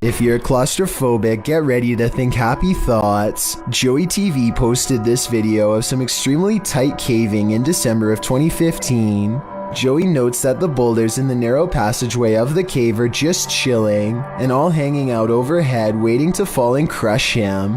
If you're claustrophobic, get ready to think happy thoughts. Joey TV posted this video of some extremely tight caving in December of 2015. Joey notes that the boulders in the narrow passageway of the cave are just chilling, and all hanging out overhead waiting to fall and crush him.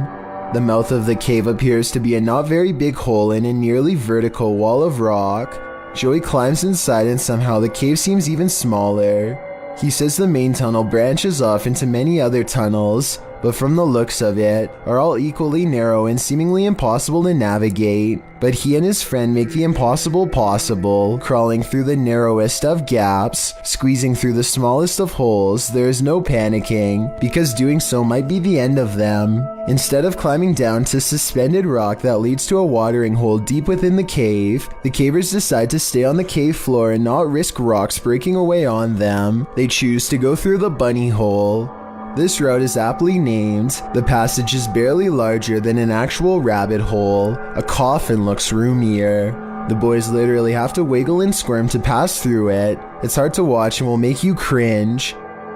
The mouth of the cave appears to be a not very big hole in a nearly vertical wall of rock. Joey climbs inside and somehow the cave seems even smaller. He says the main tunnel branches off into many other tunnels, but from the looks of it, are all equally narrow and seemingly impossible to navigate. But he and his friend make the impossible possible, crawling through the narrowest of gaps, squeezing through the smallest of holes. There is no panicking, because doing so might be the end of them. Instead of climbing down to suspended rock that leads to a watering hole deep within the cave, the cavers decide to stay on the cave floor and not risk rocks breaking away on them. They choose to go through the bunny hole. This route is aptly named. The passage is barely larger than an actual rabbit hole. A coffin looks roomier. The boys literally have to wiggle and squirm to pass through it. It's hard to watch and will make you cringe.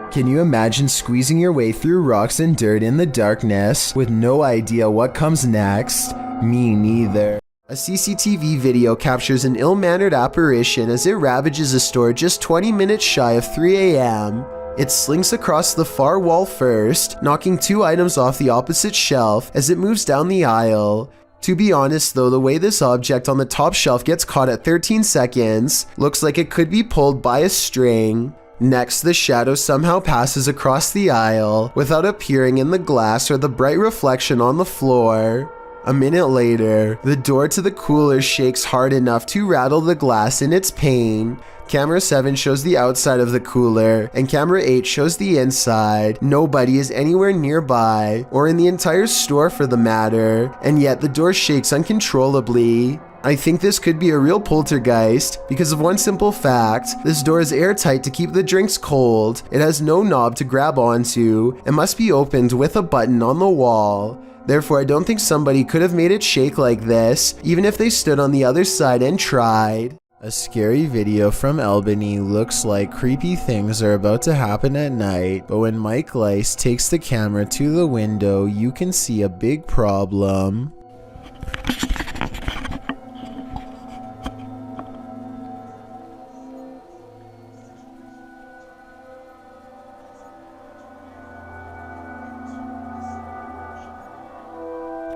Can you imagine squeezing your way through rocks and dirt in the darkness with no idea what comes next? Me neither. A CCTV video captures an ill-mannered apparition as it ravages a store just 20 minutes shy of 3 a.m. It slinks across the far wall first, knocking 2 items off the opposite shelf as it moves down the aisle. To be honest though, the way this object on the top shelf gets caught at 13 seconds looks like it could be pulled by a string. Next, the shadow somehow passes across the aisle without appearing in the glass or the bright reflection on the floor. A minute later, the door to the cooler shakes hard enough to rattle the glass in its pain. Camera 7 shows the outside of the cooler, and camera 8 shows the inside. Nobody is anywhere nearby, or in the entire store for the matter, and yet the door shakes uncontrollably. I think this could be a real poltergeist because of one simple fact. This door is airtight to keep the drinks cold. It has no knob to grab onto, and must be opened with a button on the wall. Therefore, I don't think somebody could have made it shake like this, even if they stood on the other side and tried. A scary video from Albany looks like creepy things are about to happen at night, but when Mike Lice takes the camera to the window, you can see a big problem.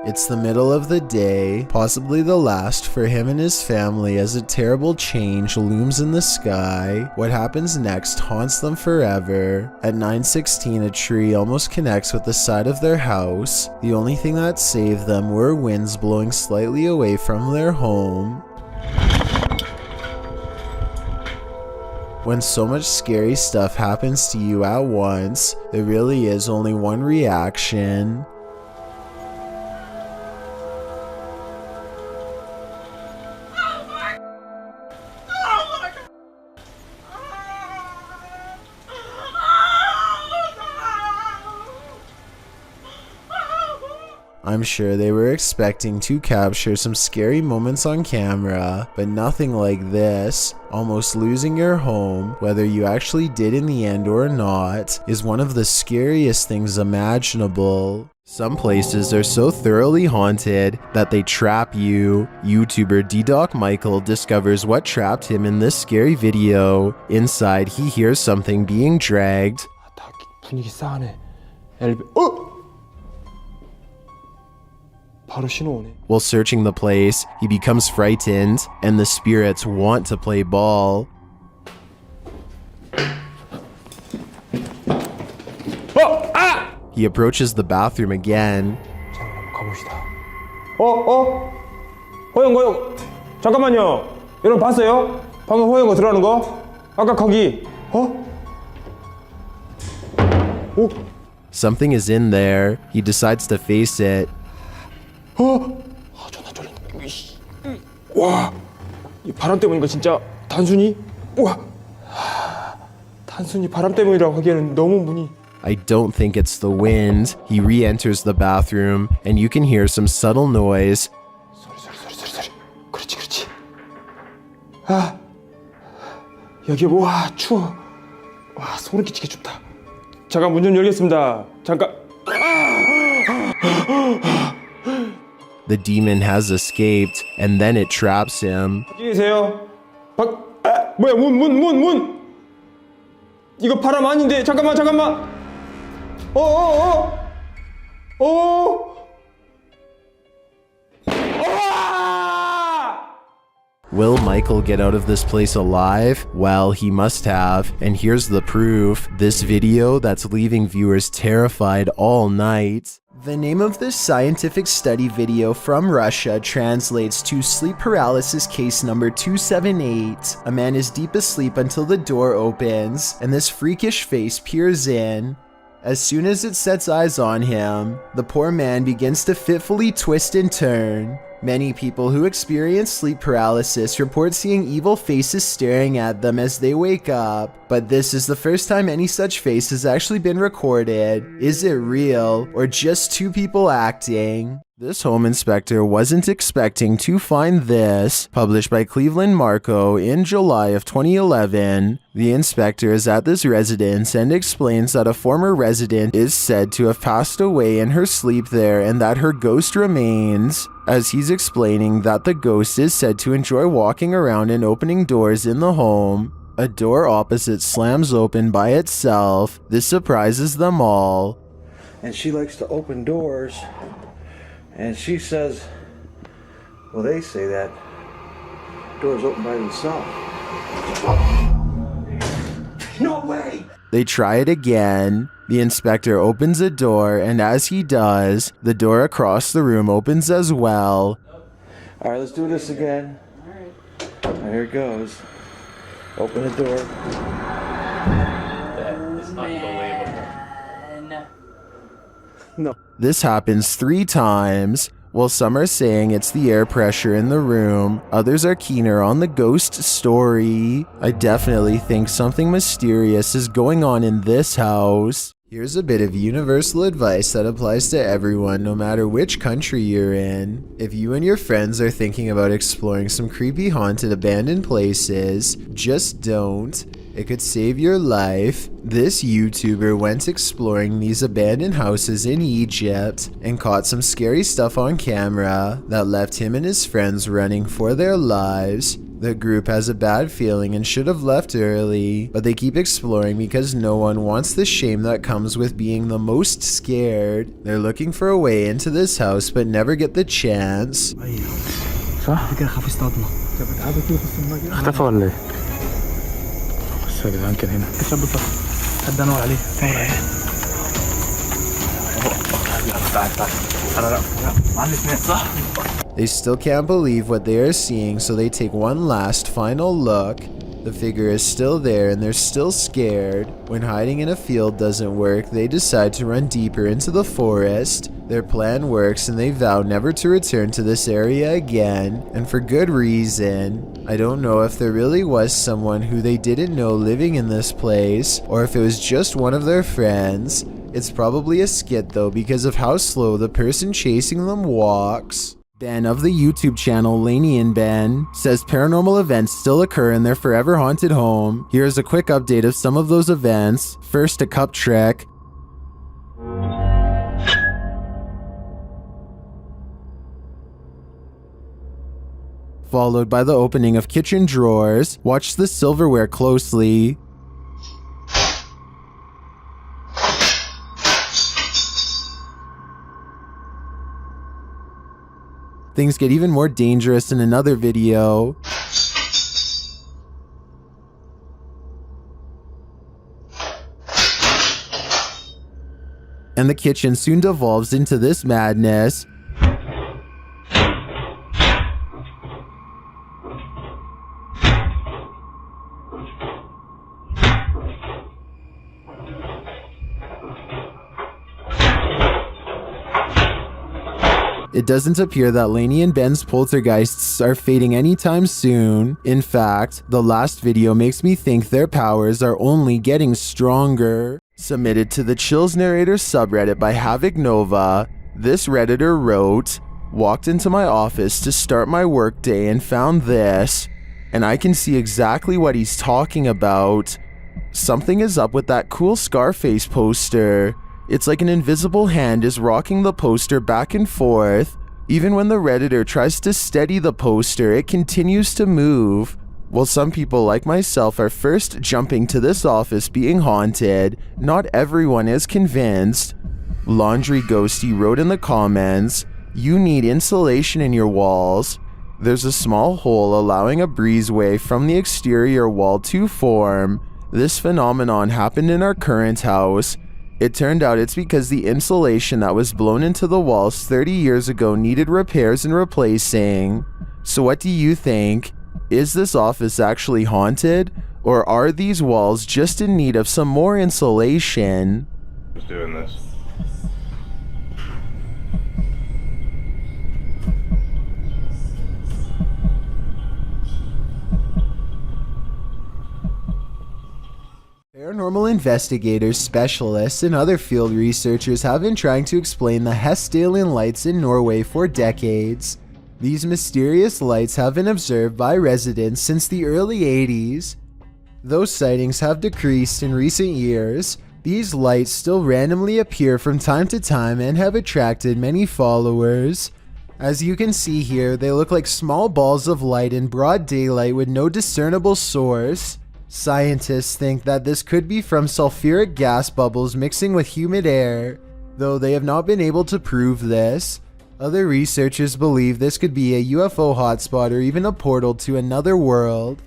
It's the middle of the day, possibly the last for him and his family, as a terrible change looms in the sky. What happens next haunts them forever. At 9:16, a tree almost connects with the side of their house. The only thing that saved them were winds blowing slightly away from their home. When so much scary stuff happens to you at once, there really is only one reaction. I'm sure they were expecting to capture some scary moments on camera, but nothing like this. Almost losing your home, whether you actually did in the end or not, is one of the scariest things imaginable. Some places are so thoroughly haunted that they trap you. YouTuber D-Doc Michael discovers what trapped him in this scary video. Inside, he hears something being dragged. 분위기 싸하네. While searching the place, he becomes frightened, and the spirits want to play ball. He approaches the bathroom again. 허영. 잠깐만요. 여러분 봤어요? 방금 허영거 들어가는 거? 아까 거기. Something is in there. He decides to face it. 존나 쫄린다. 와, 이 바람 때문인가 진짜 단순히? 와, 단순히 바람 때문이라고 하기에는 너무 문이. I don't think it's the wind. He re-enters the bathroom, and you can hear some subtle noise. 소리. 그렇지. 여기 와 추워. 와 소름 끼치게 춥다. 잠깐 문 좀 열겠습니다. 잠깐. The demon has escaped, and then it traps him. 밖에 계세요? 뭐야, 문! 이거 바람 아닌데, 잠깐만. Will Michael get out of this place alive? Well, he must have, and here's the proof. This video that's leaving viewers terrified all night. The name of this scientific study video from Russia translates to sleep paralysis case number 278. A man is deep asleep until the door opens, and this freakish face peers in. As soon as it sets eyes on him, the poor man begins to fitfully twist and turn. Many people who experience sleep paralysis report seeing evil faces staring at them as they wake up, but this is the first time any such face has actually been recorded. Is it real, or just two people acting? This home inspector wasn't expecting to find this. Published by Cleveland Marco in July of 2011, the inspector is at this residence and explains that a former resident is said to have passed away in her sleep there and that her ghost remains. As he's explaining that the ghost is said to enjoy walking around and opening doors in the home, a door opposite slams open by itself. This surprises them all. And she likes to open doors. And she says, well, they say that doors open by themselves. No way! They try it again. The inspector opens a door, and as he does, the door across the room opens as well. All right, let's do this again. All right, here it goes. Open the door. That is unbelievable. No. This happens 3 times. While some are saying it's the air pressure in the room, others are keener on the ghost story. I definitely think something mysterious is going on in this house. Here's a bit of universal advice that applies to everyone, no matter which country you're in. If you and your friends are thinking about exploring some creepy haunted abandoned places, just don't. It could save your life. This YouTuber went exploring these abandoned houses in Egypt and caught some scary stuff on camera that left him and his friends running for their lives. The group has a bad feeling and should have left early, but they keep exploring because no one wants the shame that comes with being the most scared. They're looking for a way into this house but never get the chance. صح كده خاف يصطادنا اختفى ولا ايه؟ بص يا جدعان كان هنا الشاب صح حد انور عليه انور عليه تعال انا لا معلش صح. They still can't believe what they are seeing, so they take one last final look. The figure is still there and they're still scared. When hiding in a field doesn't work, they decide to run deeper into the forest. Their plan works and they vow never to return to this area again, and for good reason. I don't know if there really was someone who they didn't know living in this place, or if it was just one of their friends. It's probably a skit though because of how slow the person chasing them walks. Ben of the YouTube channel Laney and Ben says paranormal events still occur in their forever haunted home. Here's a quick update of some of those events. First, a cup trick. Followed by the opening of kitchen drawers. Watch the silverware closely. Things get even more dangerous in another video. And the kitchen soon devolves into this madness. It doesn't appear that Laney and Ben's poltergeists are fading anytime soon. In fact, the last video makes me think their powers are only getting stronger. Submitted to the Chills Narrator subreddit by Havoc Nova, this redditor wrote, "Walked into my office to start my workday and found this, and I can see exactly what he's talking about. Something is up with that cool Scarface poster. It's like an invisible hand is rocking the poster back and forth. Even when the Redditor tries to steady the poster, it continues to move. While some people like myself are first jumping to this office being haunted, not everyone is convinced. Laundry Ghosty wrote in the comments, "You need insulation in your walls." There's a small hole allowing a breezeway from the exterior wall to form. This phenomenon happened in our current house. It turned out it's because the insulation that was blown into the walls 30 years ago needed repairs and replacing. So what do you think? Is this office actually haunted? Or are these walls just in need of some more insulation? Who's doing this? Paranormal investigators, specialists, and other field researchers have been trying to explain the Hessdalen lights in Norway for decades. These mysterious lights have been observed by residents since the early 80s. Though sightings have decreased in recent years, these lights still randomly appear from time to time and have attracted many followers. As you can see here, they look like small balls of light in broad daylight with no discernible source. Scientists think that this could be from sulfuric gas bubbles mixing with humid air, though they have not been able to prove this. Other researchers believe this could be a UFO hotspot or even a portal to another world.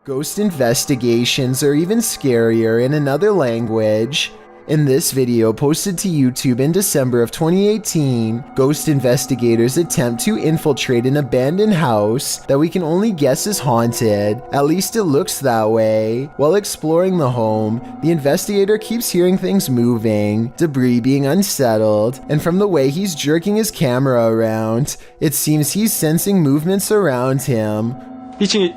Ghost investigations are even scarier in another language. In this video posted to YouTube in December of 2018, ghost investigators attempt to infiltrate an abandoned house that we can only guess is haunted. At least it looks that way. While exploring the home, the investigator keeps hearing things moving, debris being unsettled, and from the way he's jerking his camera around, it seems he's sensing movements around him. 2층에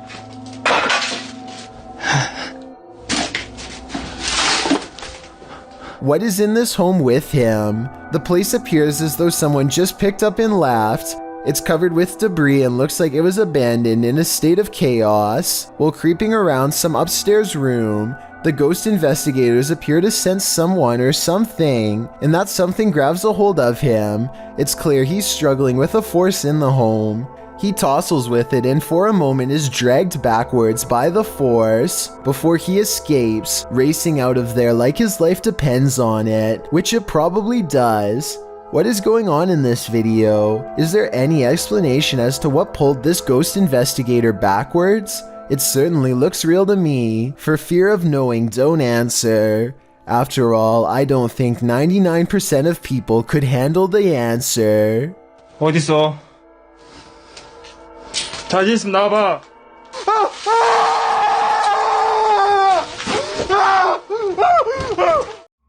What is in this home with him? The place appears as though someone just picked up and left. It's covered with debris and looks like it was abandoned in a state of chaos. While creeping around some upstairs room, the ghost investigators appear to sense someone or something, and that something grabs a hold of him. It's clear he's struggling with a force in the home. He tussles with it and for a moment is dragged backwards by the force before he escapes, racing out of there like his life depends on it, which it probably does. What is going on in this video? Is there any explanation as to what pulled this ghost investigator backwards? It certainly looks real to me. For fear of knowing, don't answer. After all, I don't think 99% of people could handle the answer. 어딨어? 자신 있으면 나와봐.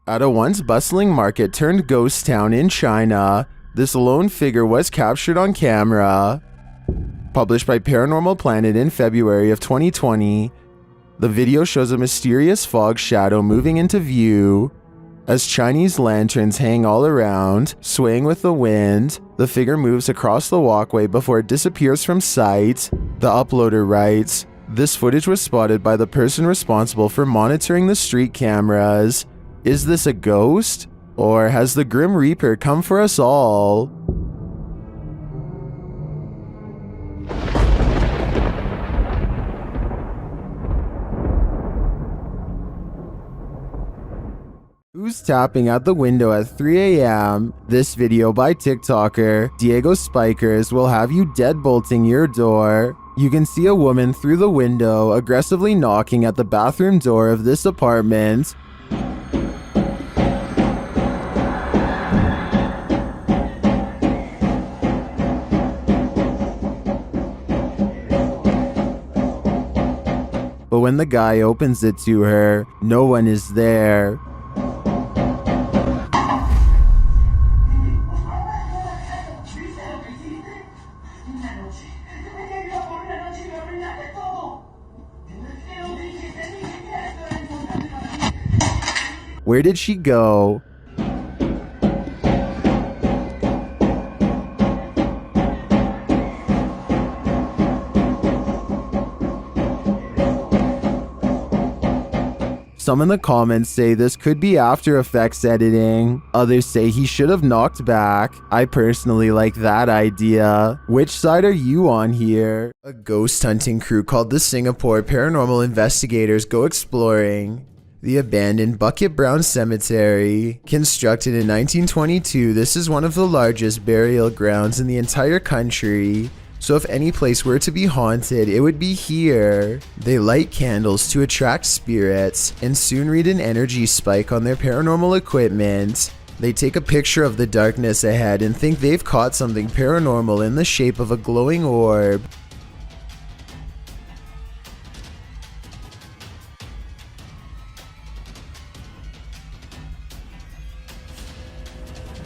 At a once bustling market turned ghost town in China, this lone figure was captured on camera. Published by Paranormal Planet in February of 2020, the video shows a mysterious fog shadow moving into view. As Chinese lanterns hang all around, swaying with the wind, the figure moves across the walkway before it disappears from sight. The uploader writes, "This footage was spotted by the person responsible for monitoring the street cameras. Is this a ghost? Or has the Grim Reaper come for us all?" Who's tapping at the window at 3 a.m.? This video by TikToker Diego Spikers will have you deadbolting your door. You can see a woman through the window aggressively knocking at the bathroom door of this apartment. But when the guy opens it to her, no one is there. Where did she go? Some in the comments say this could be After Effects editing. Others say he should have knocked back. I personally like that idea. Which side are you on here? A ghost hunting crew called the Singapore Paranormal Investigators go exploring the abandoned Bucket Brown Cemetery. Constructed in 1922, this is one of the largest burial grounds in the entire country. So if any place were to be haunted, it would be here. They light candles to attract spirits and soon read an energy spike on their paranormal equipment. They take a picture of the darkness ahead and think they've caught something paranormal in the shape of a glowing orb.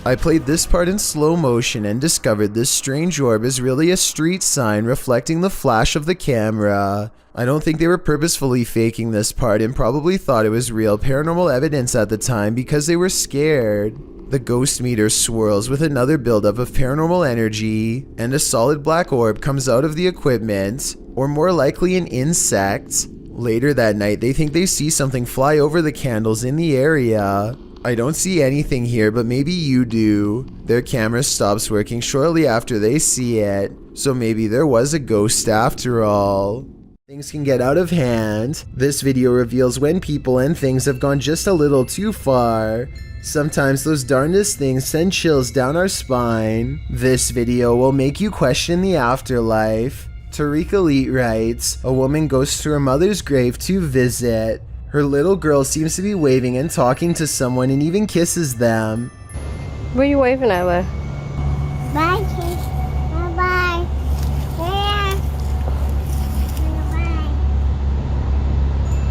I played this part in slow motion and discovered this strange orb is really a street sign reflecting the flash of the camera. I don't think they were purposefully faking this part and probably thought it was real paranormal evidence at the time because they were scared. The ghost meter swirls with another buildup of paranormal energy, and a solid black orb comes out of the equipment, or more likely an insect. Later that night, they think they see something fly over the candles in the area. I don't see anything here, but maybe you do. Their camera stops working shortly after they see it, so maybe there was a ghost after all. Things can get out of hand. This video reveals when people and things have gone just a little too far. Sometimes those darndest things send chills down our spine. This video will make you question the afterlife. Tariq Elite writes, a woman goes to her mother's grave to visit. Her little girl seems to be waving and talking to someone and even kisses them. What are you waving at, Leah? Bye, kids. Bye-bye. Yeah.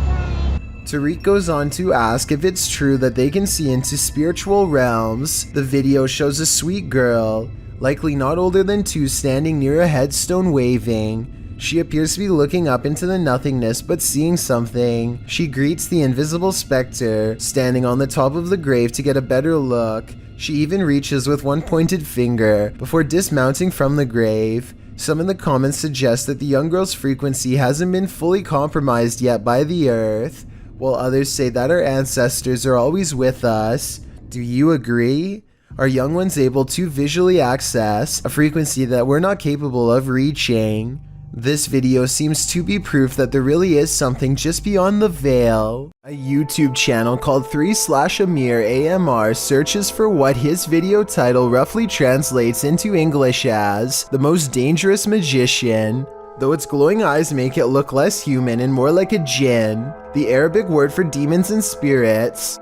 Bye. Tariq goes on to ask if it's true that they can see into spiritual realms. The video shows a sweet girl, likely not older than 2, standing near a headstone waving. She appears to be looking up into the nothingness but seeing something. She greets the invisible specter, standing on the top of the grave to get a better look. She even reaches with one pointed finger before dismounting from the grave. Some in the comments suggest that the young girl's frequency hasn't been fully compromised yet by the earth, while others say that our ancestors are always with us. Do you agree? Are young ones able to visually access a frequency that we're not capable of reaching? This video seems to be proof that there really is something just beyond the veil. A YouTube channel called 3/Amir AMR searches for what his video title roughly translates into English as the most dangerous magician. Though its glowing eyes make it look less human and more like a jinn, the Arabic word for demons and spirits.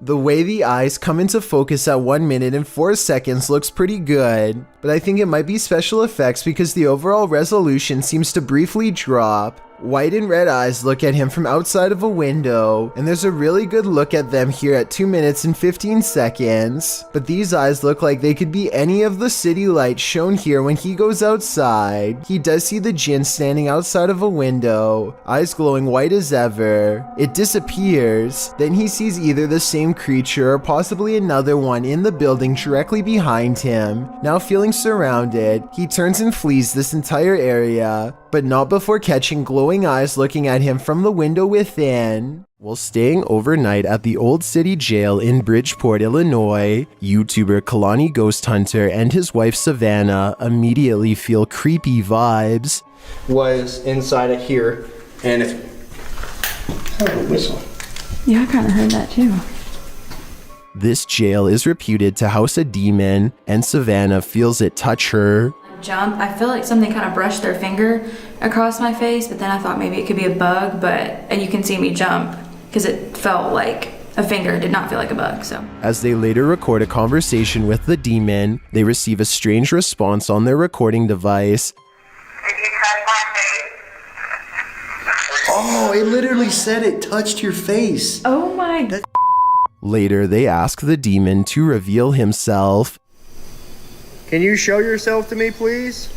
The way the eyes come into focus at 1 minute and 4 seconds looks pretty good, but I think it might be special effects because the overall resolution seems to briefly drop. White and red eyes look at him from outside of a window, and there's a really good look at them here at 2 minutes and 15 seconds. But these eyes look like they could be any of the city lights shown here when he goes outside. He does see the jinn standing outside of a window, eyes glowing white as ever. It disappears. Then he sees either the same creature or possibly another one in the building directly behind him. Now feeling surrounded, he turns and flees this entire area, but not before catching glowing eyes looking at him from the window within. While staying overnight at the Old City Jail in Bridgeport, Illinois, YouTuber Kalani Ghost Hunter and his wife Savannah immediately feel creepy vibes. Was inside of here, and if a whistle. Yeah, I kind of heard that too. This jail is reputed to house a demon, and Savannah feels it touch her. Jump. I feel like something kind of brushed their finger across my face, but then I thought maybe it could be a bug, and you can see me jump because it felt like a finger. It did not feel like a bug, so. As they later record a conversation with the demon, they receive a strange response on their recording device. Did you touch my face? Oh, it literally said it touched your face. Oh my god. Later, they ask the demon to reveal himself. Can you show yourself to me, please?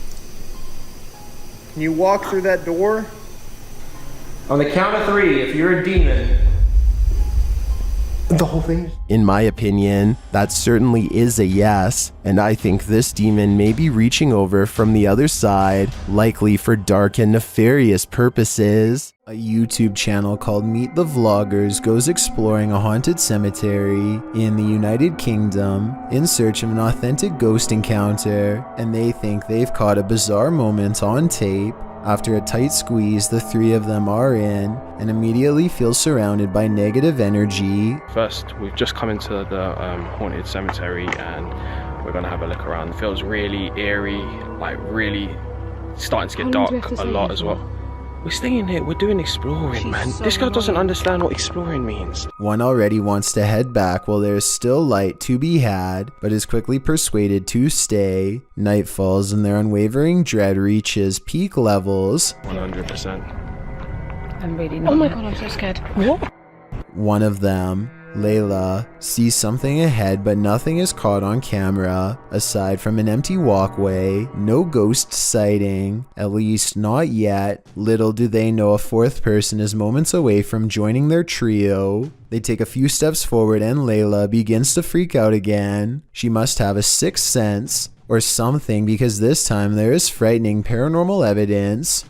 Can you walk through that door? On the count of 3, if you're a demon, The whole thing? In my opinion, that certainly is a yes, and I think this demon may be reaching over from the other side, likely for dark and nefarious purposes. A YouTube channel called Meet the Vloggers goes exploring a haunted cemetery in the United Kingdom in search of an authentic ghost encounter, and they think they've caught a bizarre moment on tape. After a tight squeeze, the three of them are in and immediately feel surrounded by negative energy. First, we've just come into the haunted cemetery and we're gonna have a look around. It feels really eerie, like really starting to get dark a lot as well. We're staying here, we're doing exploring, man. This guy doesn't understand what exploring means. One already wants to head back while there's still light to be had, but is quickly persuaded to stay. Night falls and their unwavering dread reaches peak levels. 100%. I'm really not. Oh my god, I'm so scared. What? One of them, Layla, sees something ahead, but nothing is caught on camera. Aside from an empty walkway, no ghost sighting, at least not yet. Little do they know a fourth person is moments away from joining their trio. They take a few steps forward and Layla begins to freak out again. She must have a sixth sense or something, because this time there is frightening paranormal evidence.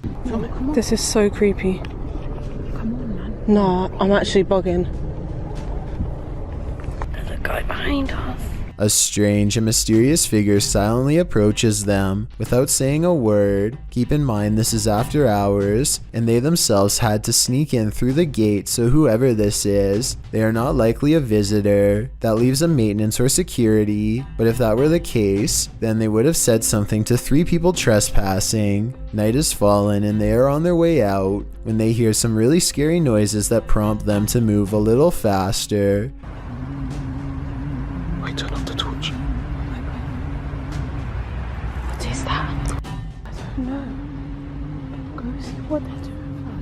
This is so creepy. Come on, man. No, I'm actually bugging. There's a guy behind us. A strange and mysterious figure silently approaches them without saying a word. Keep in mind this is after hours, and they themselves had to sneak in through the gate, so whoever this is, they are not likely a visitor. That leaves a maintenance or security, but if that were the case, then they would have said something to three people trespassing. Night has fallen and they are on their way out when they hear some really scary noises that prompt them to move a little faster. Wait, turn off the torch. What is that? I don't know. Go see what they're doing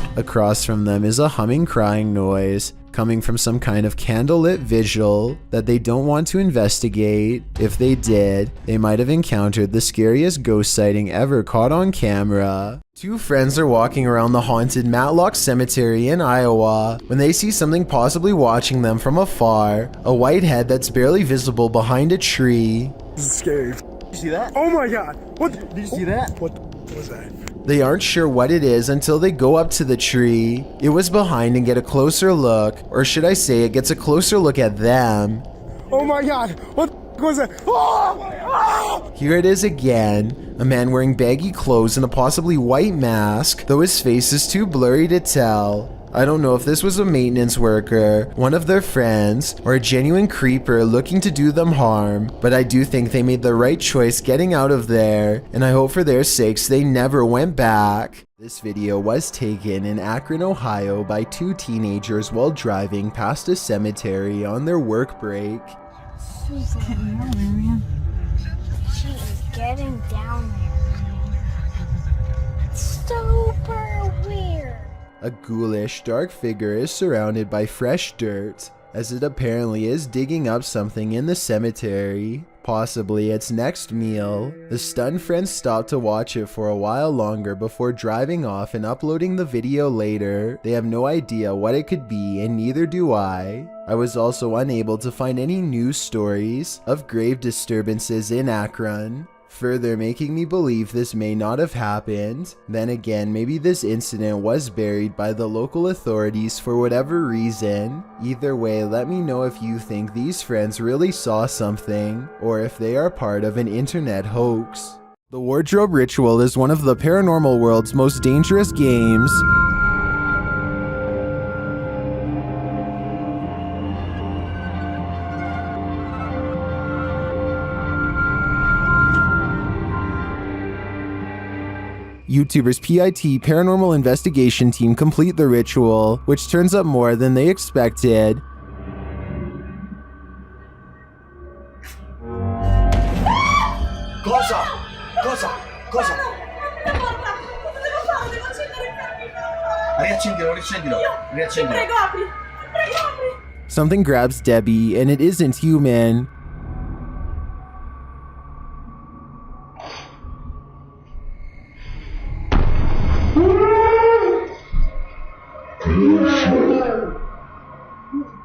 first. Across from them is a humming, crying noise coming from some kind of candlelit vigil that they don't want to investigate. If they did, they might have encountered the scariest ghost sighting ever caught on camera. Two friends are walking around the haunted Matlock Cemetery in Iowa when they see something possibly watching them from afar, a white head that's barely visible behind a tree. This is scary. Did you see that? Oh my god! What? Did you see that? What was that? They aren't sure what it is until they go up to the tree. It was behind and get a closer look, or should I say it gets a closer look at them. Oh my god! What was that? Oh! Oh! Here it is again, a man wearing baggy clothes and a possibly white mask, though his face is too blurry to tell. I don't know if this was a maintenance worker, one of their friends, or a genuine creeper looking to do them harm, but I do think they made the right choice getting out of there, and I hope for their sakes they never went back. This video was taken in Akron, Ohio by two teenagers while driving past a cemetery on their work break. She's getting down there. It's super weird. A ghoulish, dark figure is surrounded by fresh dirt, as it apparently is digging up something in the cemetery, possibly its next meal. The stunned friends stop to watch it for a while longer before driving off and uploading the video later. They have no idea what it could be, and neither do I. I was also unable to find any news stories of grave disturbances in Akron, further making me believe this may not have happened. Then again, maybe this incident was buried by the local authorities for whatever reason. Either way, let me know if you think these friends really saw something, or if they are part of an internet hoax. The wardrobe ritual is one of the paranormal world's most dangerous games. YouTubers PIT Paranormal Investigation Team complete the ritual, which turns up more than they expected. Cosa? Riaccendilo. Something grabs Debbie, and it isn't human.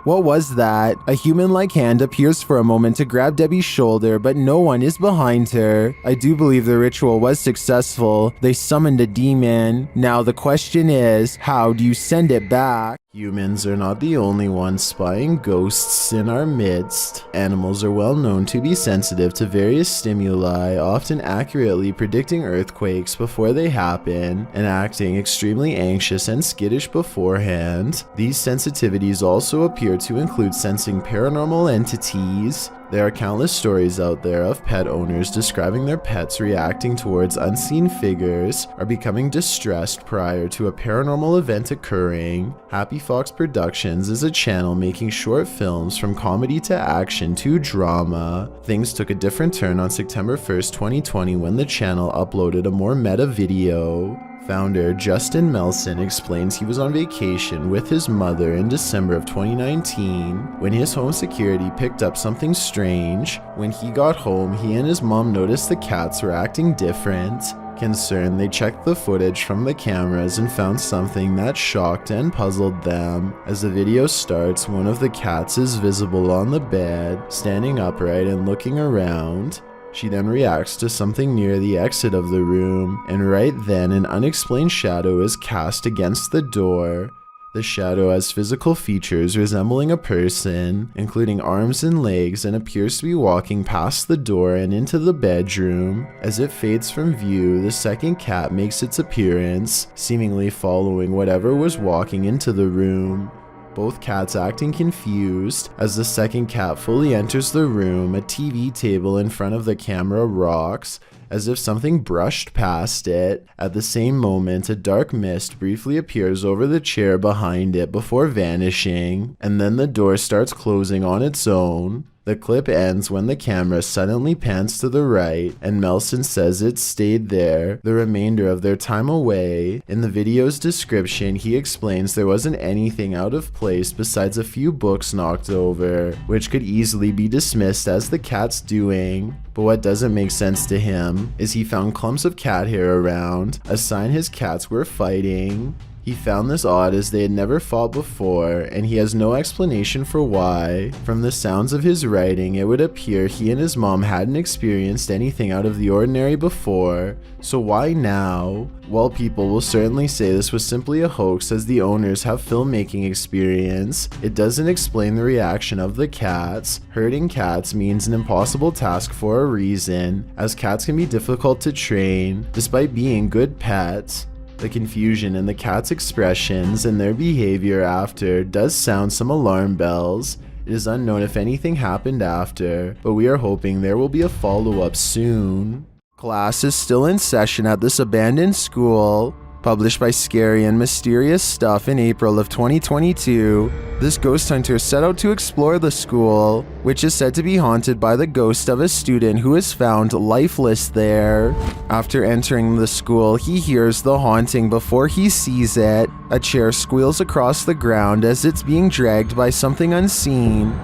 What was that? A human-like hand appears for a moment to grab Debbie's shoulder, but no one is behind her. I do believe the ritual was successful. They summoned a demon. Now the question is, how do you send it back? Humans are not the only ones spying ghosts in our midst. Animals are well known to be sensitive to various stimuli, often accurately predicting earthquakes before they happen, and acting extremely anxious and skittish beforehand. These sensitivities also appear to include sensing paranormal entities. There are countless stories out there of pet owners describing their pets reacting towards unseen figures or becoming distressed prior to a paranormal event occurring. Happy Fox Productions is a channel making short films from comedy to action to drama. Things took a different turn on September 1st, 2020 when the channel uploaded a more meta video. Founder Justin Melson explains he was on vacation with his mother in December of 2019 when his home security picked up something strange. When he got home, he and his mom noticed the cats were acting different. Concerned, they checked the footage from the cameras and found something that shocked and puzzled them. As the video starts, one of the cats is visible on the bed, standing upright and looking around. She then reacts to something near the exit of the room, and right then an unexplained shadow is cast against the door. The shadow has physical features resembling a person, including arms and legs, and appears to be walking past the door and into the bedroom. As it fades from view, the second cat makes its appearance, seemingly following whatever was walking into the room. Both cats acting confused. As the second cat fully enters the room, a TV table in front of the camera rocks, as if something brushed past it. At the same moment, a dark mist briefly appears over the chair behind it before vanishing, and then the door starts closing on its own. The clip ends when the camera suddenly pans to the right, and Melson says it stayed there the remainder of their time away. In the video's description, he explains there wasn't anything out of place besides a few books knocked over, which could easily be dismissed as the cat's doing. But what doesn't make sense to him is he found clumps of cat hair around, a sign his cats were fighting. He found this odd as they had never fought before, and he has no explanation for why. From the sounds of his writing, it would appear he and his mom hadn't experienced anything out of the ordinary before, so why now? Well, people will certainly say this was simply a hoax as the owners have filmmaking experience. It doesn't explain the reaction of the cats. Herding cats means an impossible task for a reason, as cats can be difficult to train, despite being good pets. The confusion in the cat's expressions and their behavior after does sound some alarm bells. It is unknown if anything happened after, but we are hoping there will be a follow-up soon. Class is still in session at this abandoned school. Published by Scary and Mysterious Stuff in April of 2022, this ghost hunter set out to explore the school, which is said to be haunted by the ghost of a student who is found lifeless there. After entering the school, he hears the haunting before he sees it. A chair squeals across the ground as it's being dragged by something unseen.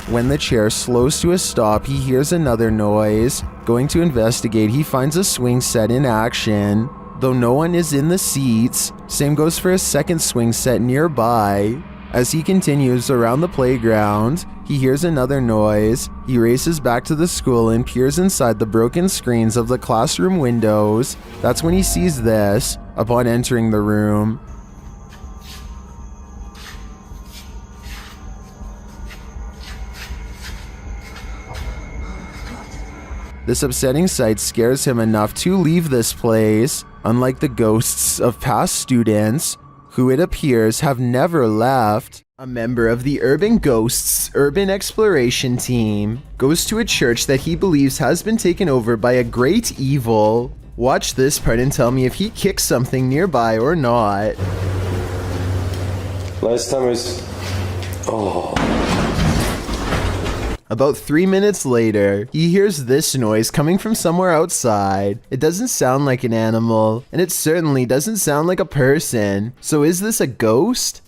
When the chair slows to a stop, he hears another noise. Going to investigate, he finds a swing set in action, though no one is in the seats. Same goes for a second swing set nearby. As he continues around the playground, he hears another noise. He races back to the school and peers inside the broken screens of the classroom windows. That's when he sees this. Upon entering the room, this upsetting sight scares him enough to leave this place. Unlike the ghosts of past students, who it appears have never left, a member of the Urban Ghosts Urban Exploration Team goes to a church that he believes has been taken over by a great evil. Watch this part and tell me if he kicks something nearby or not. Last time was... About 3 minutes later, he hears this noise coming from somewhere outside. It doesn't sound like an animal, and it certainly doesn't sound like a person. So is this a ghost?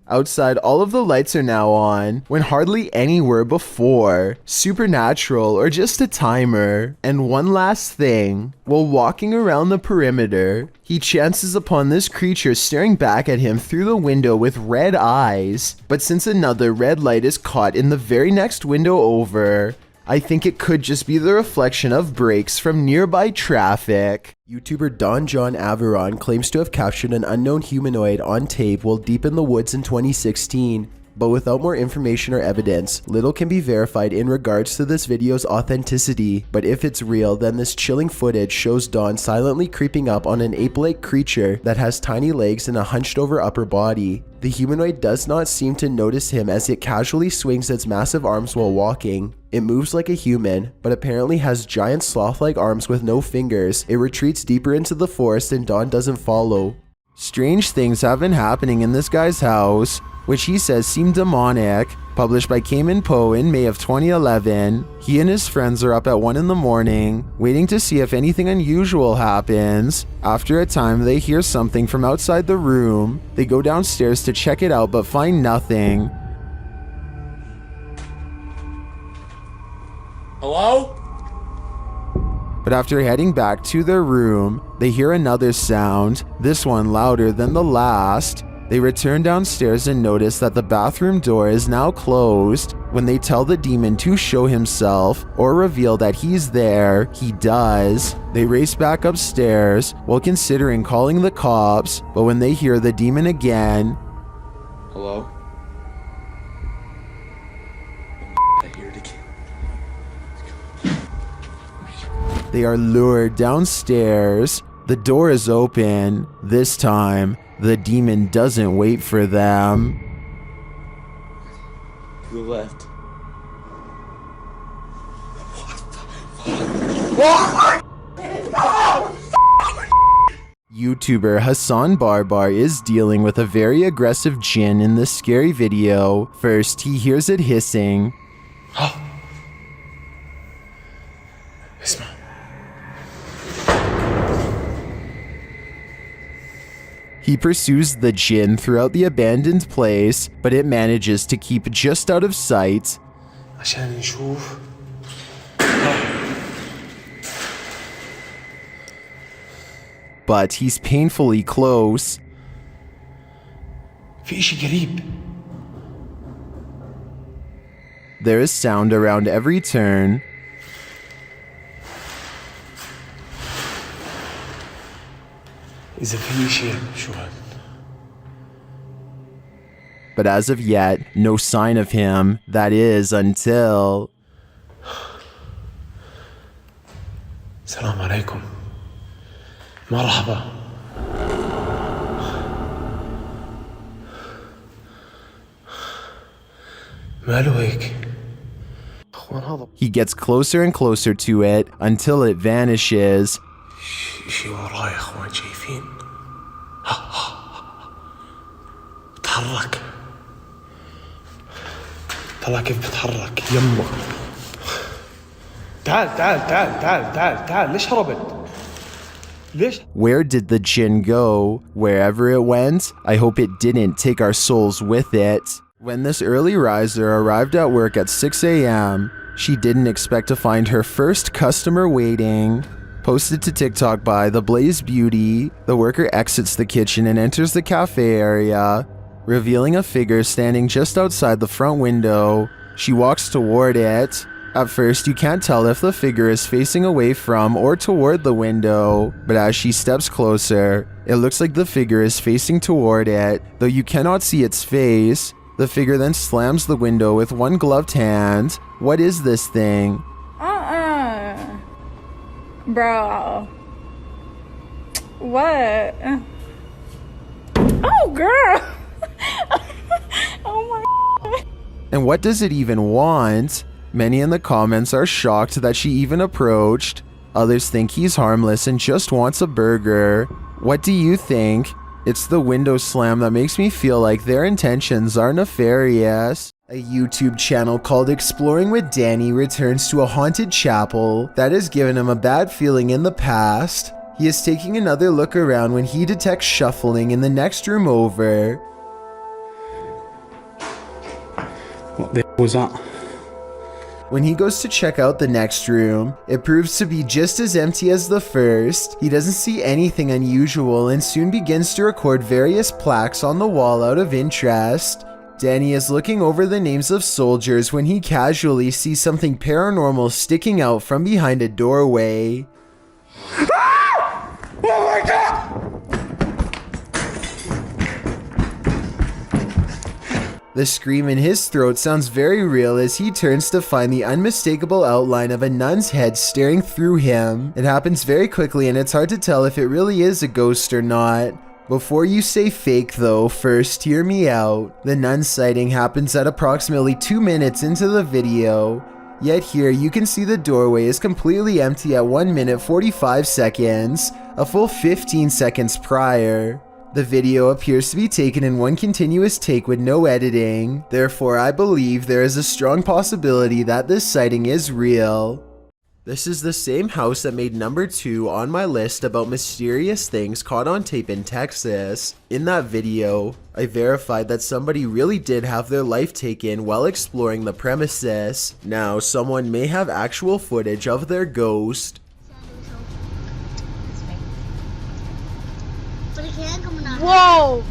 Outside, all of the lights are now on, when hardly any were before. Supernatural or just a timer. And one last thing, while walking around the perimeter, he chances upon this creature staring back at him through the window with red eyes. But since another red light is caught in the very next window over, I think it could just be the reflection of brakes from nearby traffic. YouTuber Don John Averon claims to have captured an unknown humanoid on tape while deep in the woods in 2016. But without more information or evidence, little can be verified in regards to this video's authenticity. But if it's real, then this chilling footage shows Don silently creeping up on an ape-like creature that has tiny legs and a hunched over upper body. The humanoid does not seem to notice him as it casually swings its massive arms while walking. It moves like a human, but apparently has giant sloth-like arms with no fingers. It retreats deeper into the forest and Don doesn't follow. Strange things have been happening in this guy's house, which he says seem demonic. Published by Cayman Poe in May of 2011, he and his friends are up at 1 in the morning, waiting to see if anything unusual happens. After a time, they hear something from outside the room. They go downstairs to check it out but find nothing. Hello? But after heading back to their room, they hear another sound, this one louder than the last. They return downstairs and notice that the bathroom door is now closed. When they tell the demon to show himself or reveal that he's there, he does. They race back upstairs while considering calling the cops, but when they hear the demon again, Hello? I hear it again. they are lured downstairs. The door is open. This time, the demon doesn't wait for them. To the left. YouTuber Hassan Barbar is dealing with a very aggressive jinn in this scary video. First, he hears it hissing. He pursues the jinn throughout the abandoned place, but it manages to keep just out of sight. But he's painfully close. There is sound around every turn. But as of yet, no sign of him. That is until... السلام عليكم. مرحبا. ماله هيك؟ He gets closer and closer to it until it vanishes. شي وراي اخوان شايفين؟ بتحرك. طلع كيف بتحرك يمه. تعال تعال تعال تعال تعال تعال ليش هربت؟ ليش؟ Where did the jinn go? Wherever it went, I hope it didn't take our souls with it. When this early riser arrived at work at 6 a.m., she didn't expect to find her first customer waiting. Posted to TikTok by The Blaze Beauty, the worker exits the kitchen and enters the cafe area, revealing a figure standing just outside the front window. She walks toward it. At first, you can't tell if the figure is facing away from or toward the window, but as she steps closer, it looks like the figure is facing toward it, though you cannot see its face. The figure then slams the window with one gloved hand. What is this thing? Bro. What? Oh, girl. Oh my. And what does it even want? Many in the comments are shocked that she even approached. Others think he's harmless and just wants a burger. What do you think? It's the window slam that makes me feel like their intentions are nefarious. A YouTube channel called Exploring with Danny returns to a haunted chapel that has given him a bad feeling in the past. He is taking another look around when he detects shuffling in the next room over. was that? When he goes to check out the next room, it proves to be just as empty as the first. He doesn't see anything unusual and soon begins to record various plaques on the wall out of interest. Danny is looking over the names of soldiers when he casually sees something paranormal sticking out from behind a doorway. Oh my God! The scream in his throat sounds very real as he turns to find the unmistakable outline of a nun's head staring through him. It happens very quickly and it's hard to tell if it really is a ghost or not. Before you say fake though, first hear me out. The nun sighting happens at approximately 2 minutes into the video. Yet here you can see the doorway is completely empty at 1 minute 45 seconds, a full 15 seconds prior. The video appears to be taken in one continuous take with no editing. Therefore, I believe there is a strong possibility that this sighting is real. This is the same house that made number 2 on my list about mysterious things caught on tape in Texas. In that video, I verified that somebody really did have their life taken while exploring the premises. Now, someone may have actual footage of their ghost. Whoa!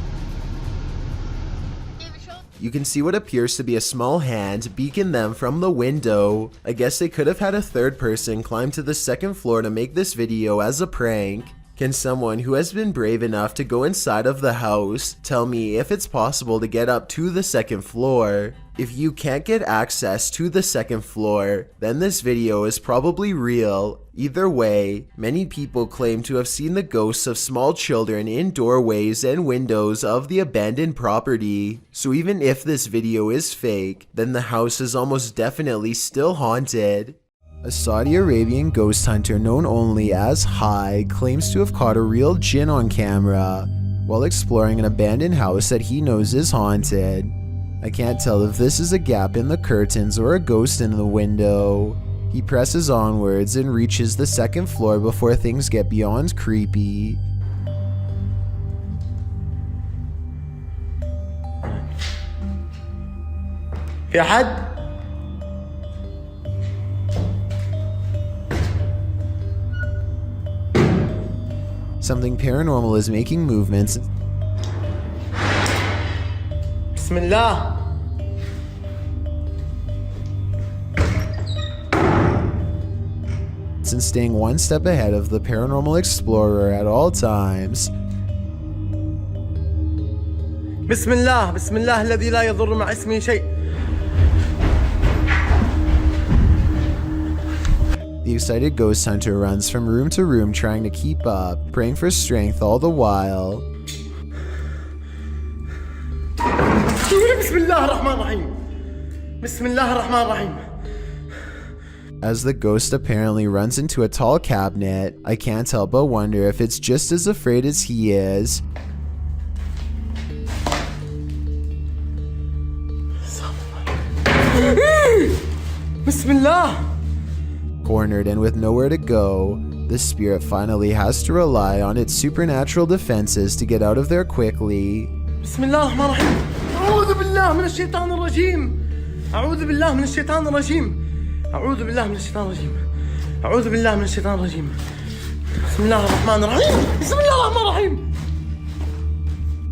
You can see what appears to be a small hand beacon them from the window. I guess they could have had a third person climb to the second floor to make this video as a prank. Can someone who has been brave enough to go inside of the house tell me if it's possible to get up to the second floor? If you can't get access to the second floor, then this video is probably real. Either way, many people claim to have seen the ghosts of small children in doorways and windows of the abandoned property. So even if this video is fake, then the house is almost definitely still haunted. A Saudi Arabian ghost hunter known only as High claims to have caught a real jinn on camera while exploring an abandoned house that he knows is haunted. I can't tell if this is a gap in the curtains or a ghost in the window. He presses onwards and reaches the second floor before things get beyond creepy. في أحد؟ Something paranormal is making movements. بسم الله. And staying one step ahead of the paranormal explorer at all times. بسم الله بسم الله الذي لا يضر مع اسمه شيء. The excited ghost hunter runs from room to room trying to keep up, praying for strength all the while. بسم الله الرحمن الرحيم. بسم الله الرحمن الرحيم. As the ghost apparently runs into a tall cabinet, I can't help but wonder if it's just as afraid as he is. Bismillah! Cornered and with nowhere to go, the spirit finally has to rely on its supernatural defenses to get out of there quickly. Bismillah ar-Rahman ar-Rahim. أعوذ بالله من الشيطان الرجيم. أعوذ بالله من الشيطان الرجيم. أعوذ بالله من الشيطان الرجيم. أعوذ بالله من الشيطان الرجيم. بسم الله الرحمن الرحيم. بسم الله الرحمن الرحيم.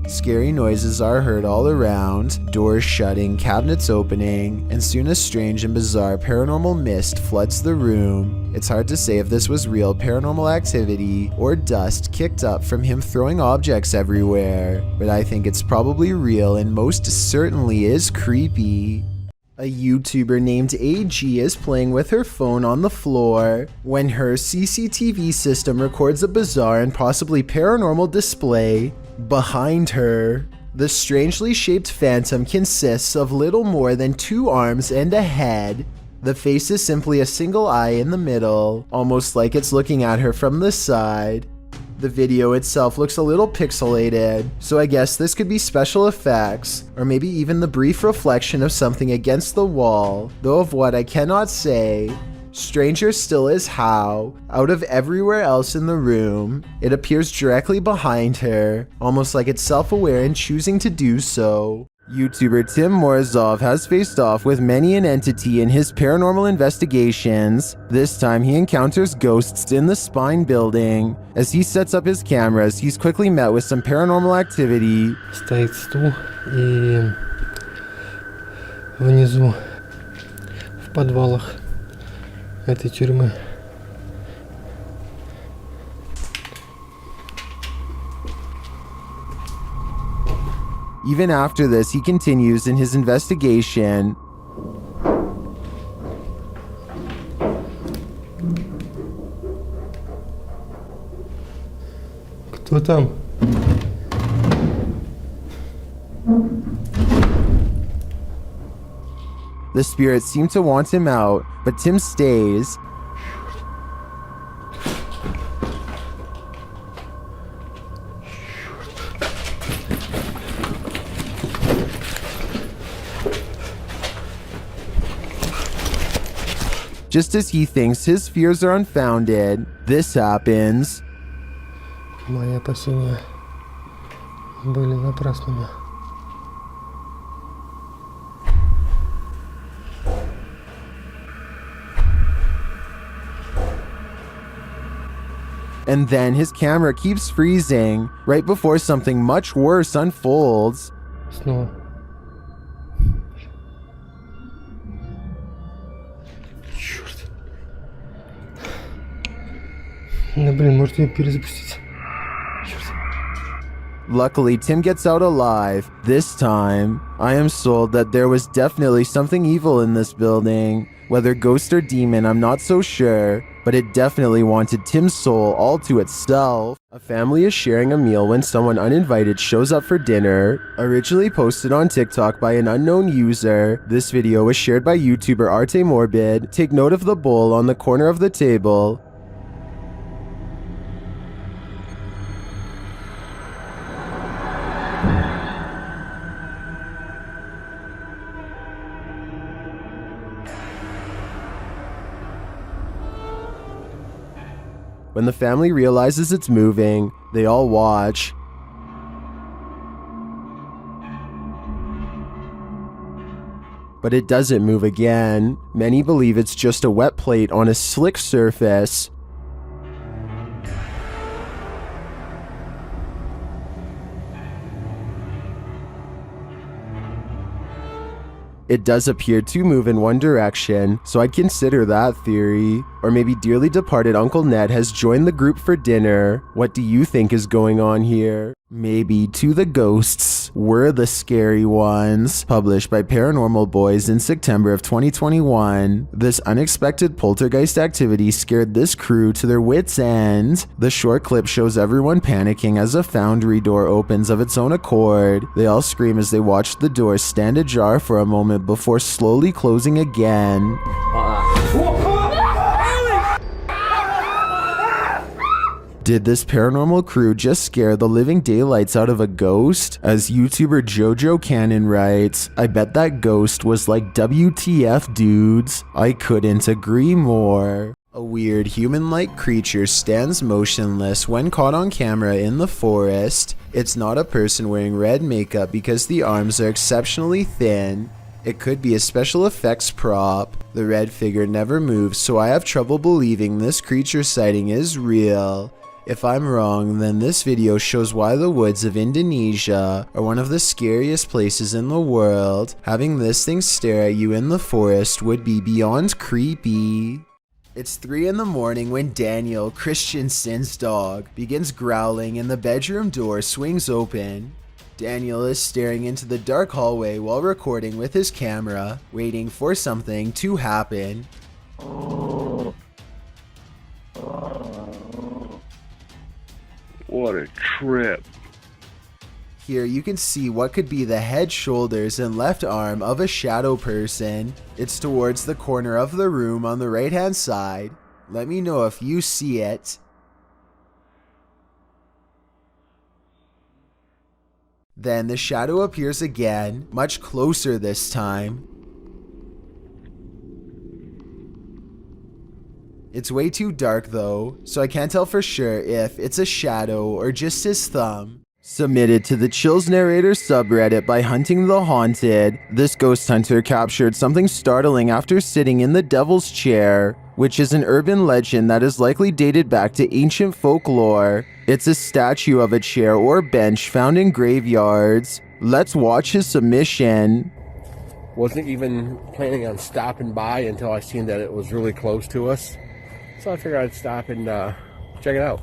Scary noises are heard all around, doors shutting, cabinets opening, and soon a strange and bizarre paranormal mist floods the room. It's hard to say if this was real paranormal activity or dust kicked up from him throwing objects everywhere, but I think it's probably real and most certainly is creepy. A YouTuber named AG is playing with her phone on the floor when her CCTV system records a bizarre and possibly paranormal display behind her. The strangely shaped phantom consists of little more than 2 arms and a head. The face is simply a single eye in the middle, almost like it's looking at her from the side. The video itself looks a little pixelated, so I guess this could be special effects, or maybe even the brief reflection of something against the wall, though of what I cannot say. Stranger still is how, out of everywhere else in the room, it appears directly behind her, almost like it's self-aware in choosing to do so. YouTuber Tim Morozov has faced off with many an entity in his paranormal investigations. This time he encounters ghosts in the Spine building. As he sets up his cameras, he's quickly met with some paranormal activity. Стоит стул, и внизу, в подвалах этой тюрьмы. Even after this, he continues in his investigation. Кто там? The spirits seem to want him out, but Tim stays. Just as he thinks his fears are unfounded, this happens. Мои опасения были напрасными. And then his camera keeps freezing right before something much worse unfolds. Снова. Черт. Да блин, может ее перезапустить? Luckily, Tim gets out alive. This time, I am sold that there was definitely something evil in this building. Whether ghost or demon, I'm not so sure, but it definitely wanted Tim's soul all to itself. A family is sharing a meal when someone uninvited shows up for dinner. Originally posted on TikTok by an unknown user, this video was shared by YouTuber Arte Morbid. Take note of the bowl on the corner of the table. When the family realizes it's moving, they all watch. But it doesn't move again. Many believe it's just a wet plate on a slick surface. It does appear to move in one direction, so I'd consider that theory. Or maybe dearly departed Uncle Ned has joined the group for dinner. What do you think is going on here? Maybe To the Ghosts Were the Scary Ones, published by Paranormal Boys in September of 2021. This unexpected poltergeist activity scared this crew to their wits' end. The short clip shows everyone panicking as a foundry door opens of its own accord. They all scream as they watch the door stand ajar for a moment before slowly closing again. Did this paranormal crew just scare the living daylights out of a ghost? As YouTuber Jojo Cannon writes, I bet that ghost was like WTF dudes. I couldn't agree more. A weird human-like creature stands motionless when caught on camera in the forest. It's not a person wearing red makeup because the arms are exceptionally thin. It could be a special effects prop. The red figure never moves, so I have trouble believing this creature sighting is real. If I'm wrong, then this video shows why the woods of Indonesia are one of the scariest places in the world. Having this thing stare at you in the forest would be beyond creepy. It's 3 in the morning when Daniel, Christensen's dog, begins growling and the bedroom door swings open. Daniel is staring into the dark hallway while recording with his camera, waiting for something to happen. What a trip. Here you can see what could be the head, shoulders, and left arm of a shadow person. It's towards the corner of the room on the right hand side. Let me know if you see it. Then the shadow appears again, much closer this time. It's way too dark though, so I can't tell for sure if it's a shadow or just his thumb. Submitted to the Chills Narrator subreddit by Hunting the Haunted, this ghost hunter captured something startling after sitting in the Devil's Chair, which is an urban legend that is likely dated back to ancient folklore. It's a statue of a chair or bench found in graveyards. Let's watch his submission. Wasn't even planning on stopping by until I seen that it was really close to us. So I figured I'd stop and check it out.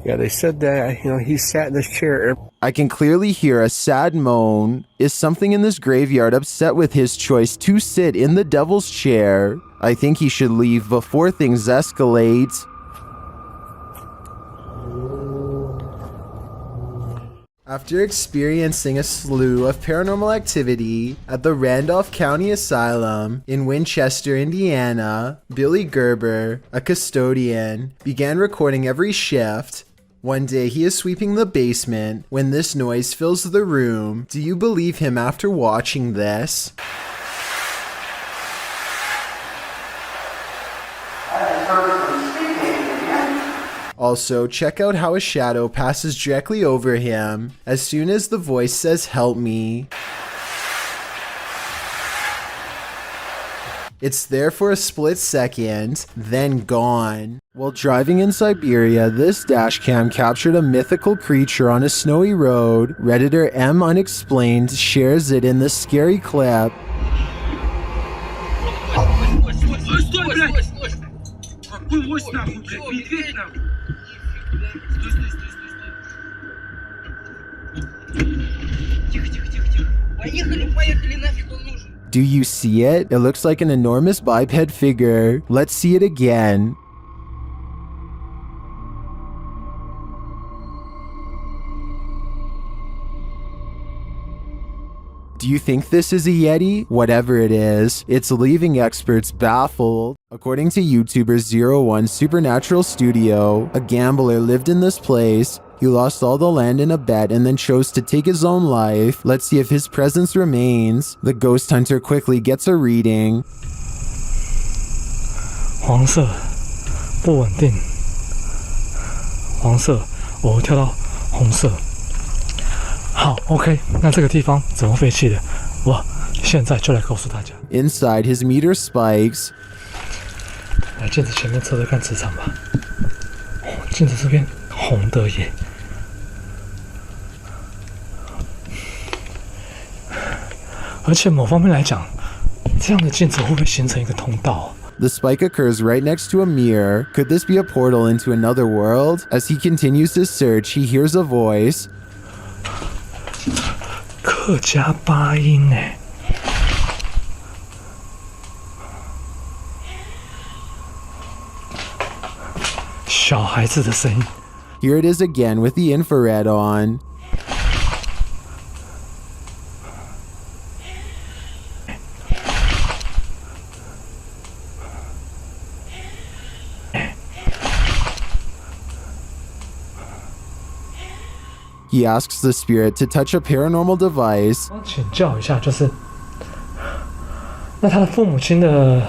Yeah, they said that, he sat in this chair. I can clearly hear a sad moan. Is something in this graveyard upset with his choice to sit in the Devil's Chair? I think he should leave before things escalate. After experiencing a slew of paranormal activity at the Randolph County Asylum in Winchester, Indiana, Billy Gerber, a custodian, began recording every shift. One day he is sweeping the basement when this noise fills the room. Do you believe him after watching this? Also, check out how a shadow passes directly over him as soon as the voice says "help me." It's there for a split second, then gone. While driving in Siberia, this dashcam captured a mythical creature on a snowy road. Redditor M Unexplained shares it in this scary clip. Do you see it? It looks like an enormous biped figure. Let's see it again. Do you think this is a Yeti? Whatever it is, it's leaving experts baffled. According to YouTuber 01 Supernatural Studio, a gambler lived in this place. He lost all the land in a bet and then chose to take his own life. Let's see if his presence remains. The ghost hunter quickly gets a reading. 黄色，不稳定。黄色，我跳到红色。好 ，OK， 那这个地方怎么废弃的？我现在就来告诉大家。Inside, his meter spikes. 来镜子前面测测看磁场吧。哦，镜子这边红的耶。而且某方面来讲，这样的镜子会不会形成一个通道？The spike occurs right next to a mirror. Could this be a portal into another world? As he continues to search, he hears a voice. 客家八音哎。小孩子的声音。Here it is again with the infrared on. He asks the spirit to touch a paranormal device. 请教一下，就是那他的父母亲的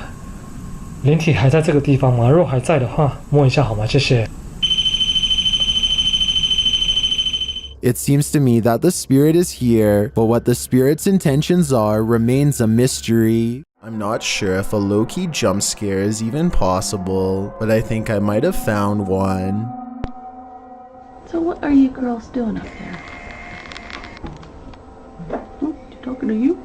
灵体还在这个地方吗？如果还在的话，摸一下好吗？谢谢。It seems to me that the spirit is here, but what the spirit's intentions are remains a mystery. I'm not sure if a low-key jump scare is even possible, but I think I might have found one. So what are you girls doing up there? Oh, she's talking to you?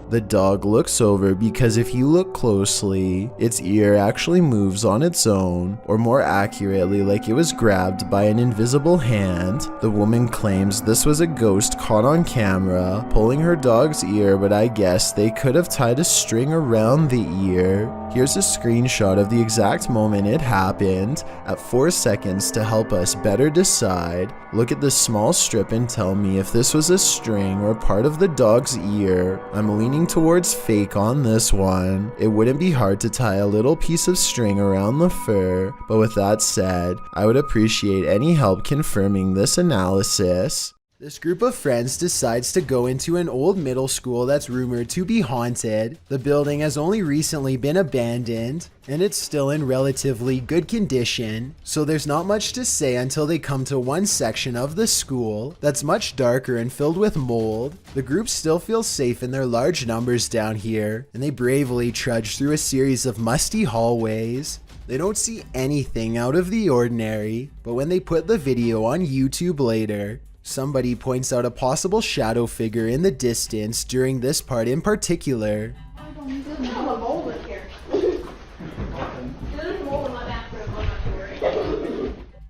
The dog looks over because if you look closely, its ear actually moves on its own, or more accurately, like it was grabbed by an invisible hand. The woman claims this was a ghost caught on camera, pulling her dog's ear, but I guess they could have tied a string around the ear. Here's a screenshot of the exact moment it happened at 4 seconds to help us better decide. Look at this small strip and tell me if this was a string or part of the dog's ear. I'm leaning towards fake on this one. It wouldn't be hard to tie a little piece of string around the fur, but with that said, I would appreciate any help confirming this analysis. This group of friends decides to go into an old middle school that's rumored to be haunted. The building has only recently been abandoned, and it's still in relatively good condition, so there's not much to say until they come to one section of the school that's much darker and filled with mold. The group still feels safe in their large numbers down here, and they bravely trudge through a series of musty hallways. They don't see anything out of the ordinary, but when they put the video on YouTube later, somebody points out a possible shadow figure in the distance during this part in particular.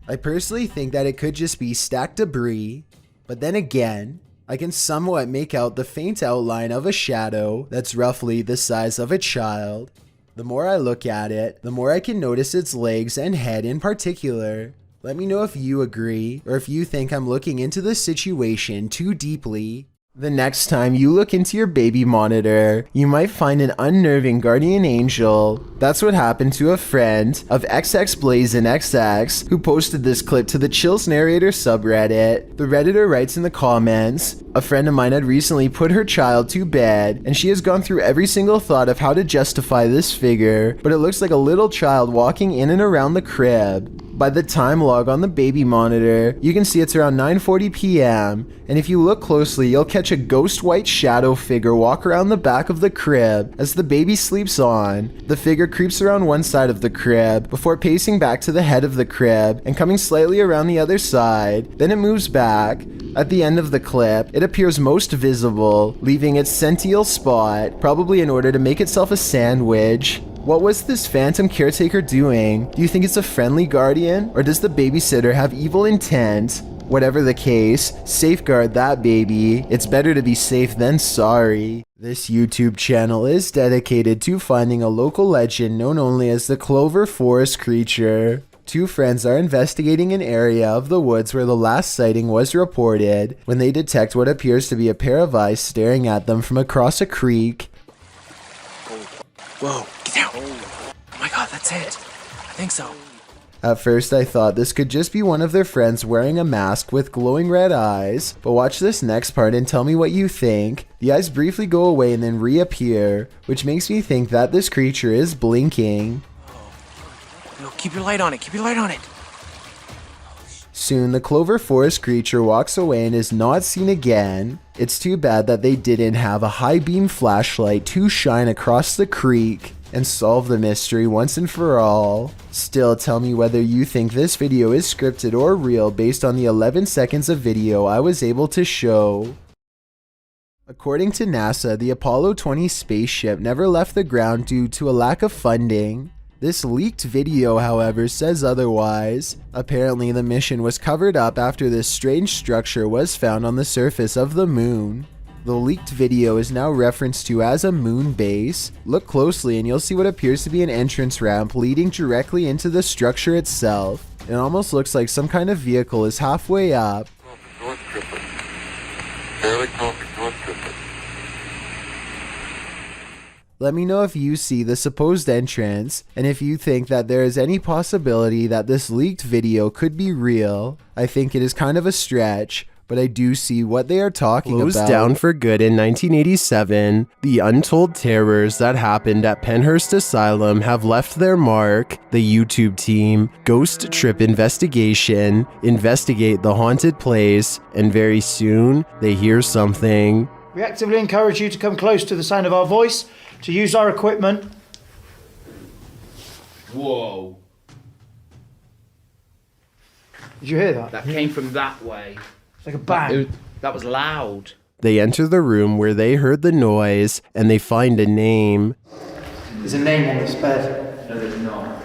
I personally think that it could just be stacked debris, but then again, I can somewhat make out the faint outline of a shadow that's roughly the size of a child. The more I look at it, the more I can notice its legs and head in particular. Let me know if you agree, or if you think I'm looking into the situation too deeply. The next time you look into your baby monitor, you might find an unnerving guardian angel. That's what happened to a friend of XXBlazinXX who posted this clip to the Chills Narrator subreddit. The Redditor writes in the comments, "A friend of mine had recently put her child to bed, and she has gone through every single thought of how to justify this figure, but it looks like a little child walking in and around the crib. By the time log on the baby monitor, you can see it's around 9:40 p.m. and if you look closely, you'll catch a ghost white shadow figure walk around the back of the crib as the baby sleeps on. The figure creeps around one side of the crib before pacing back to the head of the crib and coming slightly around the other side. Then it moves back. At the end of the clip, it appears most visible, leaving its sential spot, probably in order to make itself a sandwich. What was this phantom caretaker doing? Do you think it's a friendly guardian, or does the babysitter have evil intent? Whatever the case, safeguard that baby. It's better to be safe than sorry." This YouTube channel is dedicated to finding a local legend known only as the Clover Forest creature. Two friends are investigating an area of the woods where the last sighting was reported when they detect what appears to be a pair of eyes staring at them from across a creek. Whoa, get down! Oh my god, that's it! I think so. At first I thought this could just be one of their friends wearing a mask with glowing red eyes, but watch this next part and tell me what you think. The eyes briefly go away and then reappear, which makes me think that this creature is blinking. No, keep your light on it, keep your light on it! Soon the Clover Forest creature walks away and is not seen again. It's too bad that they didn't have a high beam flashlight to shine across the creek and solve the mystery once and for all. Still, tell me whether you think this video is scripted or real based on the 11 seconds of video I was able to show. According to NASA, the Apollo 20 spaceship never left the ground due to a lack of funding. This leaked video, however, says otherwise. Apparently, the mission was covered up after this strange structure was found on the surface of the moon. The leaked video is now referenced to as a moon base. Look closely and you'll see what appears to be an entrance ramp leading directly into the structure itself. It almost looks like some kind of vehicle is halfway up. Let me know if you see the supposed entrance, and if you think that there is any possibility that this leaked video could be real. I think it is kind of a stretch, but I do see what they are talking about. Closed down for good in 1987, the untold terrors that happened at Penhurst Asylum have left their mark. The YouTube team, Ghost Trip Investigation, investigate the haunted place, and very soon, they hear something. We actively encourage you to come close to the sound of our voice, to use our equipment. Whoa. Did you hear that? That came from that way. It's like a bang. That was loud. They enter the room where they heard the noise, and they find a name. There's a name on this bed. No, there's not.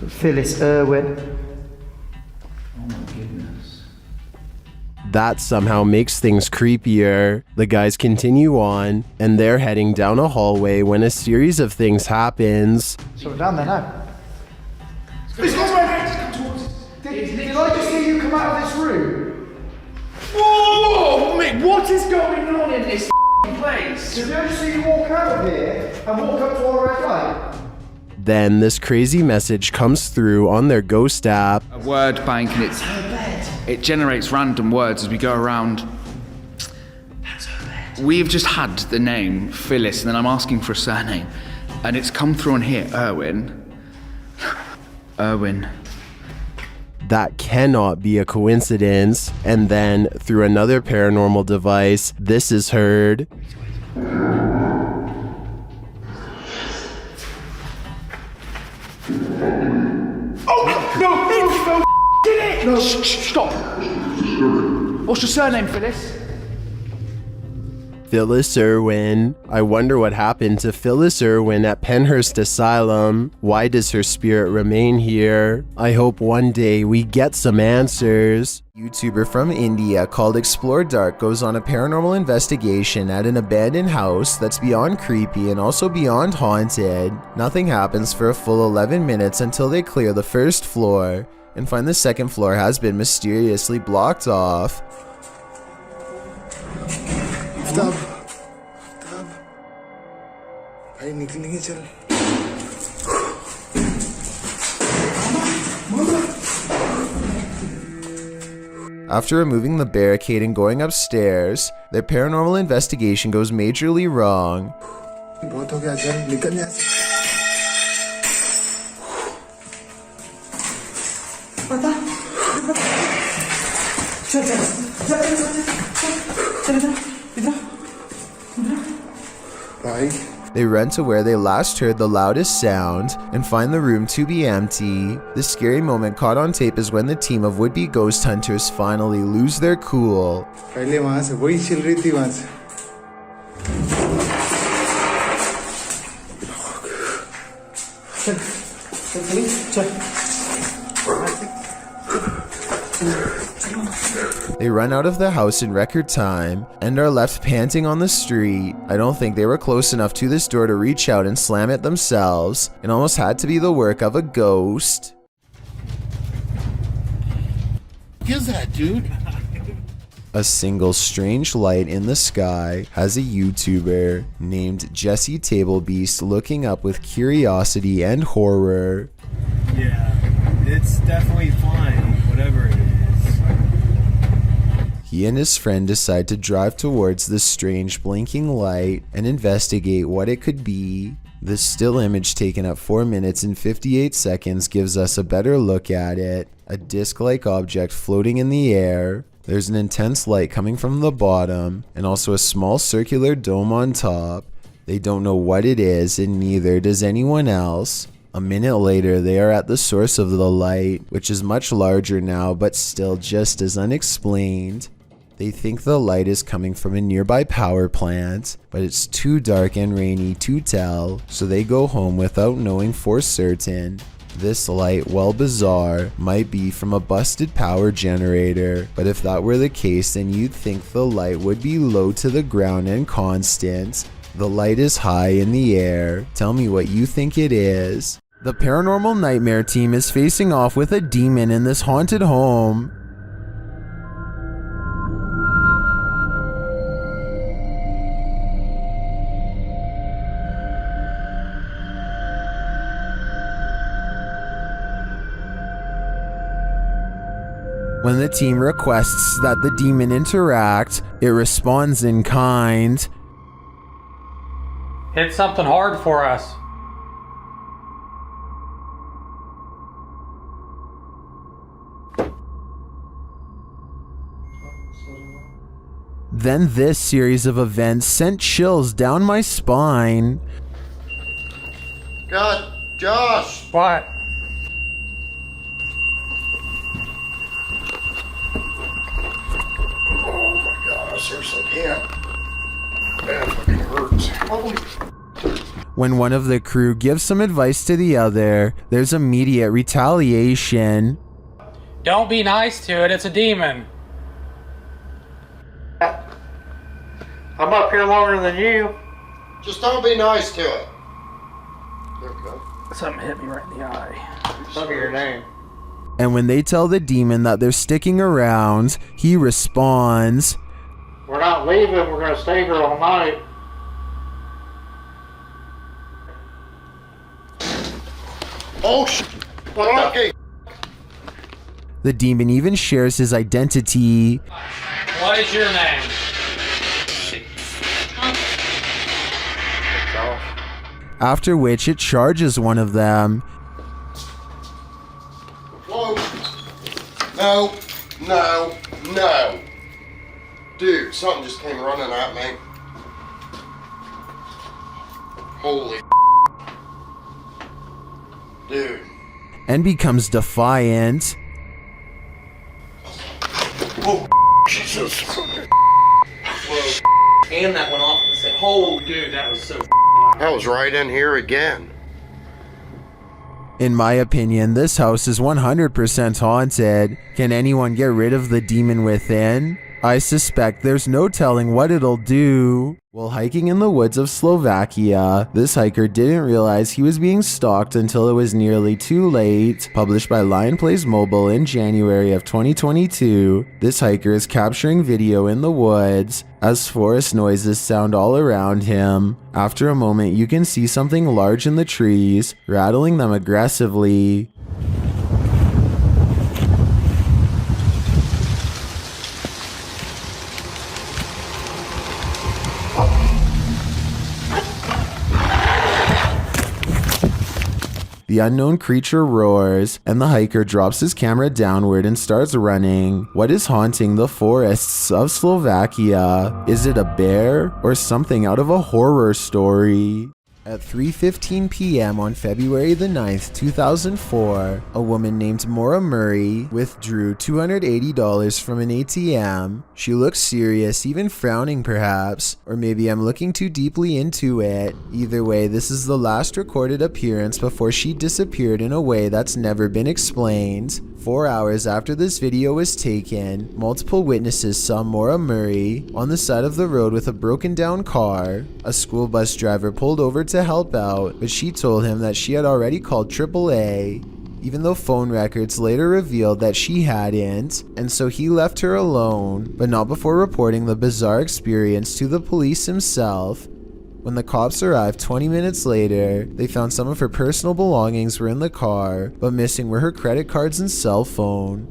Phyllis Irwin. Oh my goodness. That somehow makes things creepier. The guys continue on, and they're heading down a hallway when a series of things happens. So we're down there now. This is my next come towards us. Did I just see you come out of this room? Whoa! Mate, what is going on in this place? Did I just see you walk out of here and walk up to our red light? Then this crazy message comes through on their ghost app. A word bank, and it generates random words as we go around. We've just had the name Phyllis, and then I'm asking for a surname, and it's come through on here, Irwin. Irwin. That cannot be a coincidence. And then, through another paranormal device, this is heard. Oh, no, did it! No, stop. What's your surname, Phyllis? Phyllis Irwin. I wonder what happened to Phyllis Irwin at Penhurst Asylum. Why does her spirit remain here? I hope one day we get some answers. YouTuber from India called Explore Dark goes on a paranormal investigation at an abandoned house that's beyond creepy and also beyond haunted. Nothing happens for a full 11 minutes until they clear the first floor and find the second floor has been mysteriously blocked off. Stop. भाई निकलेंगे चल. After removing the barricade and going upstairs, their paranormal investigation goes majorly wrong. बहुत हो गया चल निकल यहाँ से. पता. चल. They run to where they last heard the loudest sound and find the room to be empty. The scary moment caught on tape is when the team of would-be ghost hunters finally lose their cool. पहले वहाँ से वही chill रही थी वहाँ से. They run out of the house in record time and are left panting on the street. I don't think they were close enough to this door to reach out and slam it themselves. It almost had to be the work of a ghost. What is that, dude? A single strange light in the sky has a YouTuber named Jesse Tablebeast looking up with curiosity and horror. Yeah, it's definitely flying, whatever it is. He and his friend decide to drive towards the strange blinking light and investigate what it could be. The still image taken at 4 minutes and 58 seconds gives us a better look at it. A disc-like object floating in the air. There's an intense light coming from the bottom and also a small circular dome on top. They don't know what it is and neither does anyone else. A minute later, they are at the source of the light, which is much larger now but still just as unexplained. They think the light is coming from a nearby power plant, but it's too dark and rainy to tell, so they go home without knowing for certain. This light, while bizarre, might be from a busted power generator, but if that were the case, then you'd think the light would be low to the ground and constant. The light is high in the air. Tell me what you think it is. The Paranormal Nightmare team is facing off with a demon in this haunted home. When the team requests that the demon interact, it responds in kind. Hit something hard for us. Then this series of events sent chills down my spine. God, Josh! What? Seriously, can't. That fucking hurts. Holy. When one of the crew gives some advice to the other, there's immediate retaliation. Don't be nice to it, it's a demon. I'm up here longer than you. Just don't be nice to it. Okay. Something hit me right in the eye. Look at your name. And when they tell the demon that they're sticking around, he responds, We're not leaving, we're gonna stay here all night. Oh, okay. The demon even shares his identity. What is your name? After which it charges one of them. Whoa. No. No. No. Dude, something just came running at me. Holy dude. And becomes defiant. Oh, Jesus. Whoa. And that went off at the same. Oh, dude, that was so. I was right in here again. In my opinion, this house is 100% haunted. Can anyone get rid of the demon within? I suspect there's no telling what it'll do. While hiking in the woods of Slovakia, this hiker didn't realize he was being stalked until it was nearly too late. Published by Lion Plays Mobile in January of 2022, this hiker is capturing video in the woods as forest noises sound all around him. After a moment, you can see something large in the trees, rattling them aggressively. The unknown creature roars, and the hiker drops his camera downward and starts running. What is haunting the forests of Slovakia? Is it a bear or something out of a horror story? At 3:15 p.m. on February the 9th, 2004, a woman named Maura Murray withdrew $280 from an ATM. She looked serious, even frowning perhaps, or maybe I'm looking too deeply into it. Either way, this is the last recorded appearance before she disappeared in a way that's never been explained. 4 hours after this video was taken, multiple witnesses saw Maura Murray on the side of the road with a broken down car. A school bus driver pulled over to help out, but she told him that she had already called AAA, even though phone records later revealed that she hadn't, and so he left her alone, but not before reporting the bizarre experience to the police himself. When the cops arrived 20 minutes later, they found some of her personal belongings were in the car, but missing were her credit cards and cell phone.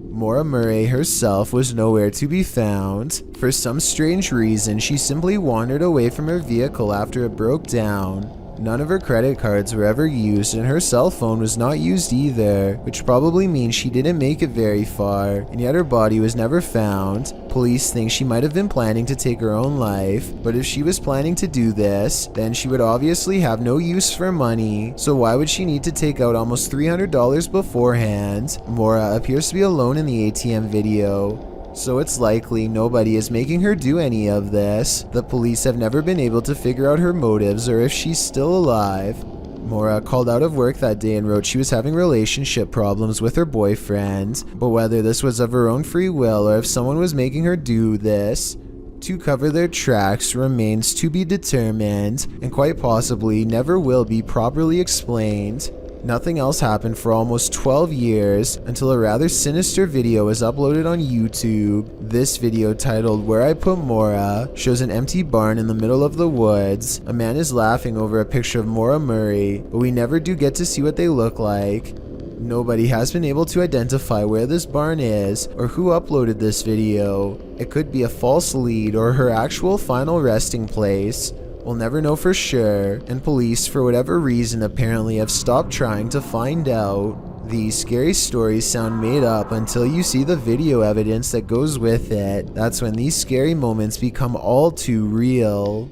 Maura Murray herself was nowhere to be found. For some strange reason, she simply wandered away from her vehicle after it broke down. None of her credit cards were ever used, and her cell phone was not used either, which probably means she didn't make it very far, and yet her body was never found. Police think she might have been planning to take her own life, but if she was planning to do this, then she would obviously have no use for money, so why would she need to take out almost $300 beforehand? Maura appears to be alone in the ATM video, so it's likely nobody is making her do any of this. The police have never been able to figure out her motives or if she's still alive. Maura called out of work that day and wrote she was having relationship problems with her boyfriend, but whether this was of her own free will or if someone was making her do this to cover their tracks remains to be determined, and quite possibly never will be properly explained. Nothing else happened for almost 12 years until a rather sinister video was uploaded on YouTube. This video, titled "Where I Put Maura," shows an empty barn in the middle of the woods. A man is laughing over a picture of Maura Murray, but we never do get to see what they look like. Nobody has been able to identify where this barn is or who uploaded this video. It could be a false lead or her actual final resting place. We'll never know for sure, and police, for whatever reason, apparently have stopped trying to find out. These scary stories sound made up until you see the video evidence that goes with it. That's when these scary moments become all too real.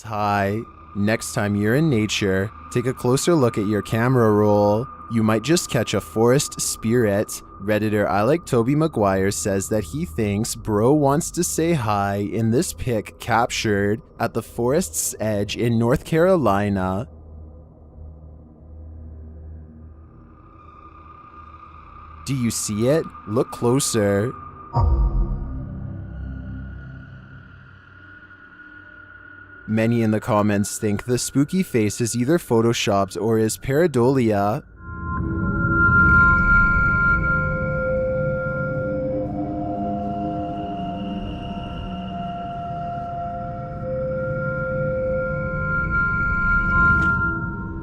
Hi. Next time you're in nature, take a closer look at your camera roll. You might just catch a forest spirit. Redditor I Like Toby Maguire says that he thinks Bro wants to say hi in this pic captured at the forest's edge in North Carolina. Do you see it? Look closer. Many in the comments think the spooky face is either photoshopped or is pareidolia.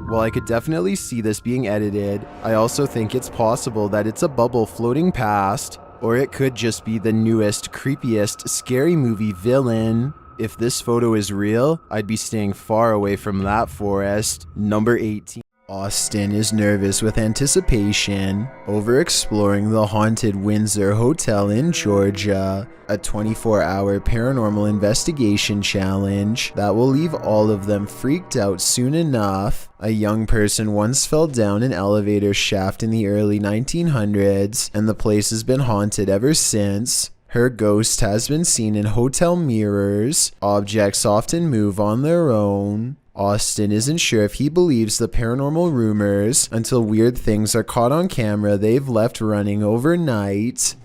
While I could definitely see this being edited, I also think it's possible that it's a bubble floating past, or it could just be the newest, creepiest, scary movie villain. If this photo is real, I'd be staying far away from that forest. Number 18. Austin is nervous with anticipation over exploring the haunted Windsor Hotel in Georgia, a 24-hour paranormal investigation challenge that will leave all of them freaked out soon enough. A young person once fell down an elevator shaft in the early 1900s, and the place has been haunted ever since. Her ghost has been seen in hotel mirrors. Objects often move on their own. Austin isn't sure if he believes the paranormal rumors until weird things are caught on camera they've left running overnight.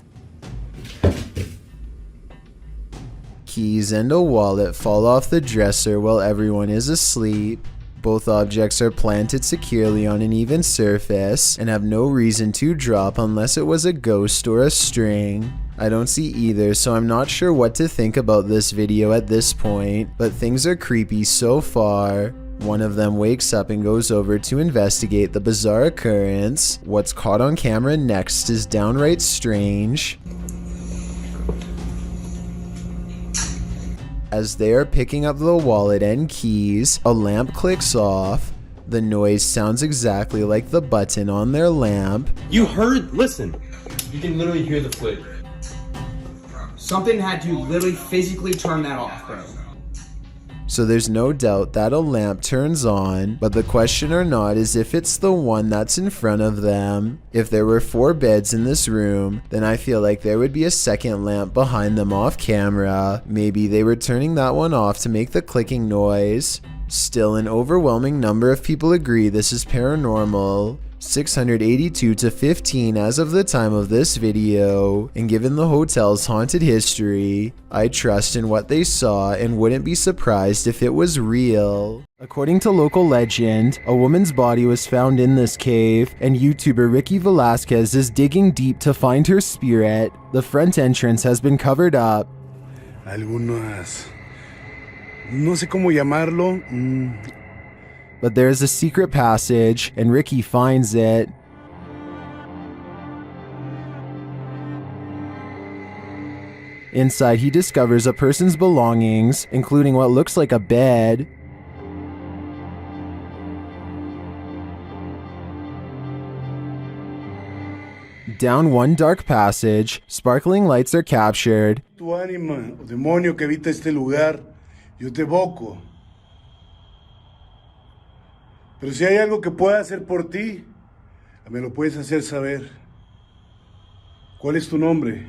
Keys and a wallet fall off the dresser while everyone is asleep. Both objects are planted securely on an even surface and have no reason to drop unless it was a ghost or a string. I don't see either, so I'm not sure what to think about this video at this point, but things are creepy so far. One of them wakes up and goes over to investigate the bizarre occurrence. What's caught on camera next is downright strange. As they are picking up the wallet and keys, a lamp clicks off. The noise sounds exactly like the button on their lamp. You heard? Listen. You can literally hear the flick. Something had to literally physically turn that off, bro. So there's no doubt that a lamp turns on, but the question or not is if it's the one that's in front of them. If there were 4 beds in this room, then I feel like there would be a second lamp behind them off camera. Maybe they were turning that one off to make the clicking noise. Still, an overwhelming number of people agree this is paranormal. 682 to 15 as of the time of this video, and given the hotel's haunted history, I trust in what they saw and wouldn't be surprised if it was real. According to local legend, a woman's body was found in this cave, and YouTuber Ricky Velasquez is digging deep to find her spirit. The front entrance has been covered up. Algunas, no sé cómo llamarlo. But there is a secret passage, and Ricky finds it. Inside, he discovers a person's belongings, including what looks like a bed. Down one dark passage, sparkling lights are captured. Tu ánima, o demonio que habita este lugar, yo te evoco. Pero si hay algo que pueda hacer por ti, me lo puedes hacer saber. ¿Cuál es tu nombre?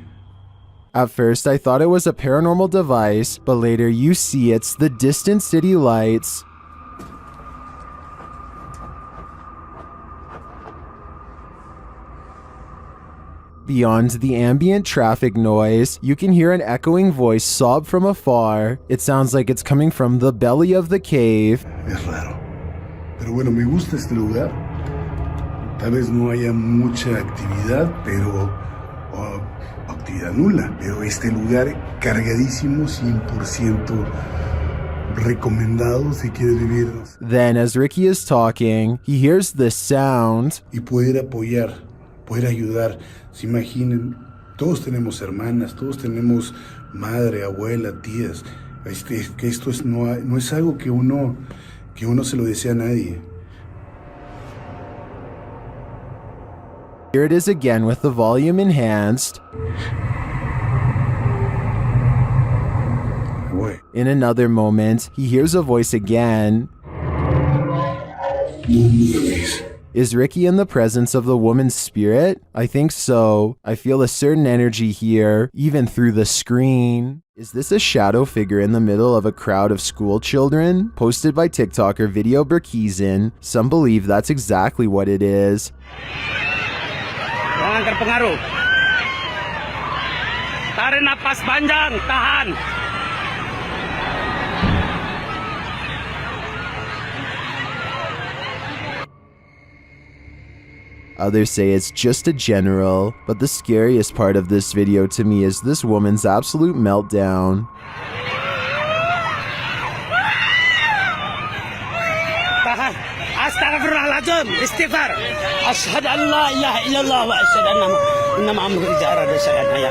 At first, I thought it was a paranormal device, but later you see it's the distant city lights. Beyond the ambient traffic noise, you can hear an echoing voice sob from afar. It sounds like it's coming from the belly of the cave. Es raro. Pero bueno, me gusta este lugar. Tal vez no haya mucha actividad, pero actividad nula. Pero este lugar cargadísimo, 100% recomendado si quieres vivir. Then, as Ricky is talking, he hears this sound. Y poder apoyar, poder ayudar. Se imaginen, todos tenemos hermanas, todos tenemos madre, abuela, tías. Que esto no es algo que uno se lo desea a nadie. Here it is again with the volume enhanced. In another moment, he hears a voice again. Is Ricky in the presence of the woman's spirit? I think so. I feel a certain energy here, even through the screen. Is this a shadow figure in the middle of a crowd of school children? Posted by TikToker Video Berkizin, some believe that's exactly what it is. Jangan terpengaruh. Tarik napas panjang, tahan. Others say it's just a general, but the scariest part of this video to me is this woman's absolute meltdown. Tahan. Astaghfirullahaladzim, istighfar. Asyhadu an la ilaha illallah wa asyhadu anna Muhammadan rasulullah.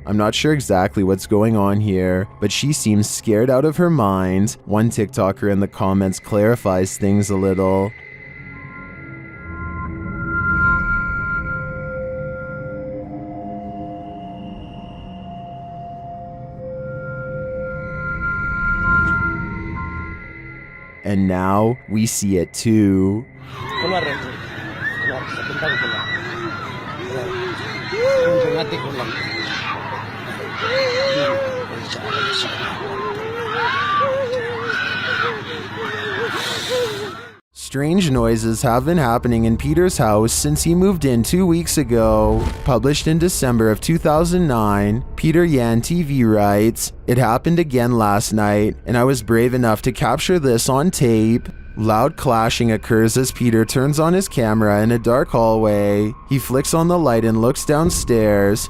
I'm not sure exactly what's going on here, but she seems scared out of her mind. One TikToker in the comments clarifies things a little. And now we see it too. Strange noises have been happening in Peter's house since he moved in 2 weeks ago. Published in December of 2009, Peter Yan TV writes, "It happened again last night, and I was brave enough to capture this on tape." Loud clashing occurs as Peter turns on his camera in a dark hallway. He flicks on the light and looks downstairs.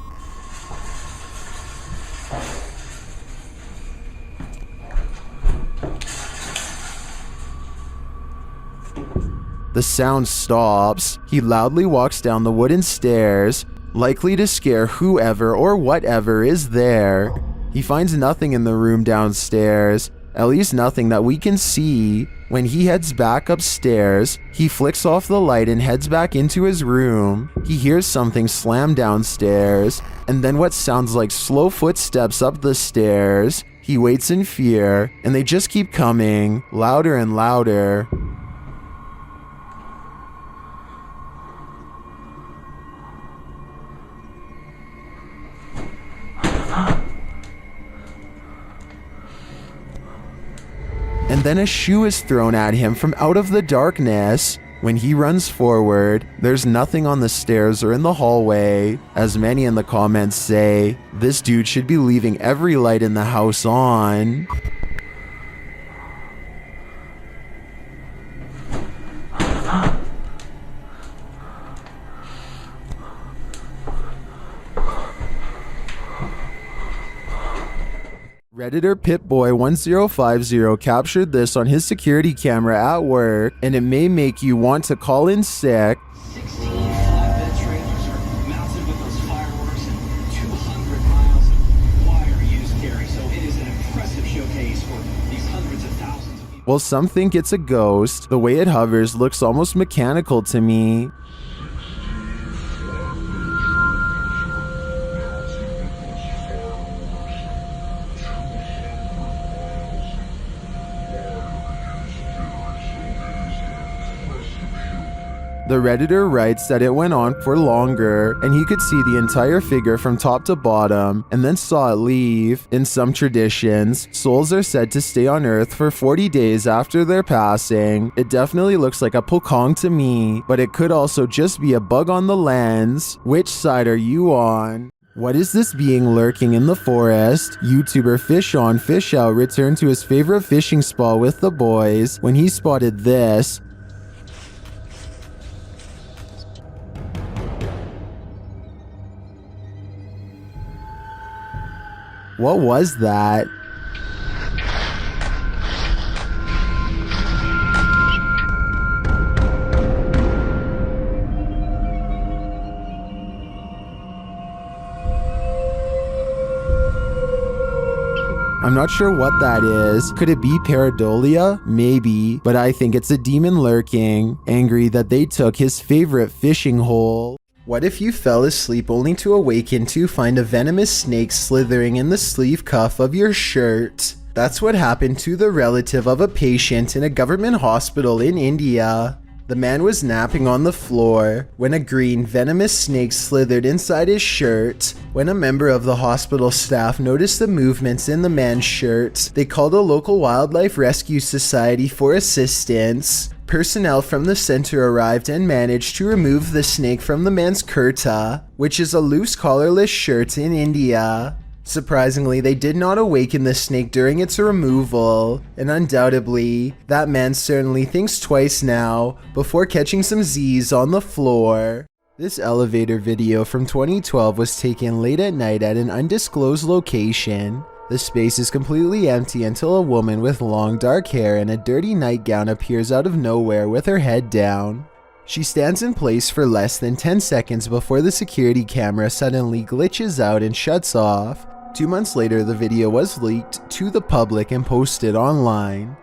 The sound stops. He loudly walks down the wooden stairs, likely to scare whoever or whatever is there. He finds nothing in the room downstairs, at least nothing that we can see. When he heads back upstairs, he flicks off the light and heads back into his room. He hears something slam downstairs, and then what sounds like slow footsteps up the stairs. He waits in fear, and they just keep coming, louder and louder. And then a shoe is thrown at him from out of the darkness. When he runs forward, there's nothing on the stairs or in the hallway. As many in the comments say, this dude should be leaving every light in the house on. Redditor Pitboy1050 captured this on his security camera at work, and it may make you want to call in sick. 16 flatbed trailers are mounted with those fireworks and 200 miles of wire used, Gary, so it is an impressive showcase for these hundreds of thousands of people. Well, some think it's a ghost. The way it hovers looks almost mechanical to me. The Redditor writes that it went on for longer, and he could see the entire figure from top to bottom, and then saw it leave. In some traditions, souls are said to stay on Earth for 40 days after their passing. It definitely looks like a pokong to me, but it could also just be a bug on the lens. Which side are you on? What is this being lurking in the forest? YouTuber Fish On Fish Out returned to his favorite fishing spot with the boys when he spotted this. What was that? I'm not sure what that is. Could it be pareidolia? Maybe, but I think it's a demon lurking, angry that they took his favorite fishing hole. What if you fell asleep only to awaken to find a venomous snake slithering in the sleeve cuff of your shirt? That's what happened to the relative of a patient in a government hospital in India. The man was napping on the floor when a green venomous snake slithered inside his shirt. When a member of the hospital staff noticed the movements in the man's shirt, they called a local wildlife rescue society for assistance. Personnel from the center arrived and managed to remove the snake from the man's kurta, which is a loose collarless shirt in India. Surprisingly, they did not awaken the snake during its removal, and undoubtedly, that man certainly thinks twice now before catching some Z's on the floor. This elevator video from 2012 was taken late at night at an undisclosed location. The space is completely empty until a woman with long dark hair and a dirty nightgown appears out of nowhere with her head down. She stands in place for less than 10 seconds before the security camera suddenly glitches out and shuts off. 2 months later, the video was leaked to the public and posted online.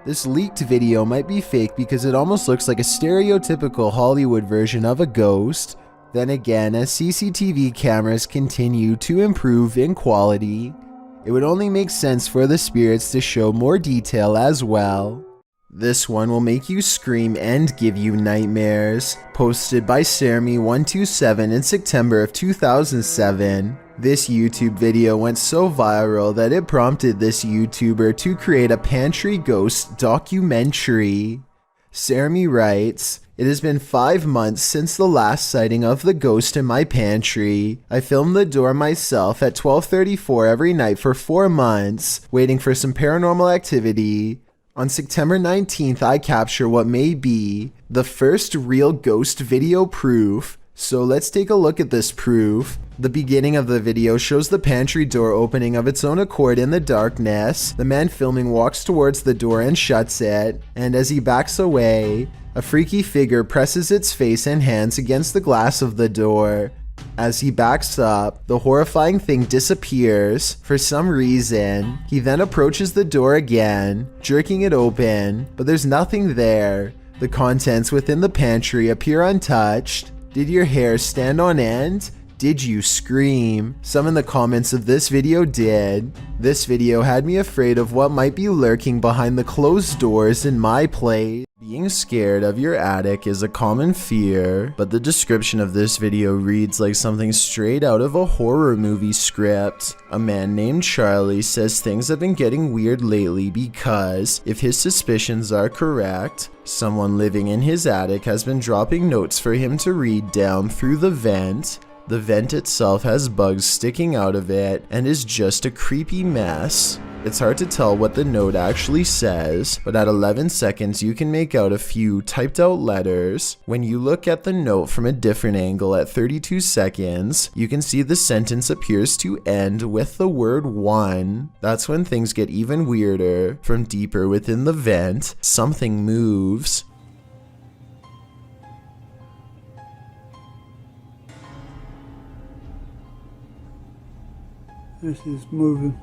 This leaked video might be fake because it almost looks like a stereotypical Hollywood version of a ghost. Then again, as CCTV cameras continue to improve in quality, it would only make sense for the spirits to show more detail as well. This one will make you scream and give you nightmares. Posted by Sermi127 in September of 2007. This YouTube video went so viral that it prompted this YouTuber to create a pantry ghost documentary. Sermi writes, "It has been 5 months since the last sighting of the ghost in my pantry. I filmed the door myself at 12:34 every night for 4 months, waiting for some paranormal activity. On September 19th, I capture what may be the first real ghost video proof. So let's take a look at this proof. The beginning of the video shows the pantry door opening of its own accord in the darkness. The man filming walks towards the door and shuts it, and as he backs away, a freaky figure presses its face and hands against the glass of the door. As he backs up, the horrifying thing disappears for some reason. He then approaches the door again, jerking it open, but there's nothing there. The contents within the pantry appear untouched. Did your hair stand on end? Did you scream? Some in the comments of this video did. This video had me afraid of what might be lurking behind the closed doors in my place. Being scared of your attic is a common fear, but the description of this video reads like something straight out of a horror movie script. A man named Charlie says things have been getting weird lately because, if his suspicions are correct, someone living in his attic has been dropping notes for him to read down through the vent. The vent itself has bugs sticking out of it and is just a creepy mess. It's hard to tell what the note actually says, but at 11 seconds you can make out a few typed out letters. When you look at the note from a different angle at 32 seconds, you can see the sentence appears to end with the word 1. That's when things get even weirder. From deeper within the vent, something moves. This is moving.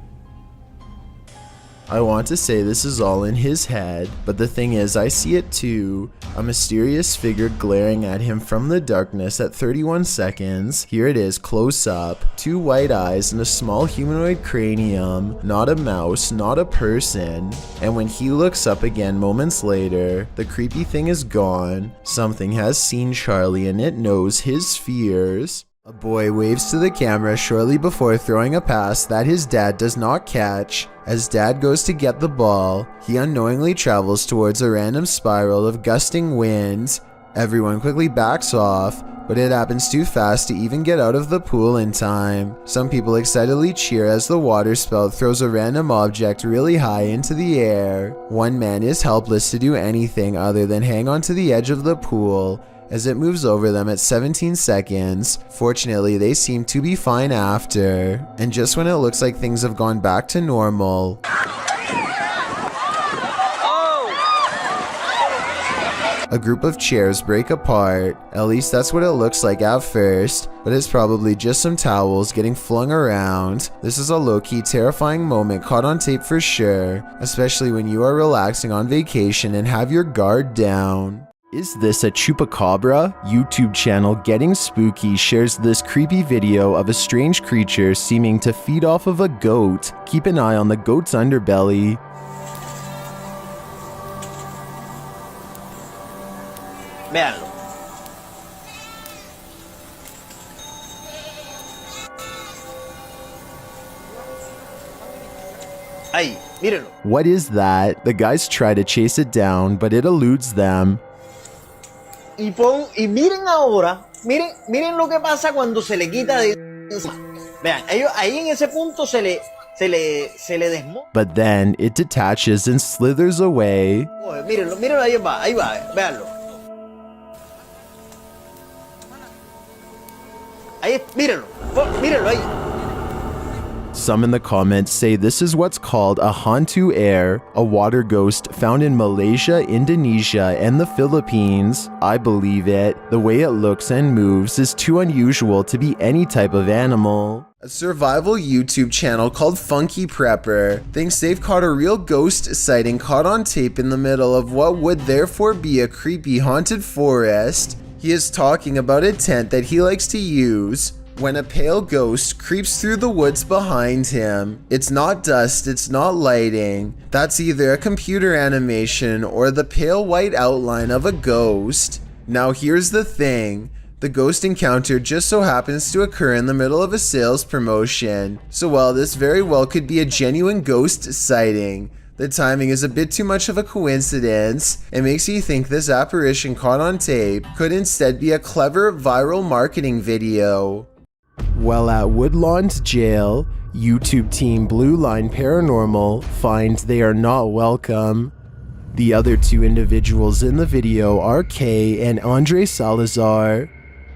I want to say this is all in his head, but the thing is I see it too. A mysterious figure glaring at him from the darkness at 31 seconds. Here it is close up. 2 white eyes and a small humanoid cranium. Not a mouse, not a person. And when he looks up again moments later, the creepy thing is gone. Something has seen Charlie and it knows his fears. A boy waves to the camera shortly before throwing a pass that his dad does not catch. As dad goes to get the ball, he unknowingly travels towards a random spiral of gusting winds. Everyone quickly backs off, but it happens too fast to even get out of the pool in time. Some people excitedly cheer as the water spout throws a random object really high into the air. One man is helpless to do anything other than hang onto the edge of the pool as it moves over them at 17 seconds. Fortunately, they seem to be fine after. And just when it looks like things have gone back to normal, a group of chairs break apart. At least that's what it looks like at first, but it's probably just some towels getting flung around. This is a low-key terrifying moment caught on tape for sure, especially when you are relaxing on vacation and have your guard down. Is this a chupacabra? YouTube channel Getting Spooky shares this creepy video of a strange creature seeming to feed off of a goat. Keep an eye on the goat's underbelly. Véanlo. Ahí, mírenlo. What is that? The guys try to chase it down, but it eludes them. Y miren ahora, miren lo que pasa cuando se le quita de... Vean, ellos ahí en ese punto se le desmonta. But then it detaches and slithers away. Mírenlo, ahí va, véanlo. Ahí, mírenlo ahí. Some in the comments say this is what's called a hantu air, a water ghost found in Malaysia, Indonesia, and the Philippines. I believe it. The way it looks and moves is too unusual to be any type of animal. A survival YouTube channel called Funky Prepper thinks they've caught a real ghost sighting caught on tape in the middle of what would therefore be a creepy haunted forest. He is talking about a tent that he likes to use when a pale ghost creeps through the woods behind him. It's not dust, it's not lighting. That's either a computer animation or the pale white outline of a ghost. Now here's the thing. The ghost encounter just so happens to occur in the middle of a sales promotion. So while this very well could be a genuine ghost sighting, the timing is a bit too much of a coincidence. It makes you think this apparition caught on tape could instead be a clever viral marketing video. While at Woodlawn Jail, YouTube team Blue Line Paranormal finds they are not welcome. The other two individuals in the video are Kay and Andre Salazar.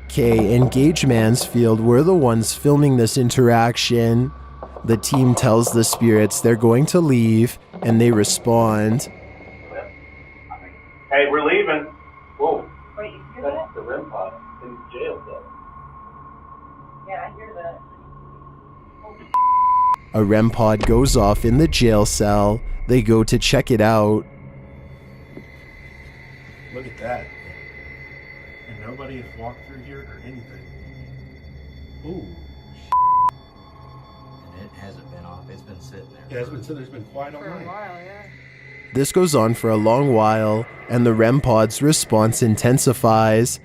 Kay and Gage Mansfield were the ones filming this interaction. The team tells the spirits they're going to leave, and they respond. Hey, we're leaving. Whoa. Wait, you hear That's that? the REM pod in jail cell. Yeah, I hear that. A REM pod goes off in the jail cell. They go to check it out. Look at that. And nobody has walked through here or anything. Ooh. And it hasn't been off. It's been sitting there. Yeah, it's been sitting there. It's been quiet all For a night. while, yeah. This goes on for a long while, and the REM pod's response intensifies.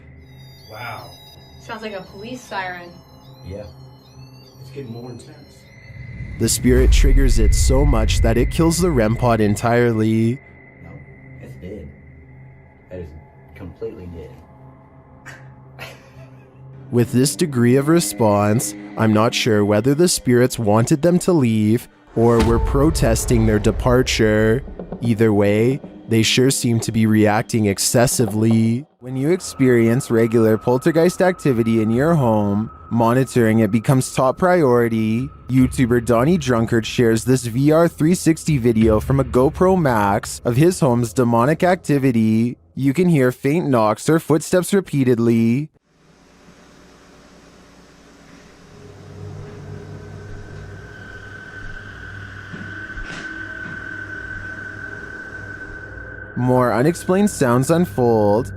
Wow. Sounds like a police siren. Yeah. It's getting more intense. The spirit triggers it so much that it kills the REM pod entirely. No, it's dead. It is completely dead. With this degree of response, I'm not sure whether the spirits wanted them to leave or were protesting their departure. Either way, they sure seem to be reacting excessively. When you experience regular poltergeist activity in your home, monitoring it becomes top priority. YouTuber Donnie Drunkard shares this VR 360 video from a GoPro Max of his home's demonic activity. You can hear faint knocks or footsteps repeatedly. More unexplained sounds unfold.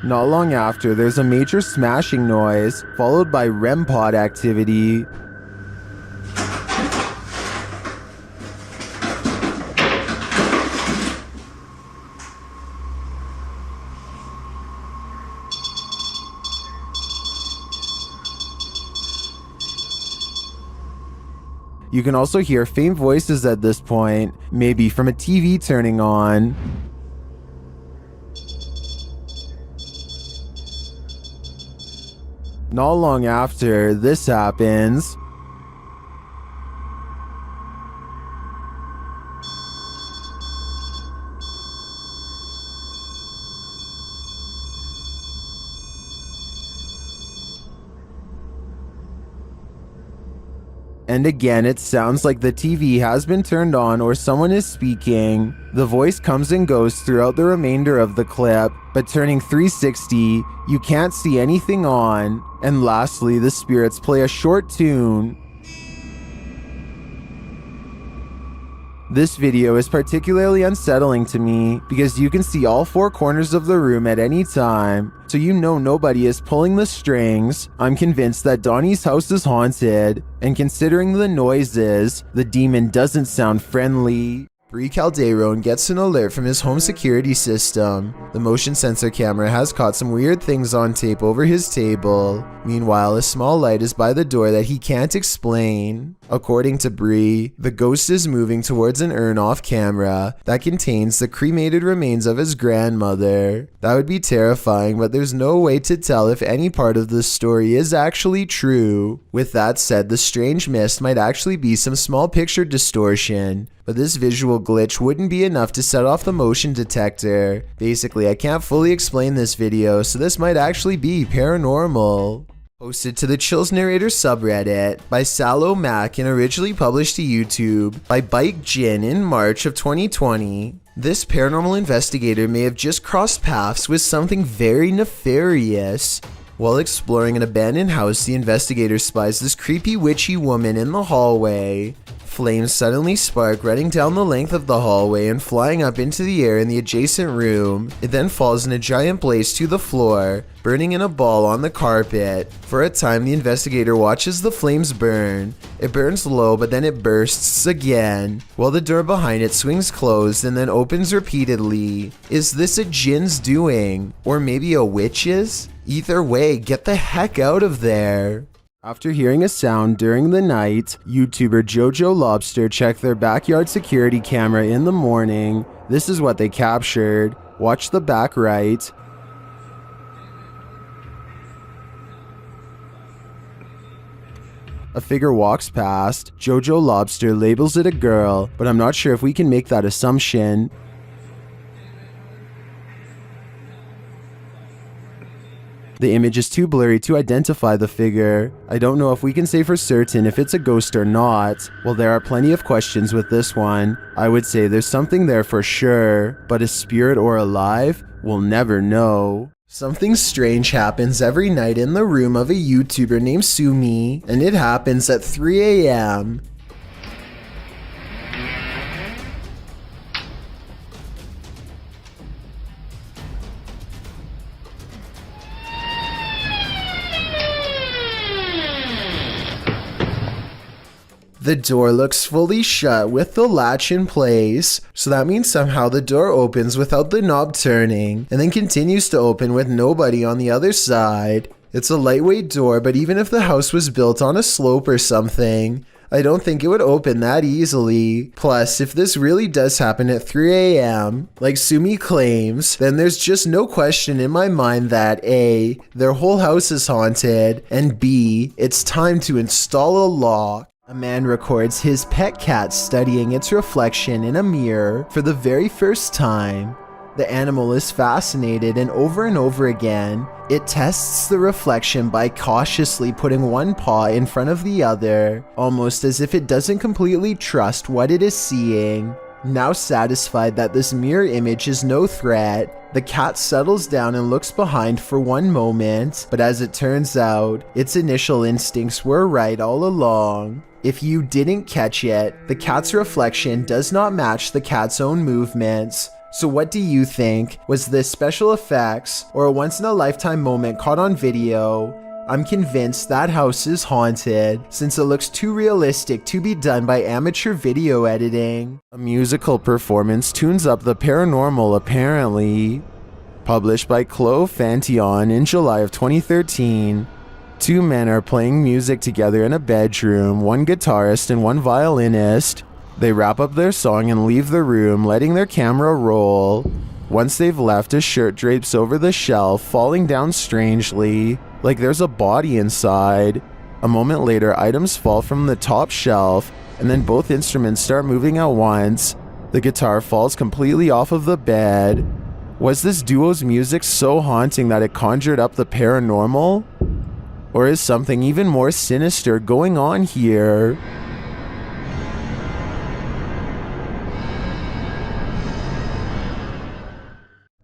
Not long after, there's a major smashing noise, followed by REM pod activity. You can also hear faint voices at this point, maybe from a TV turning on. Not long after, this happens. And again, it sounds like the TV has been turned on or someone is speaking. The voice comes and goes throughout the remainder of the clip, but turning 360, you can't see anything on. And lastly, the spirits play a short tune. This video is particularly unsettling to me because you can see all four corners of the room at any time, so you know nobody is pulling the strings. I'm convinced that Donnie's house is haunted, and considering the noises, the demon doesn't sound friendly. Bree Calderon gets an alert from his home security system. The motion sensor camera has caught some weird things on tape over his table. Meanwhile, a small light is by the door that he can't explain. According to Bree, the ghost is moving towards an urn off camera that contains the cremated remains of his grandmother. That would be terrifying, but there's no way to tell if any part of this story is actually true. With that said, the strange mist might actually be some small picture distortion, but this visual glitch wouldn't be enough to set off the motion detector. Basically, I can't fully explain this video, so this might actually be paranormal. Posted to the Chills Narrator subreddit by Sallow Mac and originally published to YouTube by Bike Jin in March of 2020. This paranormal investigator may have just crossed paths with something very nefarious. While exploring an abandoned house, the investigator spies this creepy witchy woman in the hallway. Flames suddenly spark, running down the length of the hallway and flying up into the air in the adjacent room. It then falls in a giant blaze to the floor, burning in a ball on the carpet. For a time, the investigator watches the flames burn. It burns low, but then it bursts again, while the door behind it swings closed and then opens repeatedly. Is this a Jin's doing? Or maybe a witch's? Either way, get the heck out of there. After hearing a sound during the night, YouTuber Jojo Lobster checked their backyard security camera in the morning. This is what they captured. Watch the back right. A figure walks past. Jojo Lobster labels it a girl, but I'm not sure if we can make that assumption. The image is too blurry to identify the figure. I don't know if we can say for certain if it's a ghost or not. Well, there are plenty of questions with this one. I would say there's something there for sure, but a spirit or alive? We'll never know. Something strange happens every night in the room of a YouTuber named Sumi, and it happens at 3 a.m. The door looks fully shut with the latch in place, so that means somehow the door opens without the knob turning, and then continues to open with nobody on the other side. It's a lightweight door, but even if the house was built on a slope or something, I don't think it would open that easily. Plus, if this really does happen at 3 a.m., like Sumi claims, then there's just no question in my mind that A, their whole house is haunted, and B, it's time to install a lock. A man records his pet cat studying its reflection in a mirror for the very first time. The animal is fascinated, and over again, it tests the reflection by cautiously putting one paw in front of the other, almost as if it doesn't completely trust what it is seeing. Now satisfied that this mirror image is no threat, the cat settles down and looks behind for one moment, but as it turns out, its initial instincts were right all along. If you didn't catch it, the cat's reflection does not match the cat's own movements. So what do you think? Was this special effects or a once-in-a-lifetime moment caught on video? I'm convinced that house is haunted since it looks too realistic to be done by amateur video editing. A musical performance tunes up the paranormal apparently. Published by Chloe Fantion in July of 2013. Two men are playing music together in a bedroom, one guitarist and one violinist. They wrap up their song and leave the room, letting their camera roll. Once they've left, a shirt drapes over the shelf, falling down strangely, like there's a body inside. A moment later, items fall from the top shelf, and then both instruments start moving at once. The guitar falls completely off of the bed. Was this duo's music so haunting that it conjured up the paranormal? Or is something even more sinister going on here?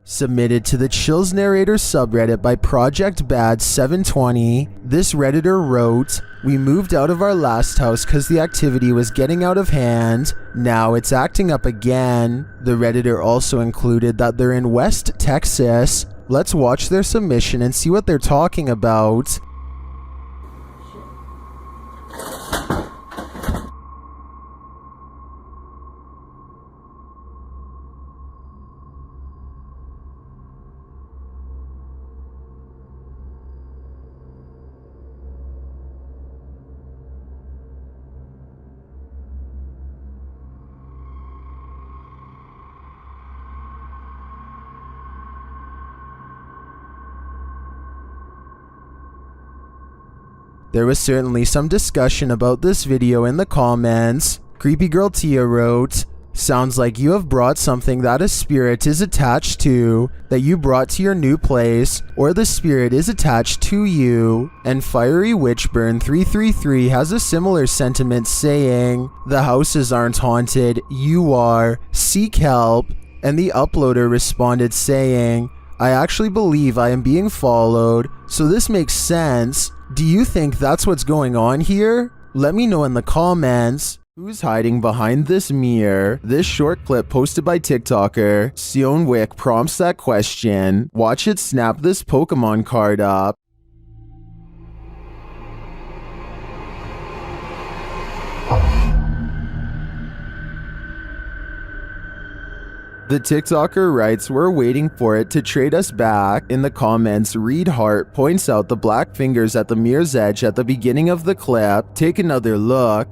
Submitted to the Chills Narrator subreddit by Project Bad 720, this redditor wrote, "We moved out of our last house cause the activity was getting out of hand. Now it's acting up again." The redditor also included that they're in West Texas. Let's watch their submission and see what they're talking about. There was certainly some discussion about this video in the comments. Creepy Girl Tia wrote, "Sounds like you have brought something that a spirit is attached to, that you brought to your new place, or the spirit is attached to you." And Fiery Witchburn 333 has a similar sentiment saying, "The houses aren't haunted, you are, seek help." And the uploader responded saying, "I actually believe I am being followed, so this makes sense. Do you think that's what's going on here? Let me know in the comments. Who's hiding behind this mirror?" This short clip posted by TikToker Sion Wick prompts that question. Watch it snap this Pokemon card up. The TikToker writes, "We're waiting for it to trade us back." In the comments, Reed Hart points out the black fingers at the mirror's edge at the beginning of the clip. Take another look.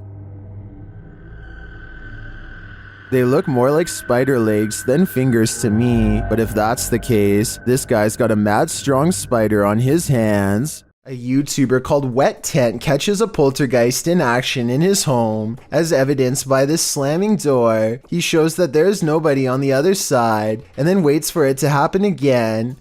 They look more like spider legs than fingers to me, but if that's the case, this guy's got a mad strong spider on his hands. A YouTuber called Wet Tent catches a poltergeist in action in his home. As evidenced by this slamming door, he shows that there's nobody on the other side, and then waits for it to happen again.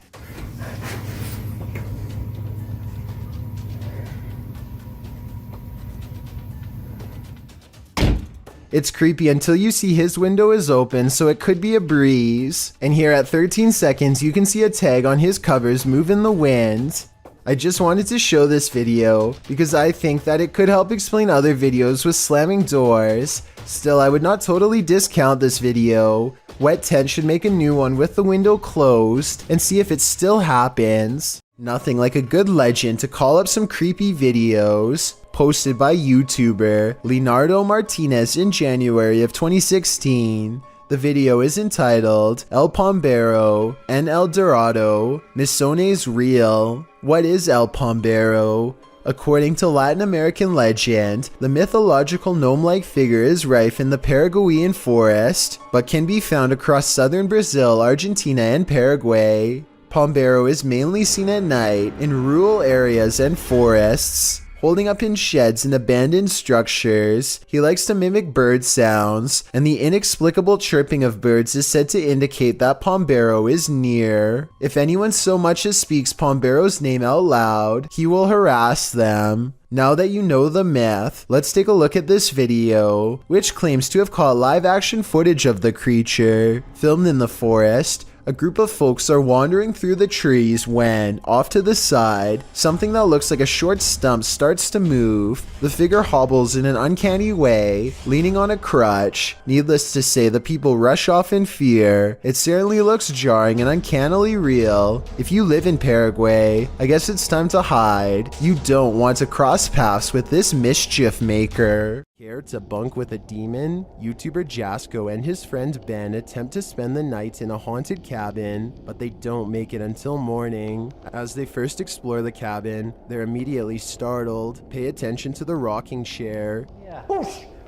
It's creepy until you see his window is open, so it could be a breeze. And here at 13 seconds, you can see a tag on his covers move in the wind. I just wanted to show this video because I think that it could help explain other videos with slamming doors. Still, I would not totally discount this video. Wet Tent should make a new one with the window closed and see if it still happens. Nothing like a good legend to call up some creepy videos. Posted by YouTuber Leonardo Martinez in January of 2016. The video is entitled El Pombero and El Dorado, Misones Real. What is El Pombero? According to Latin American legend, the mythological gnome-like figure is rife in the Paraguayan forest, but can be found across southern Brazil, Argentina, and Paraguay. Pombero is mainly seen at night in rural areas and forests. Holding up in sheds and abandoned structures, he likes to mimic bird sounds, and the inexplicable chirping of birds is said to indicate that Pombero is near. If anyone so much as speaks Pombero's name out loud, he will harass them. Now that you know the myth, let's take a look at this video, which claims to have caught live-action footage of the creature. Filmed in the forest, a group of folks are wandering through the trees when, off to the side, something that looks like a short stump starts to move. The figure hobbles in an uncanny way, leaning on a crutch. Needless to say, the people rush off in fear. It certainly looks jarring and uncannily real. If you live in Paraguay, I guess it's time to hide. You don't want to cross paths with this mischief maker. Care to bunk with a demon? YouTuber Jasko and his friend Ben attempt to spend the night in a haunted cabin, but they don't make it until morning. As they first explore the cabin, they're immediately startled. Pay attention to the rocking chair. Yeah. Oh,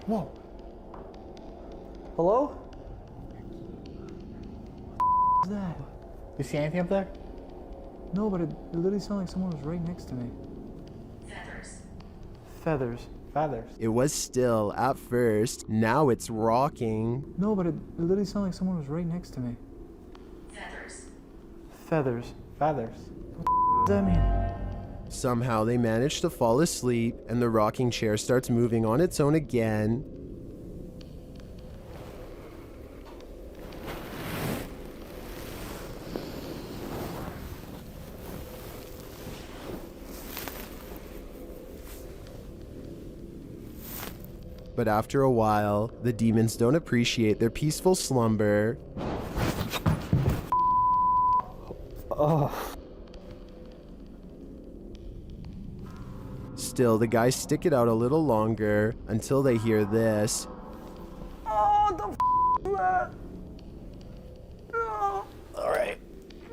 whoa. Hello? What is that? You see anything up there? No, but it literally sounded like someone was right next to me. Feathers. Feathers. It was still at first, now it's rocking. No, but it literally sounded like someone was right next to me. Feathers. Feathers. What does that mean? Somehow they manage to fall asleep, and the rocking chair starts moving on its own again. But after a while, the demons don't appreciate their peaceful slumber. Still, the guys stick it out a little longer until they hear this. Oh, the f is that? Oh. Alright.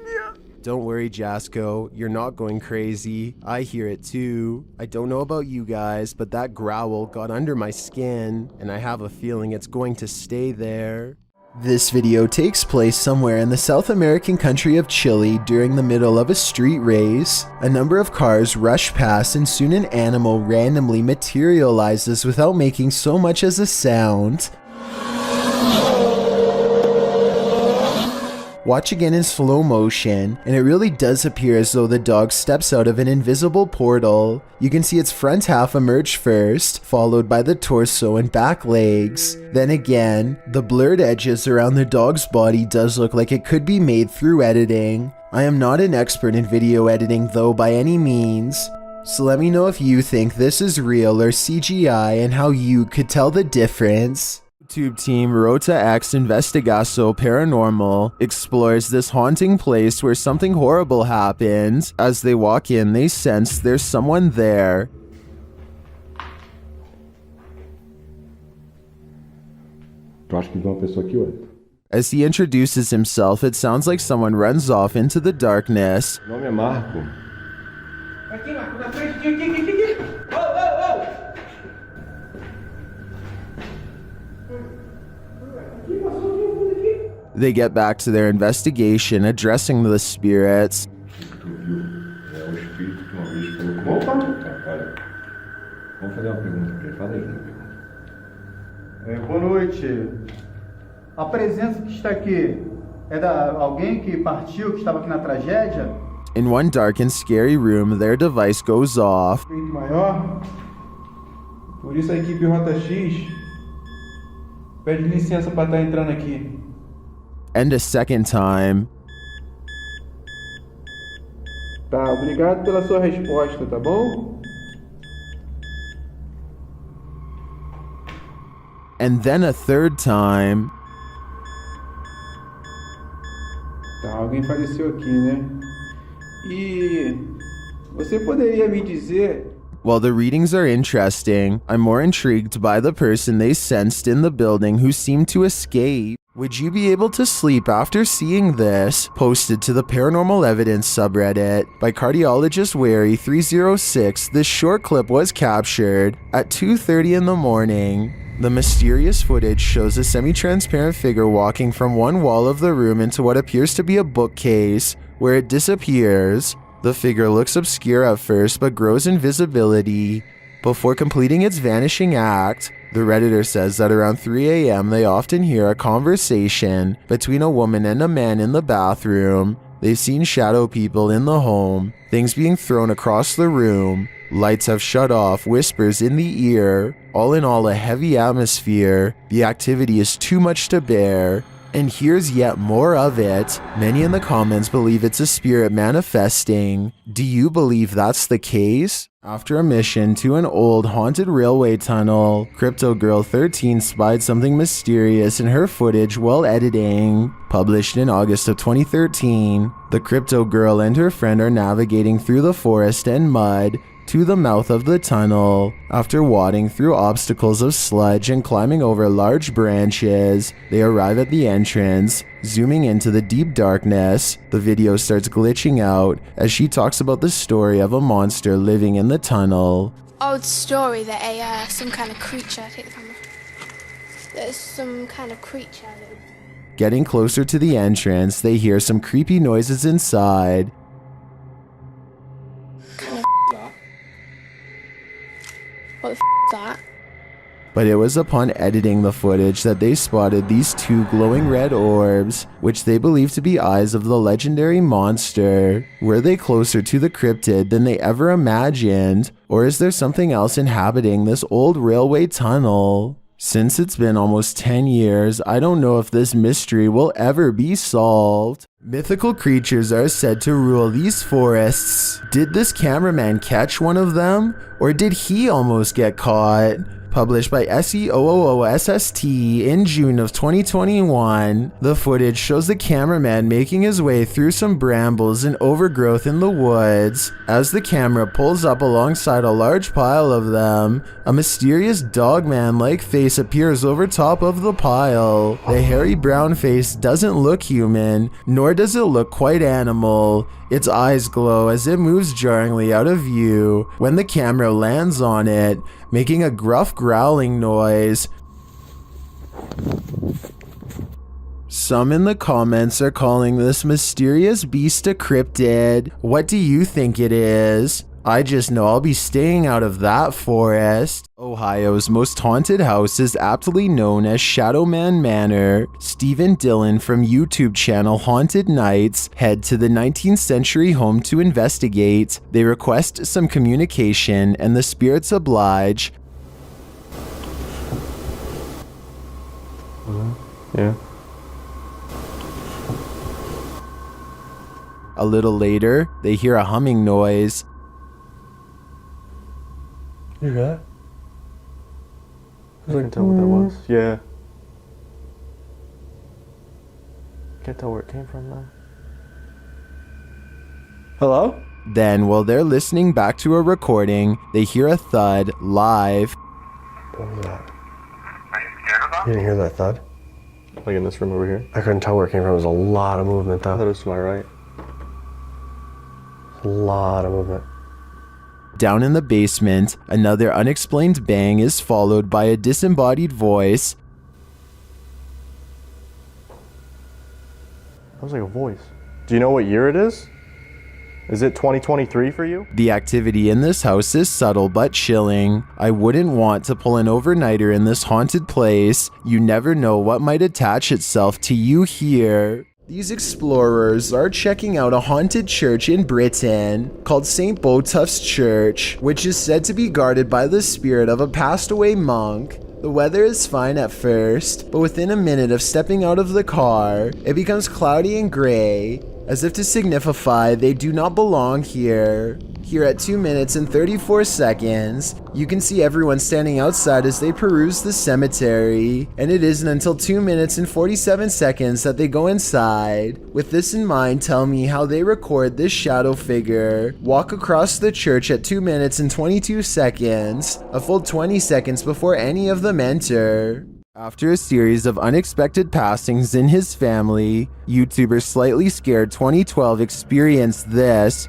Yeah. Don't worry, Jasko, you're not going crazy. I hear it too. I don't know about you guys, but that growl got under my skin, and I have a feeling it's going to stay there. This video takes place somewhere in the South American country of Chile during the middle of a street race. A number of cars rush past and soon an animal randomly materializes without making so much as a sound. Watch again in slow motion, and it really does appear as though the dog steps out of an invisible portal. You can see its front half emerge first, followed by the torso and back legs. Then again, the blurred edges around the dog's body does look like it could be made through editing. I am not an expert in video editing though by any means, so let me know if you think this is real or CGI and how you could tell the difference. YouTube team Rota X Investigaso Paranormal explores this haunting place where something horrible happens. As they walk in, they sense there's someone there. As he introduces himself, it sounds like someone runs off into the darkness. Meu nome é Marco. Aqui, Marco, na frente, aqui. Oh! They get back to their investigation, addressing the spirits. Opa! Vamos fazer uma pergunta para ele. Fala aí uma pergunta. Boa noite. A presença que está aqui é da alguém que partiu, que estava aqui na tragédia? In one dark and scary room, their device goes off. Maior. Por isso a equipe Rota X pede licença para estar entrando aqui. And a second time. Tá, obrigado pela sua resposta, tá bom? And then a third time. Tá, alguém faleceu aqui, né? E você poderia me dizer... While the readings are interesting, I'm more intrigued by the person they sensed in the building who seemed to escape. Would you be able to sleep after seeing this? Posted to the Paranormal Evidence subreddit by cardiologist Wary 306, this short clip was captured at 2:30 in the morning. The mysterious footage shows a semi-transparent figure walking from one wall of the room into what appears to be a bookcase, where it disappears. The figure looks obscure at first but grows in visibility before completing its vanishing act. The Redditor says that around 3 a.m. they often hear a conversation between a woman and a man in the bathroom. They've seen shadow people in the home, things being thrown across the room, lights have shut off, whispers in the ear. All in all, a heavy atmosphere. The activity is too much to bear. And here's yet more of it. Many in the comments believe it's a spirit manifesting. Do you believe that's the case? After a mission to an old haunted railway tunnel, Crypto Girl 13 spied something mysterious in her footage while editing. Published in August of 2013, the Crypto Girl and her friend are navigating through the forest and mud to the mouth of the tunnel. After wading through obstacles of sludge and climbing over large branches, they arrive at the entrance. Zooming into the deep darkness, the video starts glitching out as she talks about the story of a monster living in the tunnel. Old story that some kind of creature, there's some kind of creature. Getting closer to the entrance, they hear some creepy noises inside. What the f*** is that? But it was upon editing the footage that they spotted these two glowing red orbs, which they believe to be eyes of the legendary monster. Were they closer to the cryptid than they ever imagined? Or is there something else inhabiting this old railway tunnel? Since it's been almost 10 years, I don't know if this mystery will ever be solved. Mythical creatures are said to rule these forests. Did this cameraman catch one of them? Or did he almost get caught? Published by SEOOOSST in June of 2021, the footage shows the cameraman making his way through some brambles and overgrowth in the woods. As the camera pulls up alongside a large pile of them, a mysterious dogman-like face appears over top of the pile. The hairy brown face doesn't look human, nor does it look quite animal. Its eyes glow as it moves jarringly out of view when the camera lands on it, making a gruff growling noise. Some in the comments are calling this mysterious beast a cryptid. What do you think it is? I just know I'll be staying out of that forest. Ohio's most haunted house is aptly known as Shadowman Manor. Stephen Dillon from YouTube channel Haunted Nights head to the 19th century home to investigate. They request some communication and the spirits oblige. Yeah. A little later, they hear a humming noise. You hear that? I couldn't tell what that was. Yeah. Can't tell where it came from though. Hello? Then, while they're listening back to a recording, they hear a thud live. What was that? You didn't hear that thud? Like in this room over here? I couldn't tell where it came from. There was a lot of movement though. I thought it was to my right. A lot of movement. Down in the basement, another unexplained bang is followed by a disembodied voice. That was like a voice. Do you know what year it is? Is it 2023 for you? The activity in this house is subtle but chilling. I wouldn't want to pull an overnighter in this haunted place. You never know what might attach itself to you here. These explorers are checking out a haunted church in Britain called St. Botolph's Church, which is said to be guarded by the spirit of a passed away monk. The weather is fine at first, but within a minute of stepping out of the car, it becomes cloudy and gray, as if to signify they do not belong here. Here at 2 minutes and 34 seconds, you can see everyone standing outside as they peruse the cemetery, and it isn't until 2 minutes and 47 seconds that they go inside. With this in mind, tell me how they record this shadow figure walk across the church at 2 minutes and 22 seconds, a full 20 seconds before any of them enter. After a series of unexpected passings in his family, YouTuber Slightly Scared 2012 experienced this.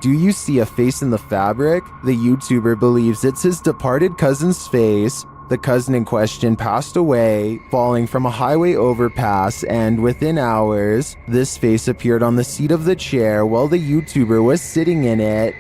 Do you see a face in the fabric? The YouTuber believes it's his departed cousin's face. The cousin in question passed away, falling from a highway overpass, and within hours, this face appeared on the seat of the chair while the YouTuber was sitting in it.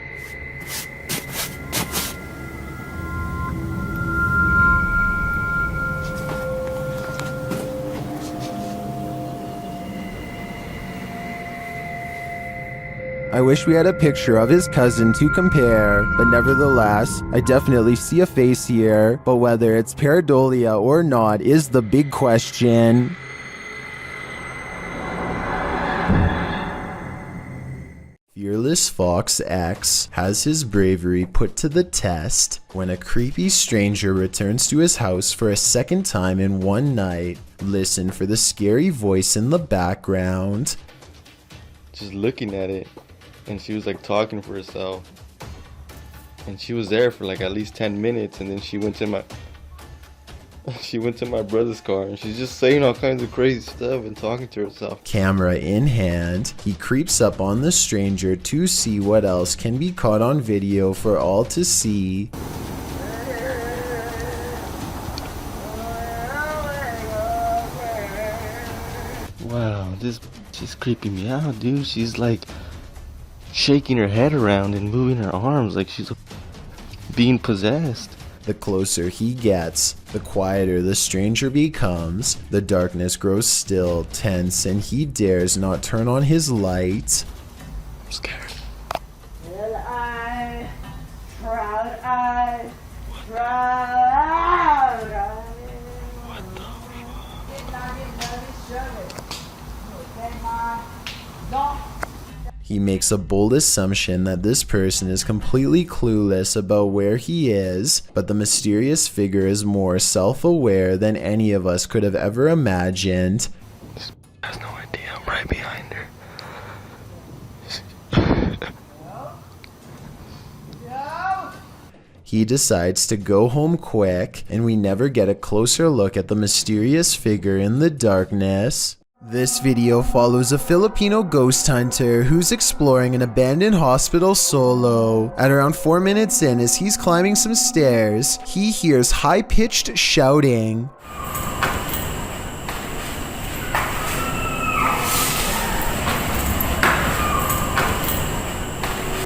I wish we had a picture of his cousin to compare, but nevertheless, I definitely see a face here, but whether it's pareidolia or not is the big question. Fearless Fox X has his bravery put to the test when a creepy stranger returns to his house for a second time in one night. Listen for the scary voice in the background. Just looking at it. And she was like talking for herself, and she was there for like at least 10 minutes, and then she went to my brother's car, and she's just saying all kinds of crazy stuff and talking to herself. Camera in hand, he creeps up on the stranger to see what else can be caught on video for all to see. Wow, she's creeping me out, dude. She's like shaking her head around and moving her arms like she's being possessed. The closer he gets, the quieter the stranger becomes. The darkness grows still, tense, and he dares not turn on his light. I'm scared. Little eye, proud eye, proud eye. What the fuck? He makes a bold assumption that this person is completely clueless about where he is, but the mysterious figure is more self-aware than any of us could have ever imagined. She has no idea I'm right behind her. He decides to go home quick, and we never get a closer look at the mysterious figure in the darkness. This video follows a Filipino ghost hunter who's exploring an abandoned hospital solo. At around 4 minutes in, as he's climbing some stairs, he hears high-pitched shouting.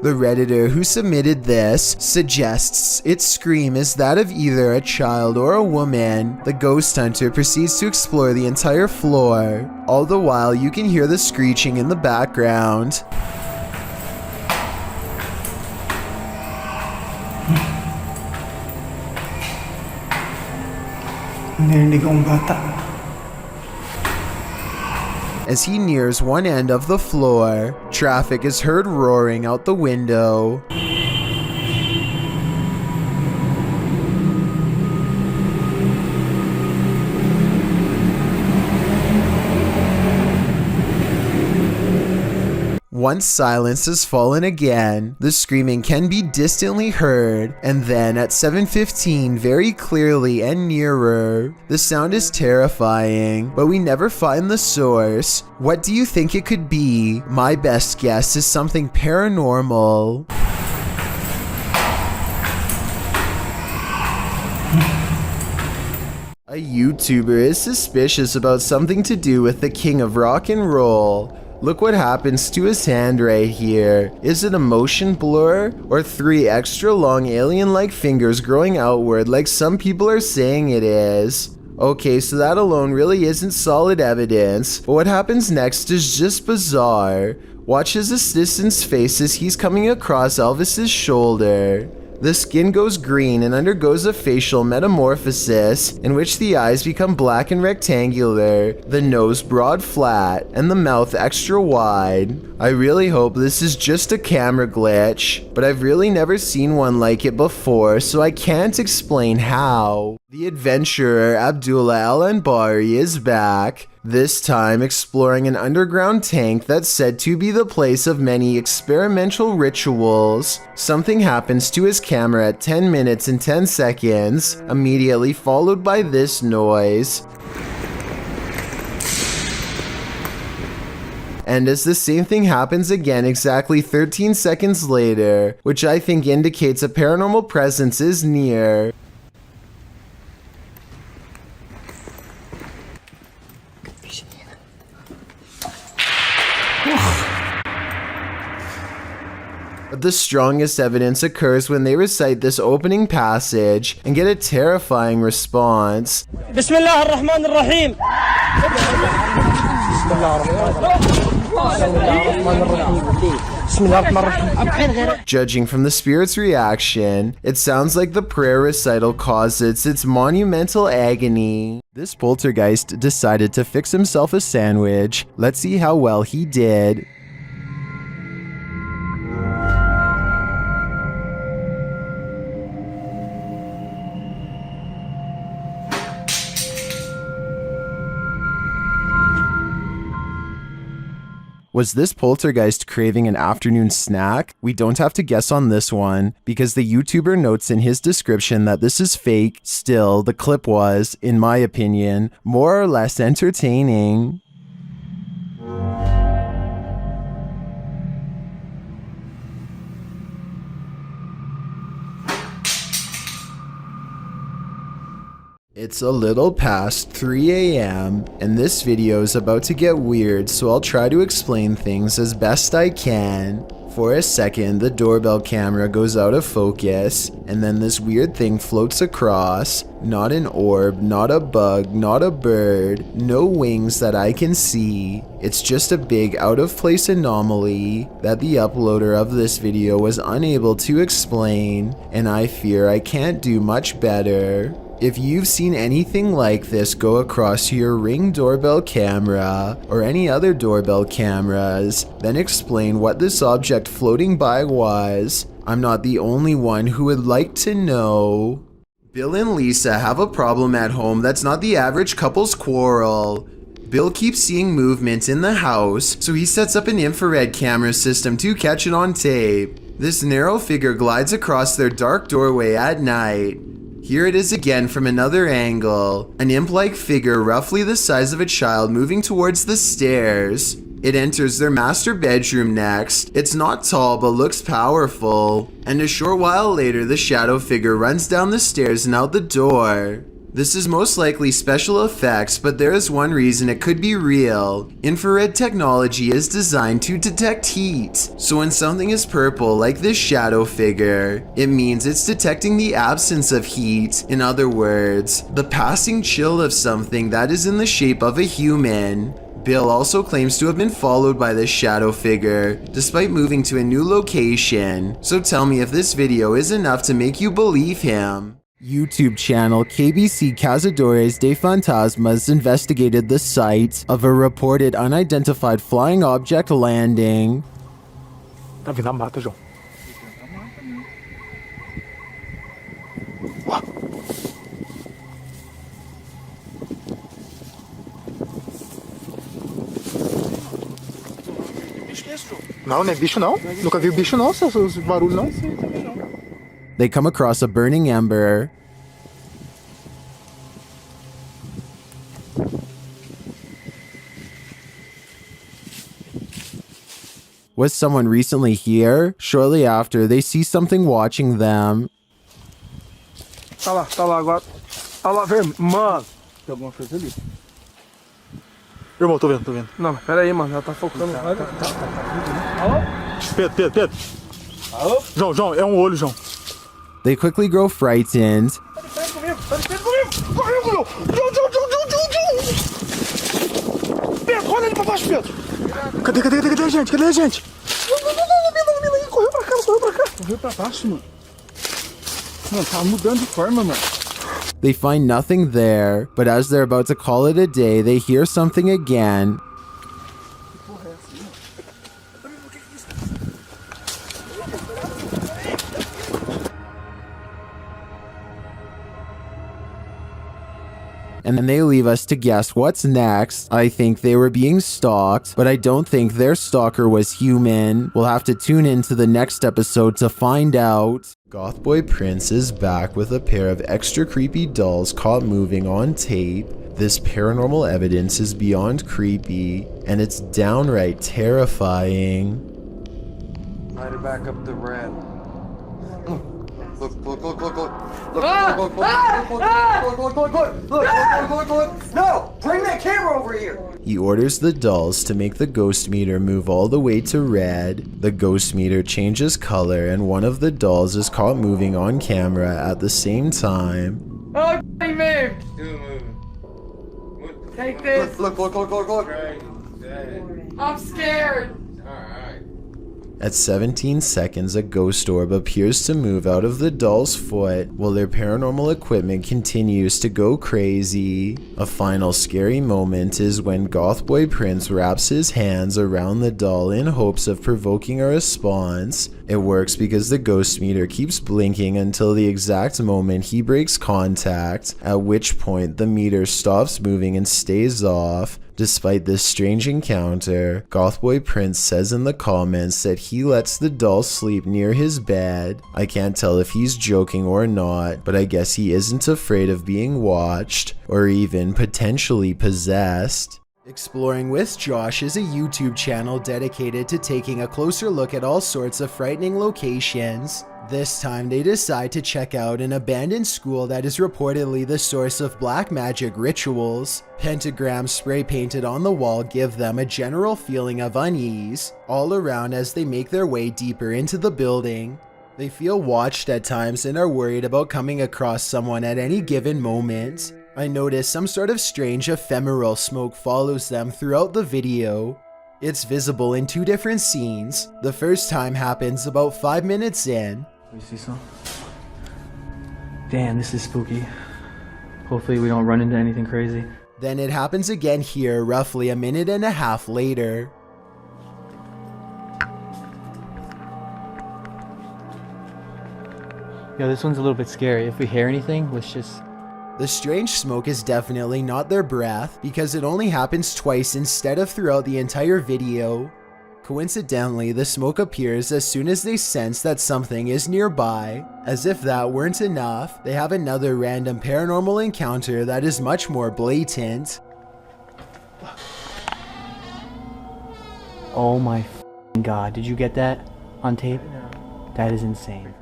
The Redditor who submitted this suggests its scream is that of either a child or a woman. The ghost hunter proceeds to explore the entire floor. All the while, you can hear the screeching in the background. Narinig akong bata. As he nears one end of the floor, traffic is heard roaring out the window. Once silence has fallen again, the screaming can be distantly heard, and then at 7:15 very clearly and nearer. The sound is terrifying, but we never find the source. What do you think it could be? My best guess is something paranormal. A YouTuber is suspicious about something to do with the king of rock and roll. Look what happens to his hand right here. Is it a motion blur? Or 3 extra long alien-like fingers growing outward like some people are saying it is? Okay, so that alone really isn't solid evidence, but what happens next is just bizarre. Watch his assistant's face as he's coming across Elvis's shoulder. The skin goes green and undergoes a facial metamorphosis in which the eyes become black and rectangular, the nose broad flat, and the mouth extra wide. I really hope this is just a camera glitch, but I've really never seen one like it before, so I can't explain how. The adventurer Abdullah Al-Anbari is back, this time exploring an underground tank that's said to be the place of many experimental rituals. Something happens to his camera at 10 minutes and 10 seconds, immediately followed by this noise. And as the same thing happens again exactly 13 seconds later, which I think indicates a paranormal presence is near. The strongest evidence occurs when they recite this opening passage and get a terrifying response. Bismillah ar-Rahman ar-Rahim. Judging from the spirit's reaction, it sounds like the prayer recital causes its monumental agony. This poltergeist decided to fix himself a sandwich. Let's see how well he did. Was this poltergeist craving an afternoon snack? We don't have to guess on this one, because the YouTuber notes in his description that this is fake. Still, the clip was, in my opinion, more or less entertaining. It's a little past 3 a.m. and this video is about to get weird, so I'll try to explain things as best I can. For a second, the doorbell camera goes out of focus, and then this weird thing floats across. Not an orb, not a bug, not a bird, no wings that I can see. It's just a big out-of-place anomaly that the uploader of this video was unable to explain, and I fear I can't do much better. If you've seen anything like this go across your Ring doorbell camera or any other doorbell cameras, then explain what this object floating by was. I'm not the only one who would like to know. Bill and Lisa have a problem at home that's not the average couple's quarrel. Bill keeps seeing movement in the house, so he sets up an infrared camera system to catch it on tape. This narrow figure glides across their dark doorway at night. Here it is again from another angle. An imp-like figure roughly the size of a child moving towards the stairs. It enters their master bedroom next. It's not tall but looks powerful. And a short while later, the shadow figure runs down the stairs and out the door. This is most likely special effects, but there is one reason it could be real. Infrared technology is designed to detect heat. So when something is purple like this shadow figure, it means it's detecting the absence of heat. In other words, the passing chill of something that is in the shape of a human. Bill also claims to have been followed by this shadow figure, despite moving to a new location. So tell me if this video is enough to make you believe him. YouTube channel KBC Cazadores de Fantasmas investigated the site of a reported unidentified flying object landing. Tá vindo a mata, João. Não, não é bicho não. Nunca vi bicho não, seus barulhos não. They come across a burning ember. Was someone recently here? Shortly after, they see something watching them. Tá lá agora. Tá lá, velho. Mano. Tem alguma coisa ali? Irmão, tô vendo. Não, pera aí, mano. Ela tá focando. Alô? Pedro. Alô? João, é um olho, João. They quickly grow frightened. Correu. Pedro, olha ali pra baixo, Pedro. Cadê a gente? Não, correu pra cá. Correu pra baixo, mano. Mano, tá mudando de forma, mano. They find nothing there, but as they're about to call it a day, they hear something again. And then they leave us to guess what's next. I think they were being stalked, but I don't think their stalker was human. We'll have to tune into the next episode to find out. Gothboy Prince is back with a pair of extra creepy dolls caught moving on tape. This paranormal evidence is beyond creepy, and it's downright terrifying. Try to back up the rat. Look. No! Bring that camera over here! He orders the dolls to make the ghost meter move all the way to red. The ghost meter changes color and one of the dolls is caught moving on camera at the same time. Oh, he moved! Take this! Look. I'm scared! At 17 seconds, a ghost orb appears to move out of the doll's foot while their paranormal equipment continues to go crazy. A final scary moment is when Gothboy Prince wraps his hands around the doll in hopes of provoking a response. It works because the ghost meter keeps blinking until the exact moment he breaks contact, at which point the meter stops moving and stays off. Despite this strange encounter, Gothboy Prince says in the comments that he lets the doll sleep near his bed. I can't tell if he's joking or not, but I guess he isn't afraid of being watched, or even potentially possessed. Exploring with Josh is a YouTube channel dedicated to taking a closer look at all sorts of frightening locations. This time they decide to check out an abandoned school that is reportedly the source of black magic rituals. Pentagrams spray painted on the wall give them a general feeling of unease all around as they make their way deeper into the building. They feel watched at times and are worried about coming across someone at any given moment. I notice some sort of strange ephemeral smoke follows them throughout the video. It's visible in two different scenes. The first time happens about 5 minutes in. We see some. Damn, this is spooky. Hopefully we don't run into anything crazy. Then it happens again here roughly a minute and a half later. Yo, this one's a little bit scary. If we hear anything, let's just... The strange smoke is definitely not their breath because it only happens twice instead of throughout the entire video. Coincidentally, the smoke appears as soon as they sense that something is nearby. As if that weren't enough, they have another random paranormal encounter that is much more blatant. Oh my god, did you get that on tape? That is insane.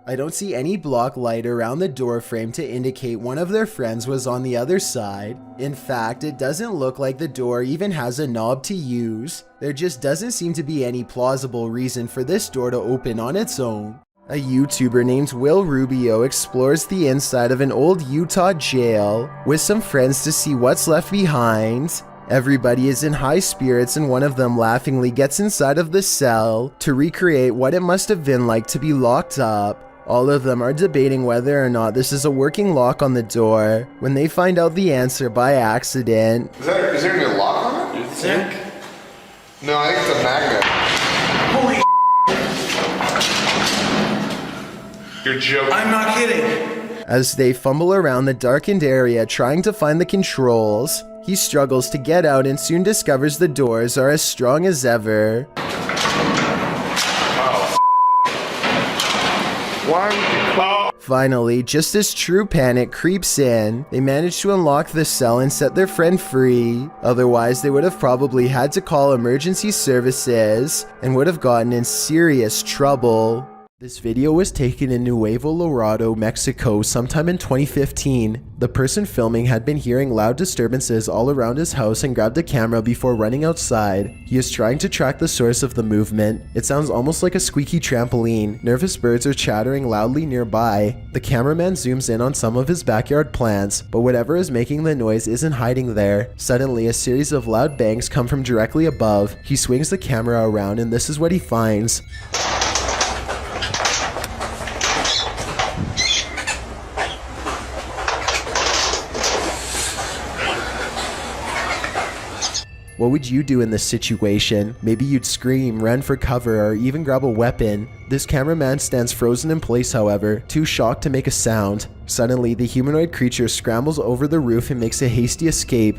I don't see any block light around the door frame to indicate one of their friends was on the other side. In fact, it doesn't look like the door even has a knob to use. There just doesn't seem to be any plausible reason for this door to open on its own. A YouTuber named Will Rubio explores the inside of an old Utah jail with some friends to see what's left behind. Everybody is in high spirits and one of them laughingly gets inside of the cell to recreate what it must have been like to be locked up. All of them are debating whether or not this is a working lock on the door when they find out the answer by accident. Is there any lock on it? You think? No, I think it's a magnet. Holy You're joking. I'm not kidding. As they fumble around the darkened area trying to find the controls, he struggles to get out and soon discovers the doors are as strong as ever. Finally, just as true panic creeps in, they manage to unlock the cell and set their friend free. Otherwise, they would have probably had to call emergency services and would have gotten in serious trouble. This video was taken in Nuevo Laredo, Mexico sometime in 2015. The person filming had been hearing loud disturbances all around his house and grabbed a camera before running outside. He is trying to track the source of the movement. It sounds almost like a squeaky trampoline. Nervous birds are chattering loudly nearby. The cameraman zooms in on some of his backyard plants, but whatever is making the noise isn't hiding there. Suddenly, a series of loud bangs come from directly above. He swings the camera around and this is what he finds. What would you do in this situation? Maybe you'd scream, run for cover, or even grab a weapon. This cameraman stands frozen in place, however, too shocked to make a sound. Suddenly, the humanoid creature scrambles over the roof and makes a hasty escape.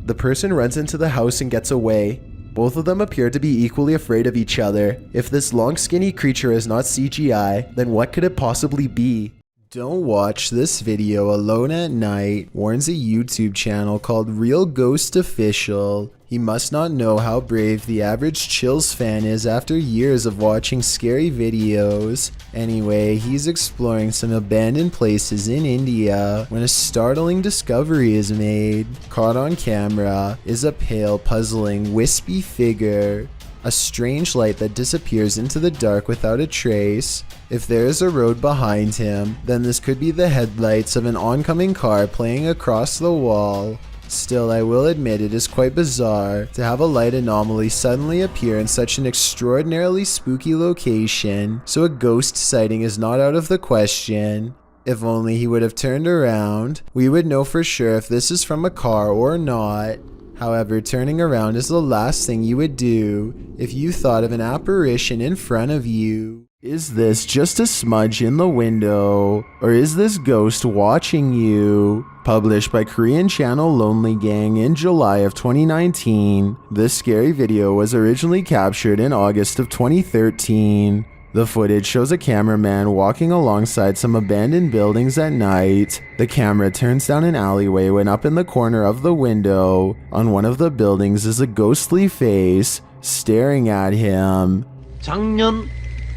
The person runs into the house and gets away. Both of them appear to be equally afraid of each other. If this long skinny creature is not CGI, then what could it possibly be? Don't watch this video alone at night, warns a YouTube channel called Real Ghost Official. He must not know how brave the average Chills fan is after years of watching scary videos. Anyway, he's exploring some abandoned places in India when a startling discovery is made. Caught on camera is a pale, puzzling, wispy figure. A strange light that disappears into the dark without a trace. If there is a road behind him, then this could be the headlights of an oncoming car playing across the wall. Still, I will admit it is quite bizarre to have a light anomaly suddenly appear in such an extraordinarily spooky location, so a ghost sighting is not out of the question. If only he would have turned around, we would know for sure if this is from a car or not. However, turning around is the last thing you would do if you thought of an apparition in front of you. Is this just a smudge in the window? Or is this ghost watching you? Published by Korean channel Lonely Gang in July of 2019, this scary video was originally captured in August of 2013. The footage shows a cameraman walking alongside some abandoned buildings at night. The camera turns down an alleyway when up in the corner of the window, on one of the buildings is a ghostly face staring at him. 작년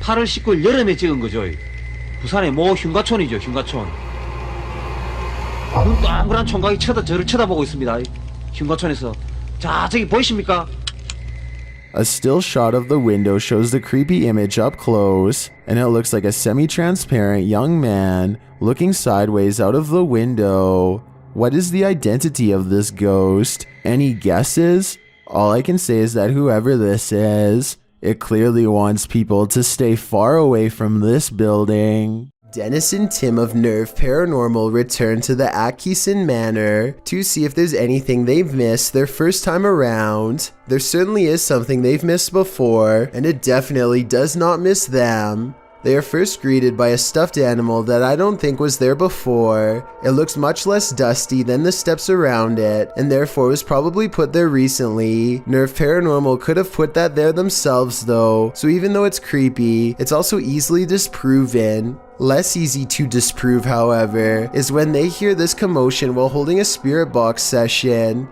8월 19일 여름에 찍은 거죠. 부산의 모 흉가촌이죠, 흉가촌. 눈 동그란 총각이 저를 쳐다보고 있습니다. 흉가촌에서. 자, 저기 보이십니까? A still shot of the window shows the creepy image up close, and it looks like a semi-transparent young man looking sideways out of the window. What is the identity of this ghost? Any guesses? All I can say is that whoever this is, it clearly wants people to stay far away from this building. Dennis and Tim of Nerve Paranormal return to the Atkinson Manor to see if there's anything they've missed their first time around. There certainly is something they've missed before, and it definitely does not miss them. They are first greeted by a stuffed animal that I don't think was there before. It looks much less dusty than the steps around it, and therefore was probably put there recently. Nerve Paranormal could have put that there themselves though, so even though it's creepy, it's also easily disproven. Less easy to disprove, however, is when they hear this commotion while holding a spirit box session.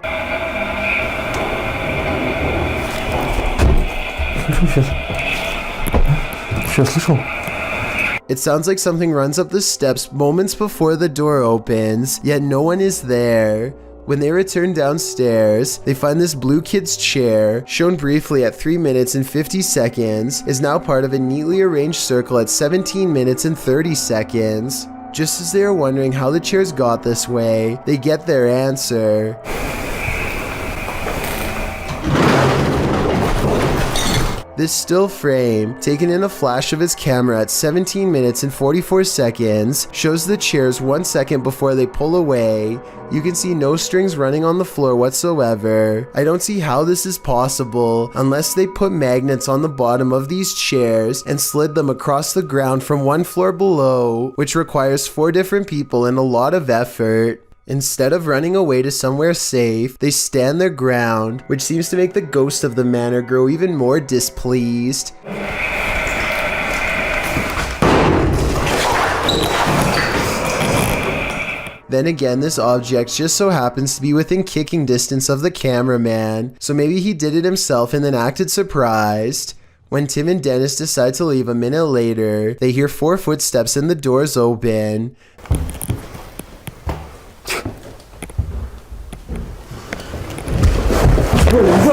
It sounds like something runs up the steps moments before the door opens, yet no one is there. When they return downstairs, they find this blue kid's chair, shown briefly at 3 minutes and 50 seconds, is now part of a neatly arranged circle at 17 minutes and 30 seconds. Just as they are wondering how the chairs got this way, they get their answer. This still frame, taken in a flash of his camera at 17 minutes and 44 seconds, shows the chairs 1 second before they pull away. You can see no strings running on the floor whatsoever. I don't see how this is possible unless they put magnets on the bottom of these chairs and slid them across the ground from 1 floor below, which requires 4 different people and a lot of effort. Instead of running away to somewhere safe, they stand their ground, which seems to make the ghost of the manor grow even more displeased. Then again, this object just so happens to be within kicking distance of the cameraman, so maybe he did it himself and then acted surprised. When Tim and Dennis decide to leave a minute later, they hear 4 footsteps and the doors open.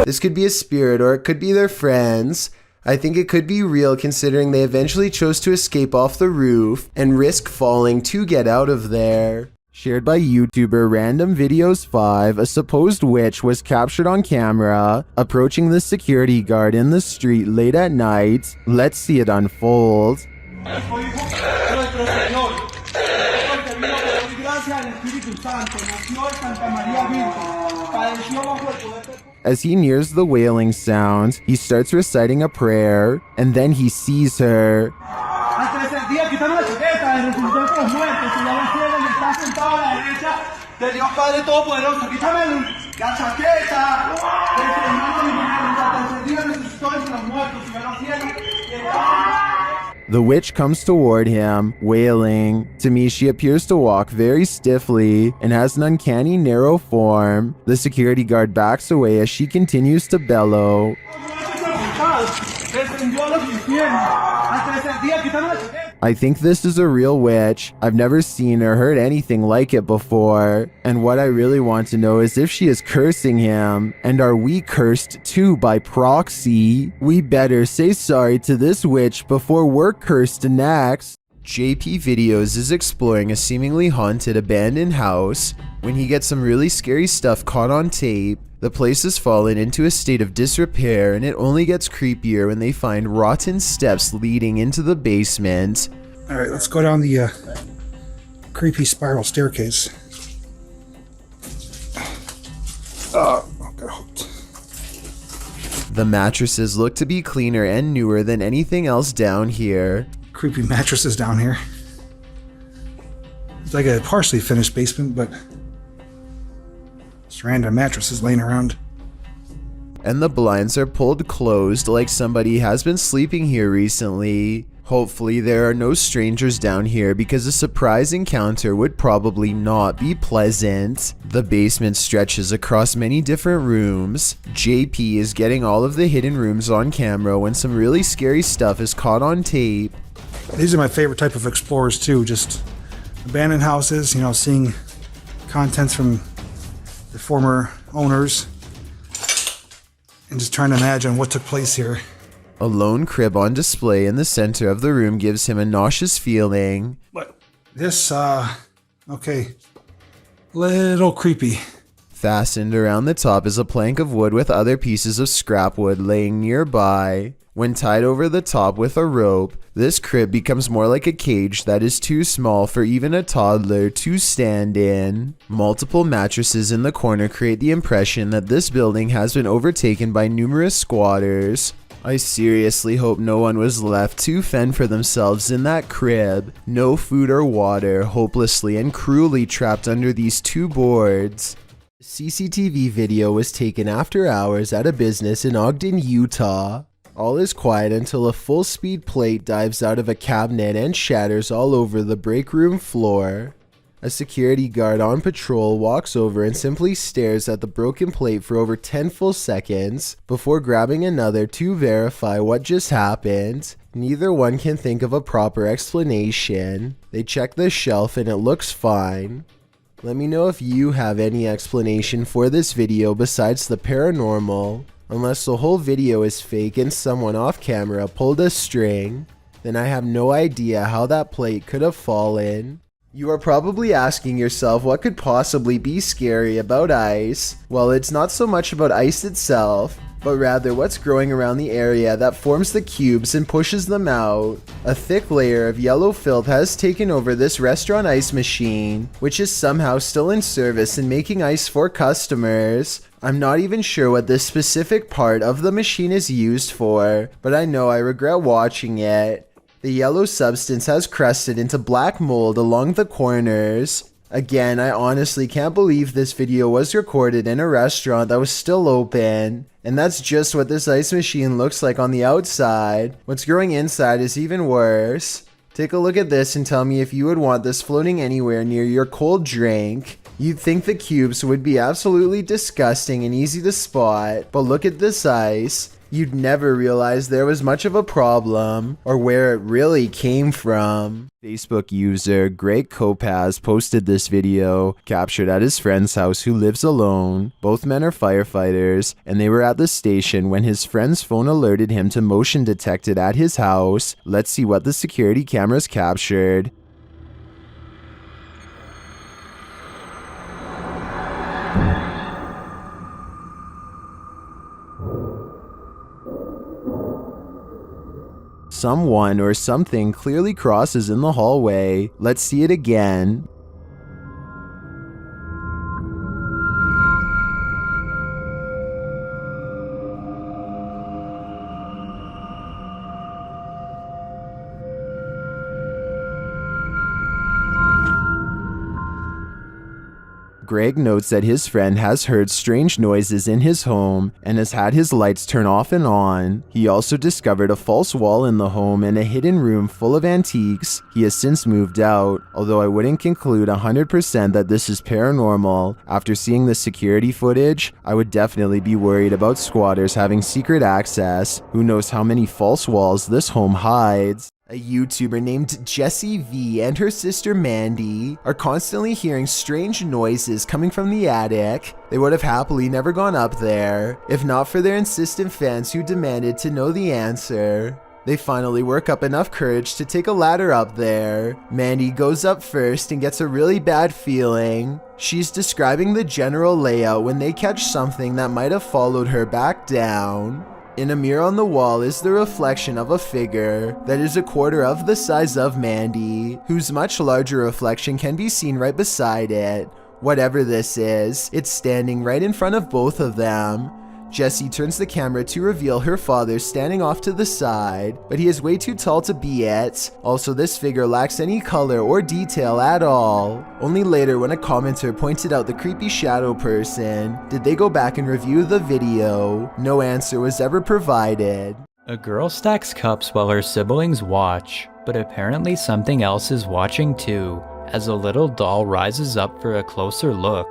This could be a spirit or it could be their friends. I think it could be real considering they eventually chose to escape off the roof and risk falling to get out of there. Shared by YouTuber Random Videos 5, a supposed witch was captured on camera approaching the security guard in the street late at night. Let's see it unfold. As he nears the wailing sound, he starts reciting a prayer, and then he sees her. The witch comes toward him, wailing. To me, she appears to walk very stiffly and has an uncanny narrow form. The security guard backs away as she continues to bellow. I think this is a real witch. I've never seen or heard anything like it before. And what I really want to know is if she is cursing him. And are we cursed too by proxy? We better say sorry to this witch before we're cursed next. JP Videos is exploring a seemingly haunted abandoned house when he gets some really scary stuff caught on tape. The place has fallen into a state of disrepair and it only gets creepier when they find rotten steps leading into the basement. Alright, let's go down the creepy spiral staircase. Oh, got hooked. The mattresses look to be cleaner and newer than anything else down here. Creepy mattresses down here. It's like a partially finished basement, but just random mattresses laying around. And the blinds are pulled closed like somebody has been sleeping here recently. Hopefully there are no strangers down here because a surprise encounter would probably not be pleasant. The basement stretches across many different rooms. JP is getting all of the hidden rooms on camera when some really scary stuff is caught on tape. These are my favorite type of explorers too, just abandoned houses, you know, seeing contents from the former owners and just trying to imagine what took place here. A lone crib on display in the center of the room gives him a nauseous feeling. But this, okay, little creepy. Fastened around the top is a plank of wood with other pieces of scrap wood laying nearby. When tied over the top with a rope, this crib becomes more like a cage that is too small for even a toddler to stand in. Multiple mattresses in the corner create the impression that this building has been overtaken by numerous squatters. I seriously hope no one was left to fend for themselves in that crib. No food or water, hopelessly and cruelly trapped under these two boards. The CCTV video was taken after hours at a business in Ogden, Utah. All is quiet until a full-speed plate dives out of a cabinet and shatters all over the break room floor. A security guard on patrol walks over and simply stares at the broken plate for over 10 full seconds before grabbing another to verify what just happened. Neither one can think of a proper explanation. They check the shelf and it looks fine. Let me know if you have any explanation for this video besides the paranormal. Unless the whole video is fake and someone off camera pulled a string, then I have no idea how that plate could have fallen. You are probably asking yourself what could possibly be scary about ice. Well, it's not so much about ice itself, but rather what's growing around the area that forms the cubes and pushes them out. A thick layer of yellow filth has taken over this restaurant ice machine, which is somehow still in service and making ice for customers. I'm not even sure what this specific part of the machine is used for, but I know I regret watching it. The yellow substance has crusted into black mold along the corners. Again, I honestly can't believe this video was recorded in a restaurant that was still open. And that's just what this ice machine looks like on the outside. What's growing inside is even worse. Take a look at this and tell me if you would want this floating anywhere near your cold drink. You'd think the cubes would be absolutely disgusting and easy to spot, but look at this ice. You'd never realize there was much of a problem, or where it really came from. Facebook user Greg Kopaz posted this video, captured at his friend's house who lives alone. Both men are firefighters, and they were at the station when his friend's phone alerted him to motion detected at his house. Let's see what the security cameras captured. Someone or something clearly crosses in the hallway. Let's see it again. Greg notes that his friend has heard strange noises in his home and has had his lights turn off and on. He also discovered a false wall in the home and a hidden room full of antiques. He has since moved out, although I wouldn't conclude 100% that this is paranormal. After seeing the security footage, I would definitely be worried about squatters having secret access. Who knows how many false walls this home hides. A YouTuber named Jessie V and her sister Mandy are constantly hearing strange noises coming from the attic. They would have happily never gone up there, if not for their insistent fans who demanded to know the answer. They finally work up enough courage to take a ladder up there. Mandy goes up first and gets a really bad feeling. She's describing the general layout when they catch something that might have followed her back down. In a mirror on the wall is the reflection of a figure that is a quarter of the size of Mandy, whose much larger reflection can be seen right beside it. Whatever this is, it's standing right in front of both of them. Jessie turns the camera to reveal her father standing off to the side, but he is way too tall to be it. Also, this figure lacks any color or detail at all. Only later, when a commenter pointed out the creepy shadow person, did they go back and review the video. No answer was ever provided. A girl stacks cups while her siblings watch, but apparently something else is watching too, as a little doll rises up for a closer look.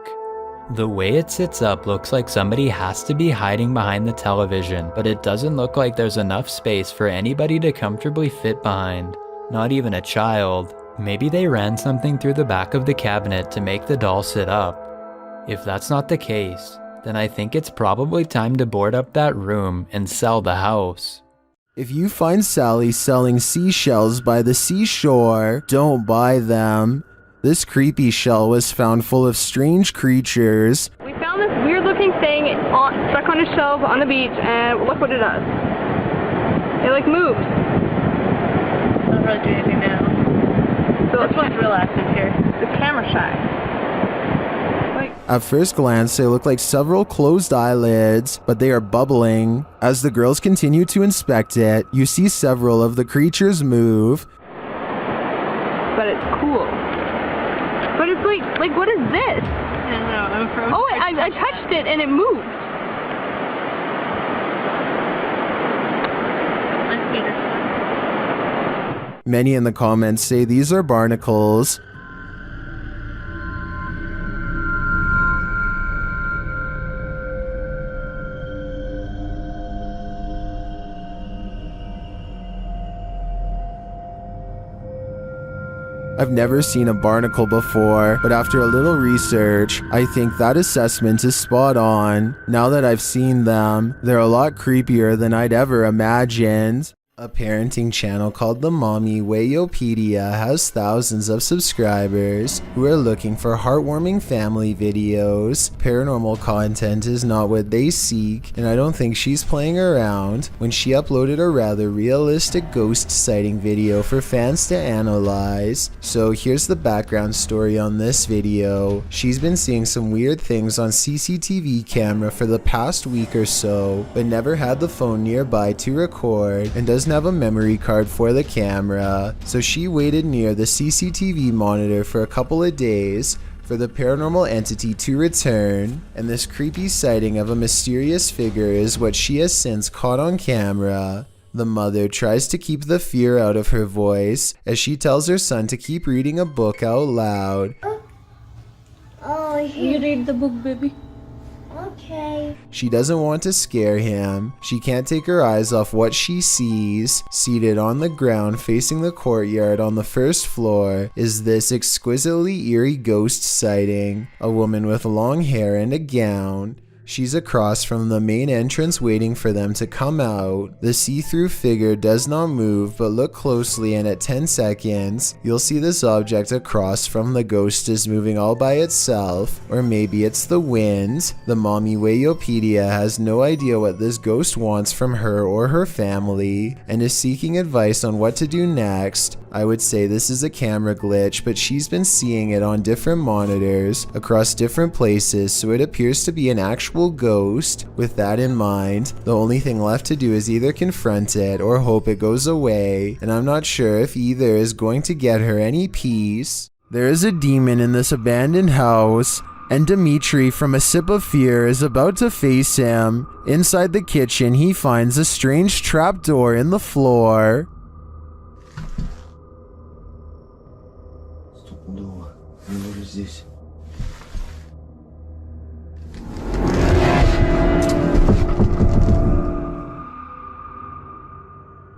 The way it sits up looks like somebody has to be hiding behind the television, but it doesn't look like there's enough space for anybody to comfortably fit behind, not even a child. Maybe they ran something through the back of the cabinet to make the doll sit up. If that's not the case, then I think it's probably time to board up that room and sell the house. If you find Sally selling seashells by the seashore, don't buy them. This creepy shell was found full of strange creatures. We found this weird looking thing stuck on a shelf on the beach, and look what it does. It like moves. Doesn't really do anything now. So this one's real active here. The camera shy. At first glance, they look like several closed eyelids, but they are bubbling. As the girls continue to inspect it, you see several of the creatures move. But it's cool. But it's like what is this? I don't know, I'm frozen. Oh, I touched it and it moved. Let's see this. Many in the comments say these are barnacles. I've never seen a barnacle before, but after a little research, I think that assessment is spot on. Now that I've seen them, they're a lot creepier than I'd ever imagined. A parenting channel called The Mommy Wayopedia has thousands of subscribers who are looking for heartwarming family videos. Paranormal content is not what they seek, and I don't think she's playing around when she uploaded a rather realistic ghost sighting video for fans to analyze. So here's the background story on this video. She's been seeing some weird things on CCTV camera for the past week or so, but never had the phone nearby to record and doesn't have a memory card for the camera, so she waited near the CCTV monitor for a couple of days for the paranormal entity to return, and this creepy sighting of a mysterious figure is what she has since caught on camera. The mother tries to keep the fear out of her voice as she tells her son to keep reading a book out loud. Oh, you read the book, baby. Okay. She doesn't want to scare him. She can't take her eyes off what she sees. Seated on the ground facing the courtyard on the first floor is this exquisitely eerie ghost sighting. A woman with long hair and a gown. She's across from the main entrance waiting for them to come out. The see-through figure does not move, but look closely and at 10 seconds, you'll see this object across from the ghost is moving all by itself, or maybe it's the wind. The Mommy Wayopedia has no idea what this ghost wants from her or her family, and is seeking advice on what to do next. I would say this is a camera glitch, but she's been seeing it on different monitors across different places, so it appears to be an actual ghost. With that in mind, the only thing left to do is either confront it or hope it goes away, and I'm not sure if either is going to get her any peace. There is a demon in this abandoned house, and Dimitri from A Sip of Fear is about to face him. Inside the kitchen, he finds a strange trapdoor in the floor.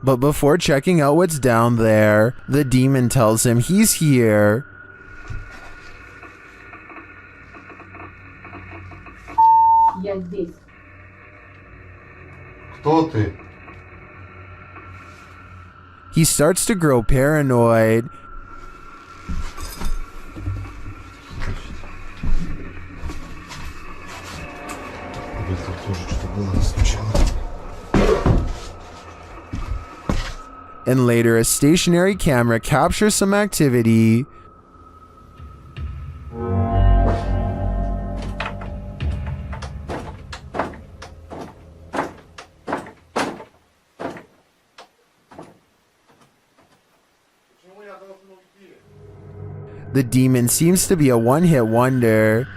But before checking out what's down there, the demon tells him he's here. Я здесь. Кто ты? He starts to grow paranoid. And later, a stationary camera captures some activity. The demon seems to be a one-hit wonder.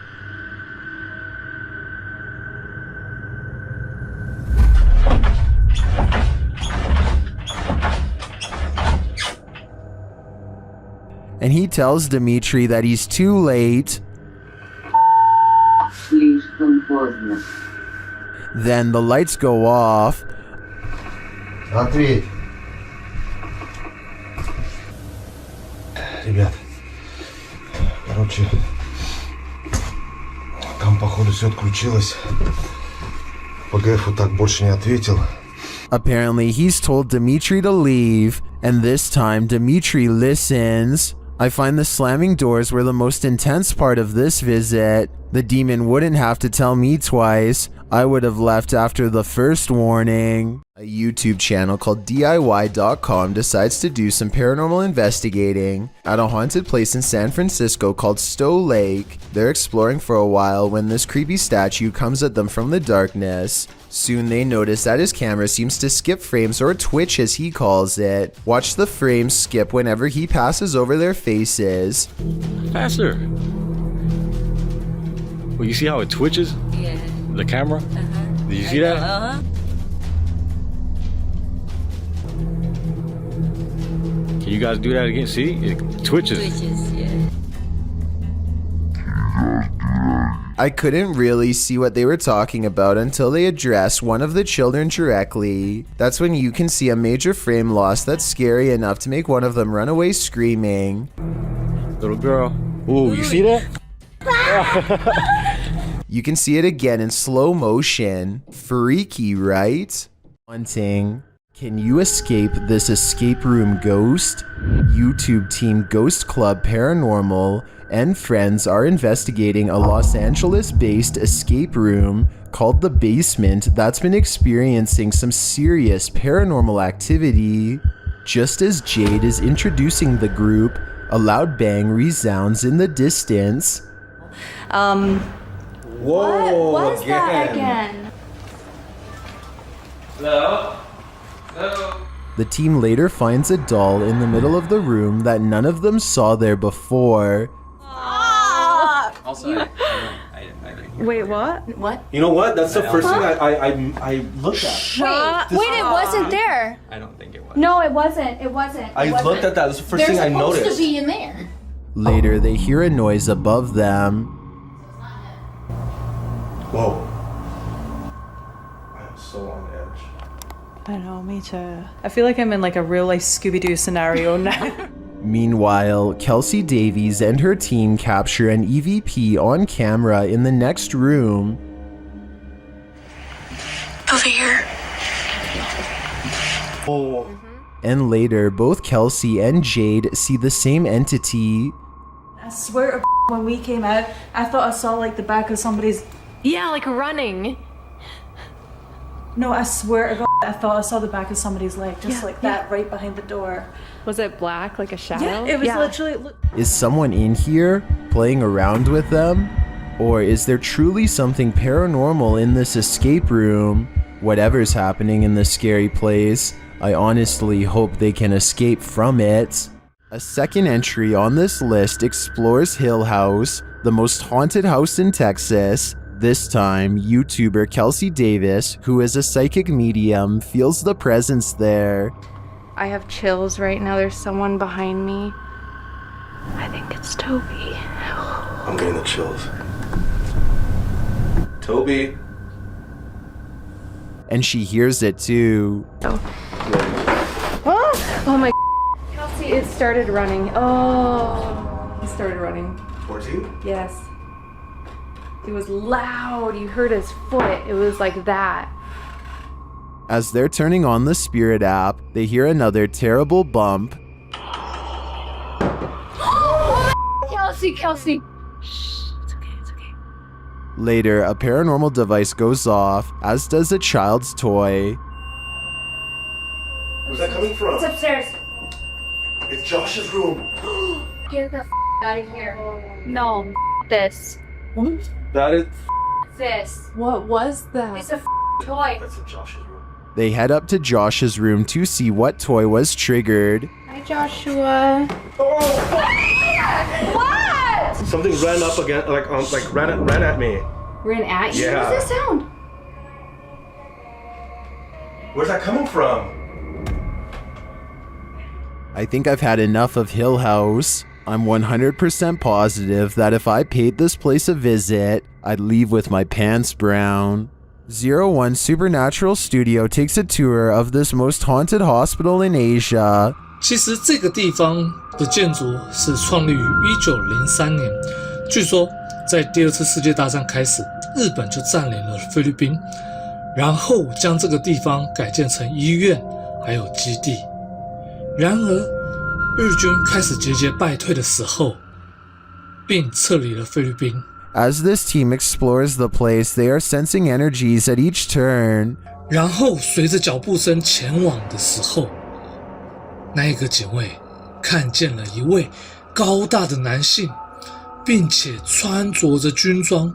And he tells Dimitri that he's too late. Then the lights go off. Ответь. Ребят, короче, там походу все отключилось. ПГФ вот так больше не ответил. Apparently he's told Dimitri to leave, and this time Dimitri listens. I find the slamming doors were the most intense part of this visit. The demon wouldn't have to tell me twice. I would have left after the first warning. A YouTube channel called DIY.com decides to do some paranormal investigating at a haunted place in San Francisco called Stowe Lake. They're exploring for a while when this creepy statue comes at them from the darkness. Soon they notice that his camera seems to skip frames, or twitch as he calls it. Watch the frames skip whenever he passes over their faces. Faster! Well, you see how it twitches? Yeah. The camera? Did you see that? Can you guys do that again? See? It twitches. Twitches, yeah. I couldn't really see what they were talking about until they addressed one of the children directly. That's when you can see a major frame loss that's scary enough to make one of them run away screaming. Little girl. Ooh, you see that? You can see it again in slow motion. Freaky, right? Haunting. Can you escape this escape room ghost? YouTube team Ghost Club Paranormal and friends are investigating a Los Angeles-based escape room called The Basement that's been experiencing some serious paranormal activity. Just as Jade is introducing the group, a loud bang resounds in the distance. Whoa, what was that again? Hello? Hello? The team later finds a doll in the middle of the room that none of them saw there before. Also, Wait, what? What? you know what? That's the first thing I looked at. Wait, it wasn't there. I don't think it was. No, it wasn't. It wasn't. I looked at that. That's the first thing I noticed. They're supposed to be in there. Later, they hear a noise above them. Whoa. I'm so on edge. I know, me too. I feel like I'm in like a real life Scooby-Doo scenario now. Meanwhile, Kelsey Davies and her team capture an EVP on camera in the next room. Over here. Oh. And later, both Kelsey and Jade see the same entity. I swear to when we came out, I thought I saw like the back of somebody's... Yeah, like running. No, I swear to God, I thought I saw the back of somebody's leg, just like that, right behind the door. Was it black, like a shadow? Yeah, it was literally... Is someone in here playing around with them? Or is there truly something paranormal in this escape room? Whatever's happening in this scary place, I honestly hope they can escape from it. A second entry on this list explores Hill House, the most haunted house in Texas. This time, YouTuber Kelsey Davis, who is a psychic medium, feels the presence there. I have chills right now. There's someone behind me. I think it's Toby. I'm getting the chills. Toby. And she hears it too. Oh my. Kelsey, it started running. Oh, it started running. Towards you? Yes. It was loud. You heard his foot. It was like that. As they're turning on the Spirit app, they hear another terrible bump. Kelsey. Later, a paranormal device goes off, as does a child's toy. Where's that coming from? It's upstairs. It's Josh's room. Get the out of here. No, this. That is... This. What was that? It's a toy. That's in Josh's room. They head up to Josh's room to see what toy was triggered. Hi, Joshua. What? Something ran up again, ran at me. Ran at you? Yeah. What's that sound? Where's that coming from? I think I've had enough of Hill House. I'm 100% positive that if I paid this place a visit, I'd leave with my pants brown. 01 Supernatural Studio takes a tour of this most haunted hospital in Asia. 其实这个地方的建筑是创立于1903年，据说在第二次世界大战开始，日本就占领了菲律宾，然后将这个地方改建成医院还有基地。然而，日军开始节节败退的时候，并撤离了菲律宾。As this team explores the place, they are sensing energies at each turn. 然后随着脚步声前往的时候，那一个警卫看见了一位高大的男性，并且穿着着军装，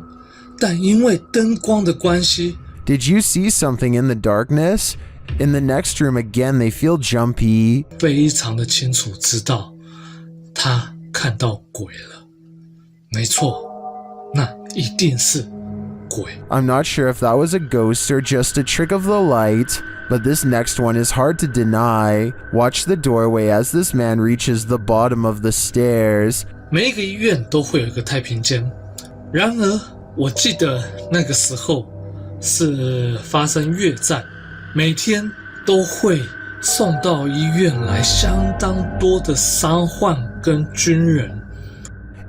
但因为灯光的关系 Did you see something in the darkness? In the next room again, they feel jumpy. 非常的清楚知道他看到鬼了。没错，那一定是鬼。 I'm not sure if that was a ghost or just a trick of the light, but this next one is hard to deny. Watch the doorway as this man reaches the bottom of the stairs. 每一个医院都会有一个太平间，然而我记得那个时候是发生越战，每天都会送到医院来相当多的伤患跟军人。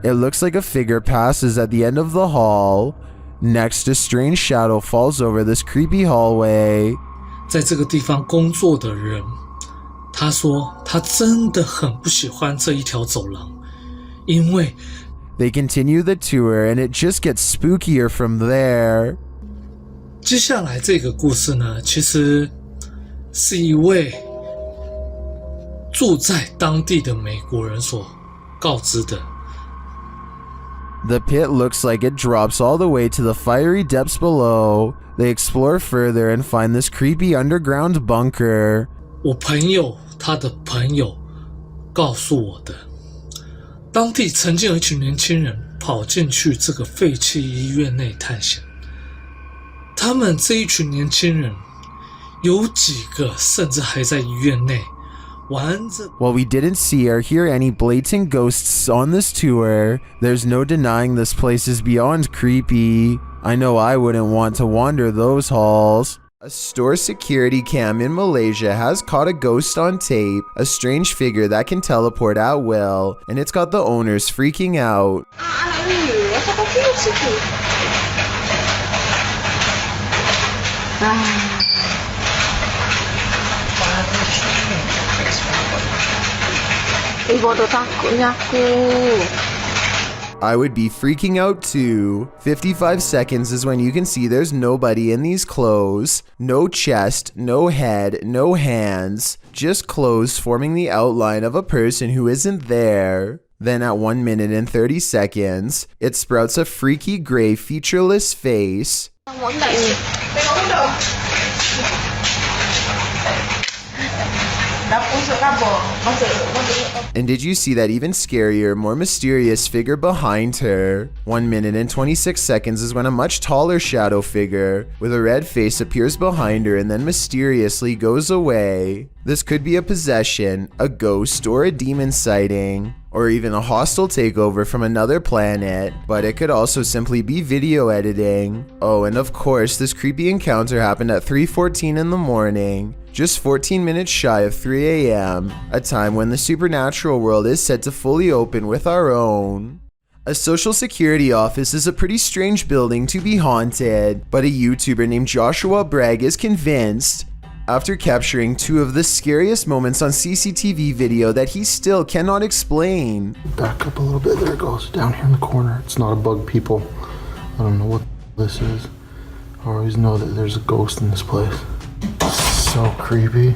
It looks like a figure passes at the end of the hall. Next, a strange shadow falls over this creepy hallway. 在这个地方工作的人，他说他真的很不喜欢这一条走廊，因为 They continue the tour and it just gets spookier from there. 接下来这个故事呢，其实是一位住在当地的美国人所告知的。 The pit looks like it drops all the way to the fiery depths below. They explore further and find this creepy underground bunker. 我朋友他的朋友告诉我的，当地曾经有一群年轻人跑进去这个废弃医院内探险。他们这一群年轻人有几个甚至还在医院内玩着。 While we didn't see or hear any blatant ghosts on this tour, there's no denying this place is beyond creepy. I know I wouldn't want to wander those halls. A store security cam in Malaysia has caught a ghost on tape, a strange figure that can teleport at will, and it's got the owners freaking out. I would be freaking out too. 55 seconds is when you can see there's nobody in these clothes. No chest, no head, no hands. Just clothes forming the outline of a person who isn't there. Then at 1 minute and 30 seconds, it sprouts a freaky gray featureless face. And did you see that even scarier, more mysterious figure behind her? 1 minute and 26 seconds is when a much taller shadow figure with a red face appears behind her and then mysteriously goes away. This could be a possession, a ghost, or a demon sighting, or even a hostile takeover from another planet, but it could also simply be video editing. Oh, and of course, this creepy encounter happened at 3:14 in the morning, just 14 minutes shy of 3 a.m., a time when the supernatural world is said to fully open with our own. A social security office is a pretty strange building to be haunted, but a YouTuber named Joshua Bragg is convinced, after capturing 2 of the scariest moments on CCTV video that he still cannot explain. Back up a little bit, there it goes, down here in the corner. It's not a bug, people. I don't know what this is. I always know that there's a ghost in this place. So creepy.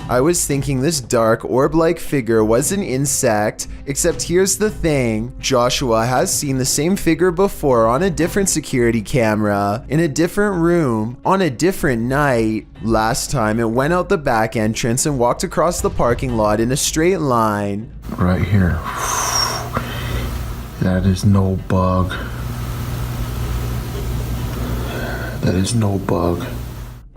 I was thinking this dark orb-like figure was an insect, except here's the thing, Joshua has seen the same figure before on a different security camera, in a different room, on a different night. Last time it went out the back entrance and walked across the parking lot in a straight line. Right here. That is no bug. That is no bug.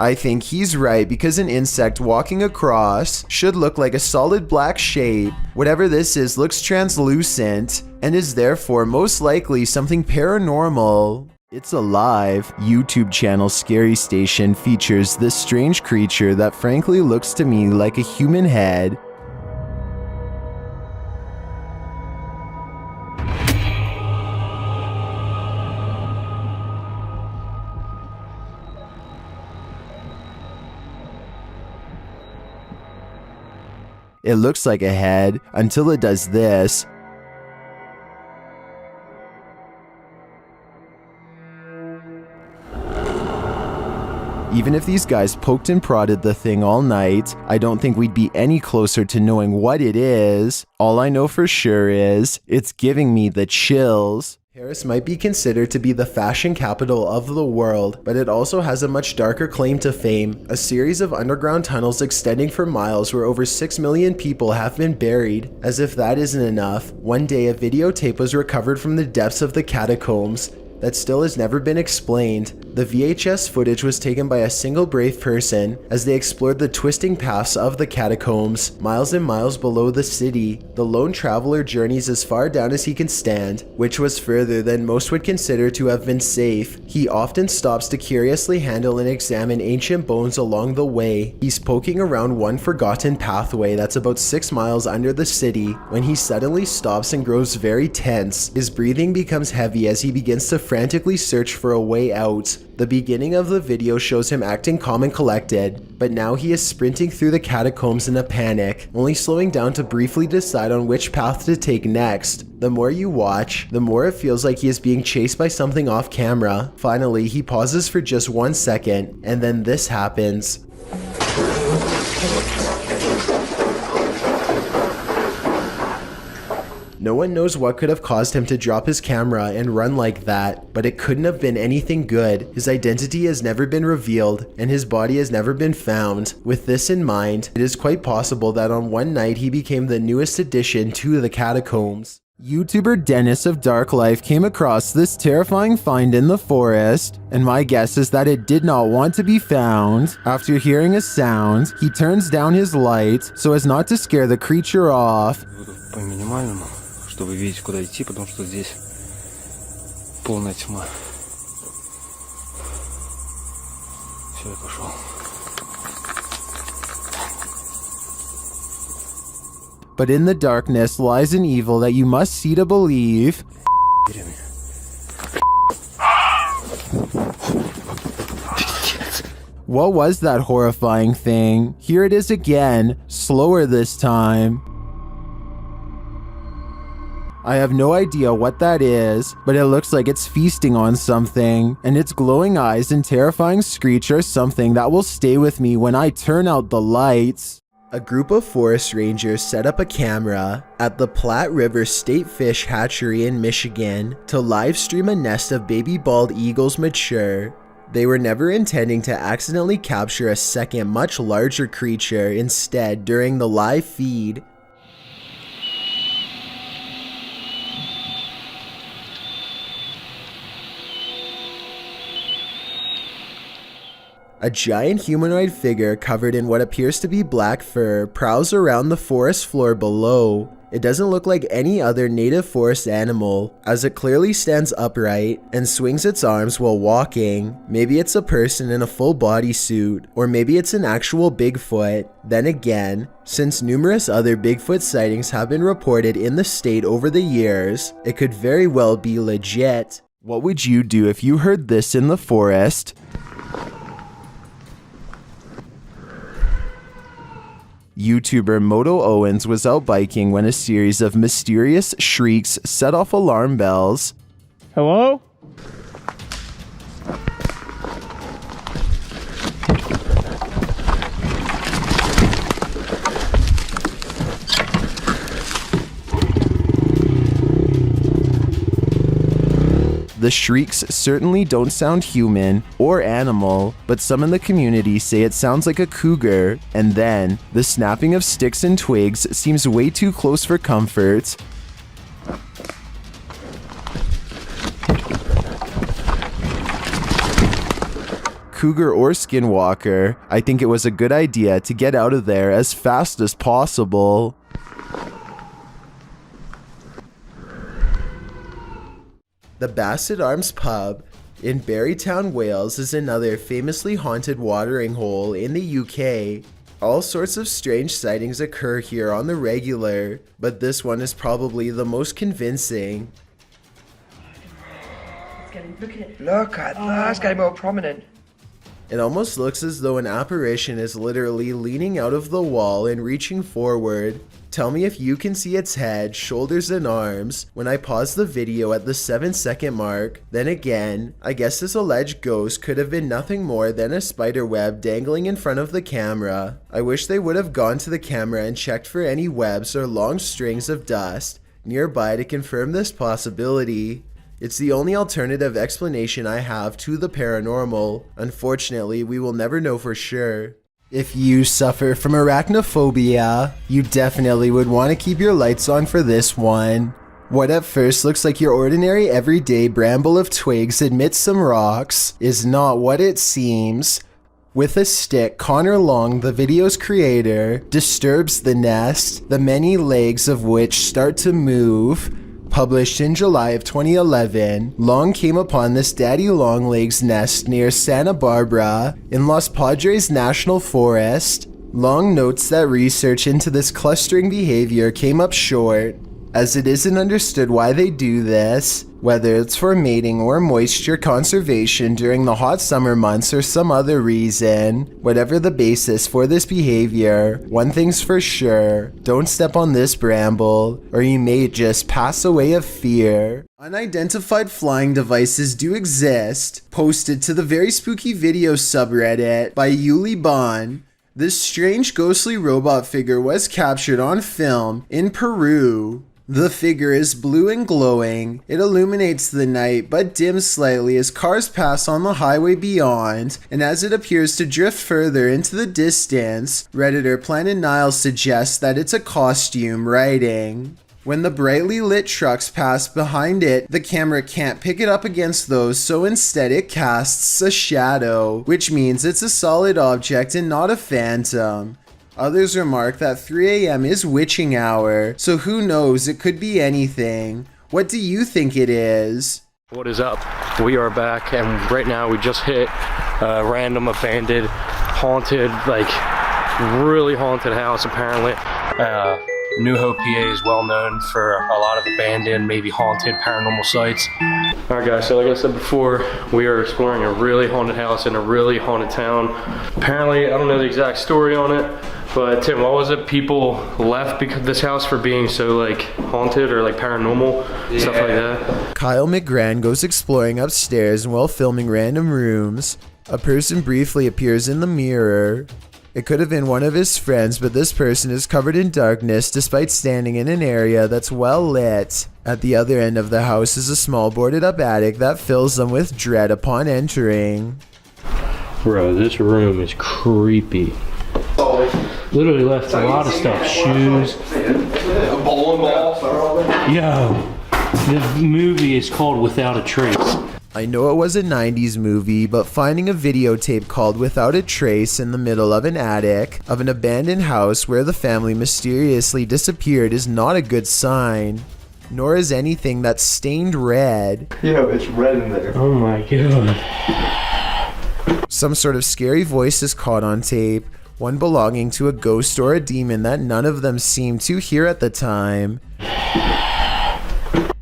I think he's right because an insect walking across should look like a solid black shape. Whatever this is looks translucent and is therefore most likely something paranormal. It's Alive YouTube channel Scary Station features this strange creature that frankly looks to me like a human head. It looks like a head until it does this. Even if these guys poked and prodded the thing all night, I don't think we'd be any closer to knowing what it is. All I know for sure is, it's giving me the chills. Paris might be considered to be the fashion capital of the world, but it also has a much darker claim to fame, a series of underground tunnels extending for miles where over 6 million people have been buried. As if that isn't enough, one day a videotape was recovered from the depths of the catacombs that still has never been explained. The VHS footage was taken by a single brave person as they explored the twisting paths of the catacombs, miles and miles below the city. The lone traveler journeys as far down as he can stand, which was further than most would consider to have been safe. He often stops to curiously handle and examine ancient bones along the way. He's poking around one forgotten pathway that's about 6 miles under the city when he suddenly stops and grows very tense. His breathing becomes heavy as he begins to frantically search for a way out. The beginning of the video shows him acting calm and collected, but now he is sprinting through the catacombs in a panic, only slowing down to briefly decide on which path to take next. The more you watch, the more it feels like he is being chased by something off camera. Finally, he pauses for just 1 second, and then this happens. No one knows what could have caused him to drop his camera and run like that, but it couldn't have been anything good. His identity has never been revealed, and his body has never been found. With this in mind, it is quite possible that on one night he became the newest addition to the catacombs. YouTuber Dennis of Dark Life came across this terrifying find in the forest, and my guess is that it did not want to be found. After hearing a sound, he turns down his light so as not to scare the creature off. Чтобы видеть, куда идти, потому что здесь полная тьма. Все, я пошел. But in the darkness lies an evil that you must see to believe. What was that horrifying thing? Here it is again, slower this time. I have no idea what that is, but it looks like it's feasting on something, and its glowing eyes and terrifying screech are something that will stay with me when I turn out the lights. A group of forest rangers set up a camera at the Platte River State Fish Hatchery in Michigan to live stream a nest of baby bald eagles mature. They were never intending to accidentally capture a second, much larger creature instead during the live feed. A giant humanoid figure covered in what appears to be black fur prowls around the forest floor below. It doesn't look like any other native forest animal, as it clearly stands upright and swings its arms while walking. Maybe it's a person in a full bodysuit, or maybe it's an actual Bigfoot. Then again, since numerous other Bigfoot sightings have been reported in the state over the years, it could very well be legit. What would you do if you heard this in the forest? YouTuber Moto Owens was out biking when a series of mysterious shrieks set off alarm bells. Hello? The shrieks certainly don't sound human or animal, but some in the community say it sounds like a cougar, and then the snapping of sticks and twigs seems way too close for comfort. Cougar or skinwalker, I think it was a good idea to get out of there as fast as possible. The Basset Arms Pub in Barrytown, Wales is another famously haunted watering hole in the UK. All sorts of strange sightings occur here on the regular, but this one is probably the most convincing. Look at that, it's getting more prominent. It almost looks as though an apparition is literally leaning out of the wall and reaching forward. Tell me if you can see its head, shoulders, and arms when I pause the video at the 7-second mark. Then again, I guess this alleged ghost could have been nothing more than a spider web dangling in front of the camera. I wish they would have gone to the camera and checked for any webs or long strings of dust nearby to confirm this possibility. It's the only alternative explanation I have to the paranormal. Unfortunately, we will never know for sure. If you suffer from arachnophobia, you definitely would want to keep your lights on for this one. What at first looks like your ordinary everyday bramble of twigs amidst some rocks is not what it seems. With a stick, Connor Long, the video's creator, disturbs the nest, the many legs of which start to move. Published in July of 2011, Long came upon this daddy longlegs nest near Santa Barbara in Los Padres National Forest. Long notes that research into this clustering behavior came up short, as it isn't understood why they do this, whether it's for mating or moisture conservation during the hot summer months or some other reason. Whatever the basis for this behavior, one thing's for sure, don't step on this bramble, or you may just pass away of fear. Unidentified flying devices do exist, posted to the Very Spooky Video subreddit by Yuli Bon. This strange ghostly robot figure was captured on film in Peru. The figure is blue and glowing. It illuminates the night but dims slightly as cars pass on the highway beyond, and as it appears to drift further into the distance, Redditor Planet Niles suggests that it's a costume writing. When the brightly lit trucks pass behind it, the camera can't pick it up against those, so instead it casts a shadow, which means it's a solid object and not a phantom. Others remark that 3 a.m. is witching hour, so who knows, it could be anything. What do you think it is? What is up? We are back, and right now we just hit a random abandoned, haunted, like really haunted house apparently. New Hope, PA is well known for a lot of abandoned, maybe haunted paranormal sites. Alright guys, so like I said before, we are exploring a really haunted house in a really haunted town. Apparently, I don't know the exact story on it, but Tim, what was it? People left because this house for being so like haunted or like paranormal, stuff like that. Kyle McGran goes exploring upstairs, and while filming random rooms, a person briefly appears in the mirror. It could have been one of his friends, but this person is covered in darkness despite standing in an area that's well lit. At the other end of the house is a small boarded up attic that fills them with dread upon entering. Bro, this room is creepy. Literally left a lot of stuff, shoes. Yo, the movie is called Without a Trace. I know it was a 90s movie, but finding a videotape called Without a Trace in the middle of an attic of an abandoned house where the family mysteriously disappeared is not a good sign. Nor is anything that's stained red. Yo, it's red in there. Oh my god. Some sort of scary voice is caught on tape, one belonging to a ghost or a demon that none of them seemed to hear at the time.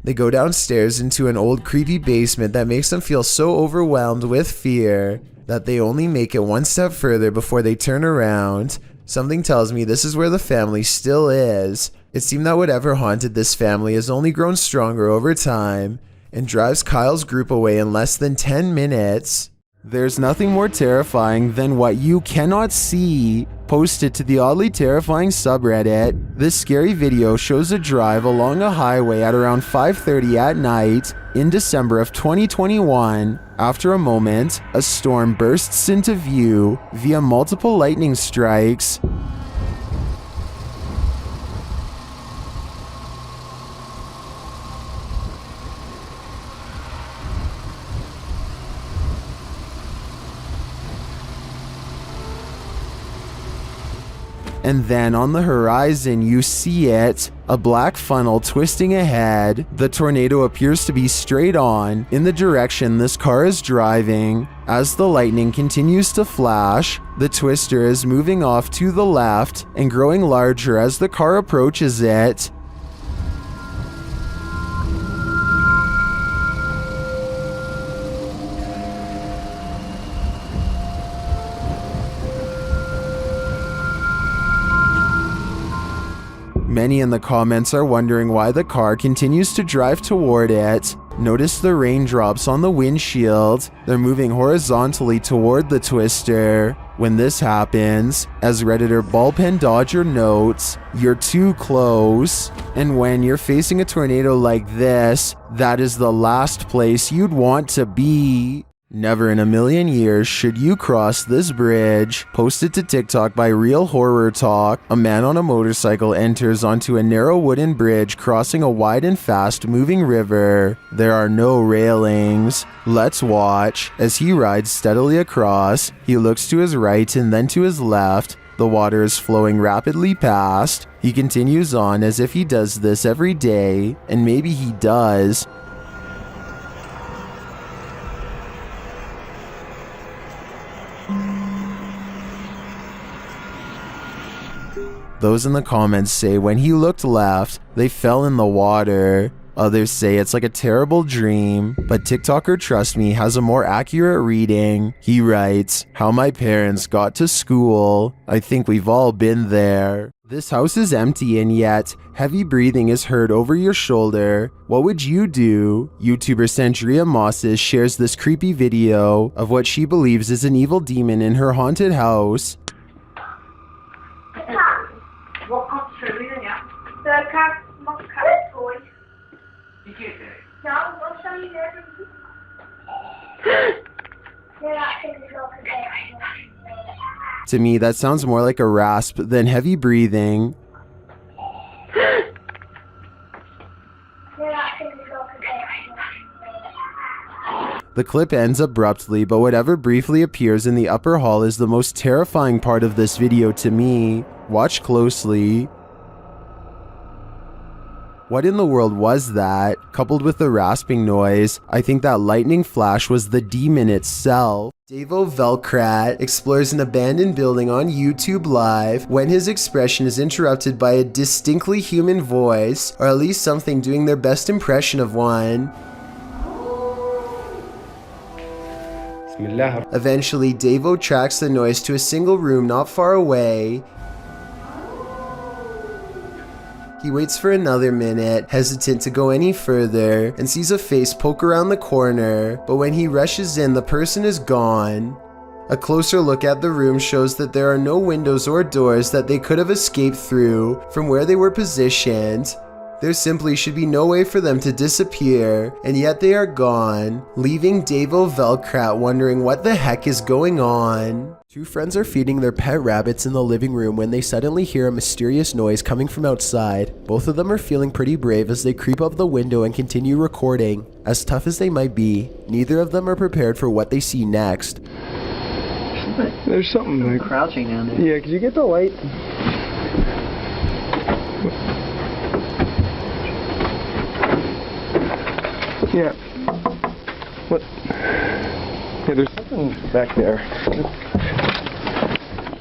They go downstairs into an old creepy basement that makes them feel so overwhelmed with fear that they only make it one step further before they turn around. Something tells me this is where the family still is. It seemed that whatever haunted this family has only grown stronger over time and drives Kyle's group away in less than 10 minutes. There's nothing more terrifying than what you cannot see. Posted to the oddly terrifying subreddit, this scary video shows a drive along a highway at around 5:30 at night in December of 2021. After a moment, a storm bursts into view via multiple lightning strikes. And then on the horizon you see it, a black funnel twisting ahead. The tornado appears to be straight on in the direction this car is driving. As the lightning continues to flash, the twister is moving off to the left and growing larger as the car approaches it. Many in the comments are wondering why the car continues to drive toward it. Notice the raindrops on the windshield. They're moving horizontally toward the twister. When this happens, as Redditor Ballpen Dodger notes, you're too close. And when you're facing a tornado like this, that is the last place you'd want to be. Never in a million years should you cross this bridge. Posted to TikTok by Real Horror Talk, a man on a motorcycle enters onto a narrow wooden bridge crossing a wide and fast moving river. There are no railings. Let's watch. As he rides steadily across, he looks to his right and then to his left. The water is flowing rapidly past. He continues on as if he does this every day, and maybe he does. Those in the comments say when he looked left, they fell in the water. Others say it's like a terrible dream, but TikToker Trust Me has a more accurate reading. He writes, "How my parents got to school. I think we've all been there." This house is empty and yet heavy breathing is heard over your shoulder. What would you do? YouTuber Sandria Mosses shares this creepy video of what she believes is an evil demon in her haunted house. What contributing ya? The cat must cut its toy. You get it? No, I'll show you there. To me, that sounds more like a rasp than heavy breathing. The clip ends abruptly, but whatever briefly appears in the upper hall is the most terrifying part of this video to me. Watch closely. What in the world was that? Coupled with the rasping noise, I think that lightning flash was the demon itself. Davo Velkrat explores an abandoned building on YouTube Live when his expression is interrupted by a distinctly human voice, or at least something doing their best impression of one. Eventually, Davo tracks the noise to a single room not far away. He waits for another minute, hesitant to go any further, and sees a face poke around the corner, but when he rushes in, the person is gone. A closer look at the room shows that there are no windows or doors that they could have escaped through from where they were positioned. There simply should be no way for them to disappear, and yet they are gone, leaving Davo Velkrat wondering what the heck is going on. Two friends are feeding their pet rabbits in the living room when they suddenly hear a mysterious noise coming from outside. Both of them are feeling pretty brave as they creep up the window and continue recording. As tough as they might be, neither of them are prepared for what they see next. There's something like crouching down there. Yeah, could you get the light? Yeah. What? Yeah, there's something back there.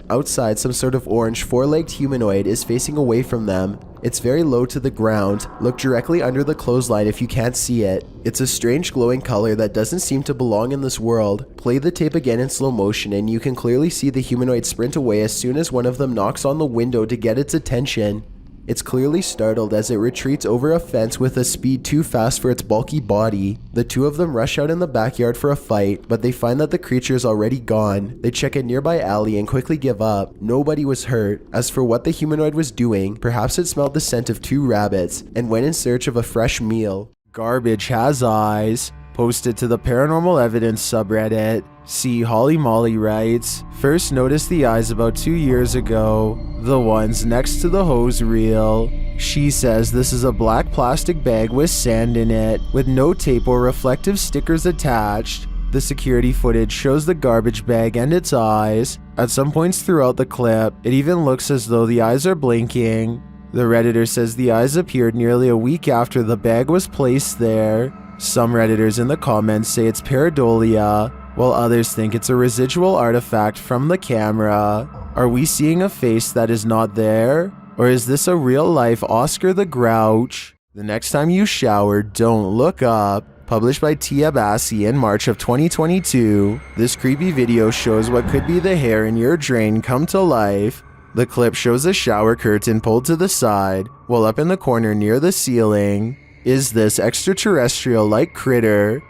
Outside, some sort of orange four-legged humanoid is facing away from them. It's very low to the ground. Look directly under the clothesline if you can't see it. It's a strange glowing color that doesn't seem to belong in this world. Play the tape again in slow motion and you can clearly see the humanoid sprint away as soon as one of them knocks on the window to get its attention. It's clearly startled as it retreats over a fence with a speed too fast for its bulky body. The two of them rush out in the backyard for a fight, but they find that the creature is already gone. They check a nearby alley and quickly give up. Nobody was hurt. As for what the humanoid was doing, perhaps it smelled the scent of two rabbits and went in search of a fresh meal. Garbage has eyes. Posted to the Paranormal Evidence subreddit. See Holly Molly writes, "First noticed the eyes about 2 years ago. The ones next to the hose reel." She says this is a black plastic bag with sand in it, with no tape or reflective stickers attached. The security footage shows the garbage bag and its eyes. At some points throughout the clip, it even looks as though the eyes are blinking. The Redditor says the eyes appeared nearly a week after the bag was placed there. Some Redditors in the comments say it's pareidolia, while others think it's a residual artifact from the camera. Are we seeing a face that is not there? Or is this a real-life Oscar the Grouch? The next time you shower, don't look up. Published by Tia Bassi in March of 2022, this creepy video shows what could be the hair in your drain come to life. The clip shows a shower curtain pulled to the side, while up in the corner near the ceiling is this extraterrestrial-like critter.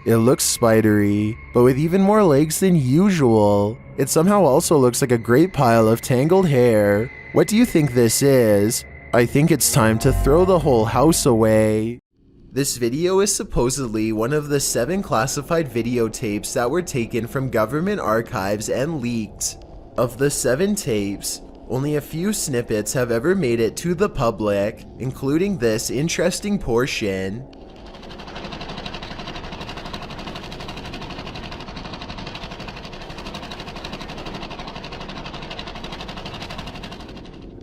It looks spidery, but with even more legs than usual. It somehow also looks like a great pile of tangled hair. What do you think this is? I think it's time to throw the whole house away. This video is supposedly one of the 7 classified videotapes that were taken from government archives and leaked. Of the 7 tapes, only a few snippets have ever made it to the public, including this interesting portion.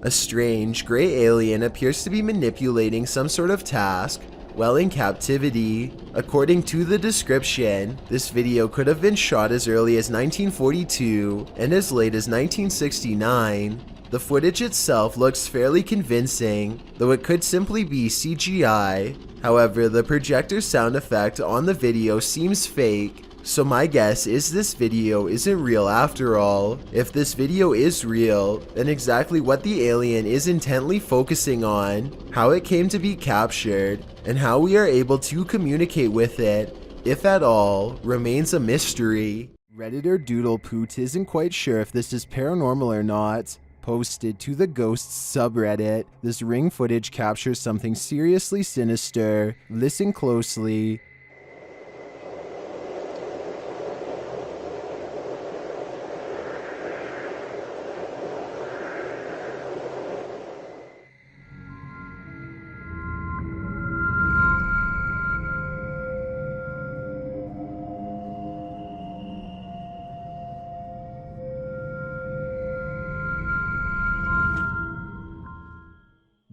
A strange, gray alien appears to be manipulating some sort of task while in captivity. According to the description, this video could have been shot as early as 1942 and as late as 1969. The footage itself looks fairly convincing, though it could simply be CGI. However, the projector sound effect on the video seems fake. So my guess is this video isn't real after all. If this video is real, then exactly what the alien is intently focusing on, how it came to be captured, and how we are able to communicate with it, if at all, remains a mystery. Redditor Doodlepoot isn't quite sure if this is paranormal or not. Posted to the Ghosts subreddit, this ring footage captures something seriously sinister. Listen closely.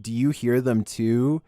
Do you hear them too?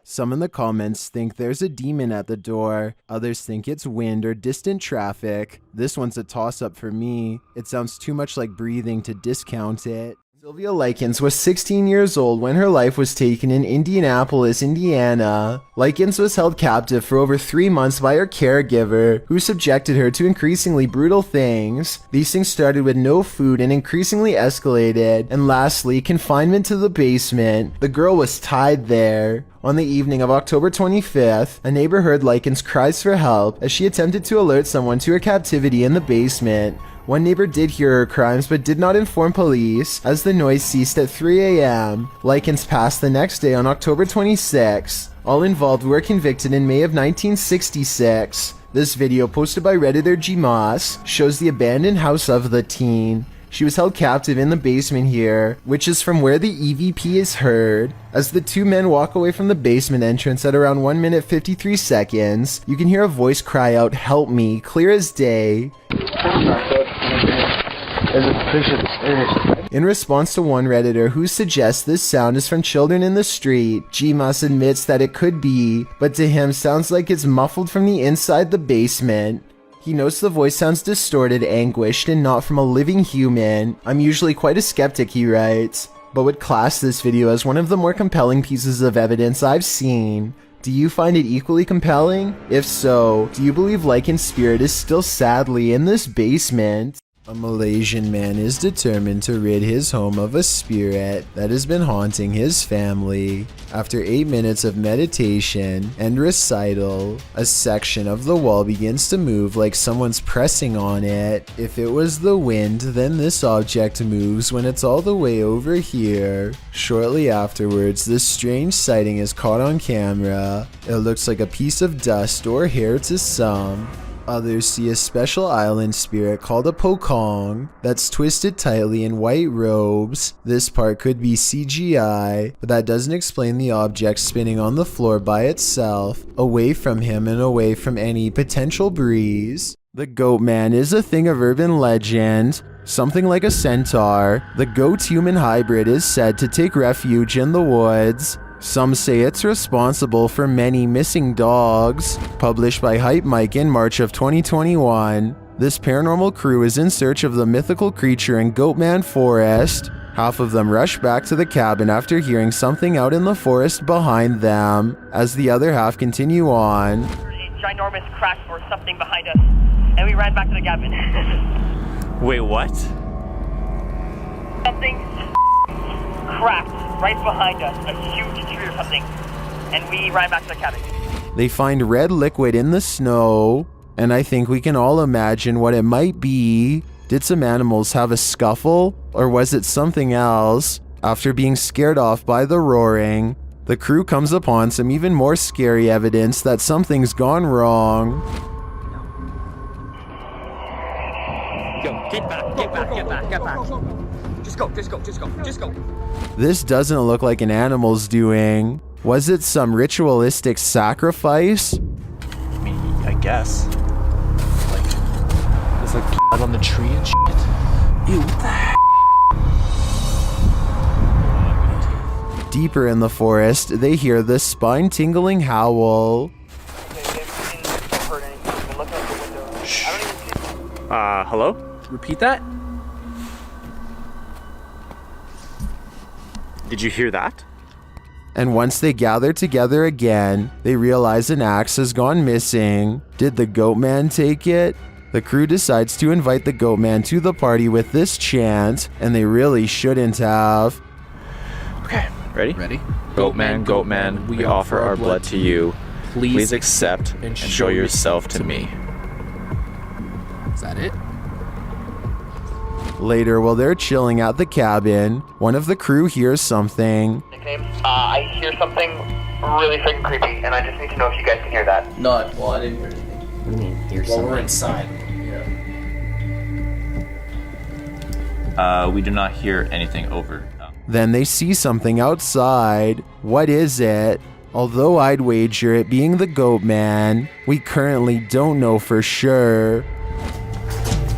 Some in the comments think there's a demon at the door, others think it's wind or distant traffic. This one's a toss-up for me. It sounds too much like breathing to discount it. Sylvia Likens was 16 years old when her life was taken in Indianapolis, Indiana. Likens was held captive for over 3 months by her caregiver, who subjected her to increasingly brutal things. These things started with no food and increasingly escalated, and lastly, confinement to the basement. The girl was tied there. On the evening of October 25th, a neighbor heard Likens' cries for help as she attempted to alert someone to her captivity in the basement. One neighbor did hear her cries but did not inform police, as the noise ceased at 3 a.m. Likens passed the next day on October 26. All involved were convicted in May of 1966. This video, posted by Redditor G Moss, shows the abandoned house of the teen. She was held captive in the basement here, which is from where the EVP is heard. As the 2 men walk away from the basement entrance at around 1 minute 53 seconds, you can hear a voice cry out, "Help me," clear as day. In response to one Redditor who suggests this sound is from children in the street, G-Moss admits that it could be, but to him sounds like it's muffled from the inside the basement. He notes the voice sounds distorted, anguished, and not from a living human. I'm usually quite a skeptic, he writes, but would class this video as one of the more compelling pieces of evidence I've seen. Do you find it equally compelling? If so, do you believe Likens' spirit is still sadly in this basement? A Malaysian man is determined to rid his home of a spirit that has been haunting his family. After 8 minutes of meditation and recital, a section of the wall begins to move like someone's pressing on it. If it was the wind, then this object moves when it's all the way over here. Shortly afterwards, this strange sighting is caught on camera. It looks like a piece of dust or hair to some. Others see a special island spirit called a pokong that's twisted tightly in white robes. This part could be CGI, but that doesn't explain the object spinning on the floor by itself, away from him and away from any potential breeze. The goat man is a thing of urban legend. Something like a centaur, the goat-human hybrid is said to take refuge in the woods. Some say it's responsible for many missing dogs. Published by Hype Mike in March of 2021. This paranormal crew is in search of the mythical creature in Goatman Forest. Half of them rush back to the cabin after hearing something out in the forest behind them, as the other half continue on. A ginormous crack or something behind us, and we ran back to the cabin. Wait, what? Something cracked right behind us, a huge tree or something, and we ran back to the cabin. They find red liquid in the snow, and I think we can all imagine what it might be. Did some animals have a scuffle, or was it something else? After being scared off by the roaring, the crew comes upon some even more scary evidence that something's gone wrong. Yo, get back. Just go. This doesn't look like an animal's doing. Was it some ritualistic sacrifice? I mean, I guess. There's like blood on the tree and shit. Ew, what the heck? Deeper in the forest, they hear this spine-tingling howl. Hello? Repeat that? Did you hear that? And once they gather together again, they realize an axe has gone missing. Did the Goatman take it? The crew decides to invite the Goatman to the party with this chant, and they really shouldn't have. Okay, ready? Goatman, we offer our blood to you. Please accept and show yourself to me. Is that it? Later, while they're chilling at the cabin, one of the crew hears something. I hear something really freaking creepy, and I just need to know if you guys can hear that. No, well, I didn't hear anything. What do you mean, hear something? Well, we're inside. We do not hear anything over. Then they see something outside. What is it? Although I'd wager it being the Goatman, we currently don't know for sure.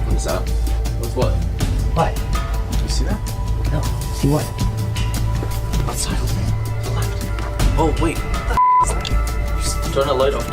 What's up? What's what? What? You see that? No. See what? Outside of me. The left. Oh, wait. What the is that? Just turn the light off.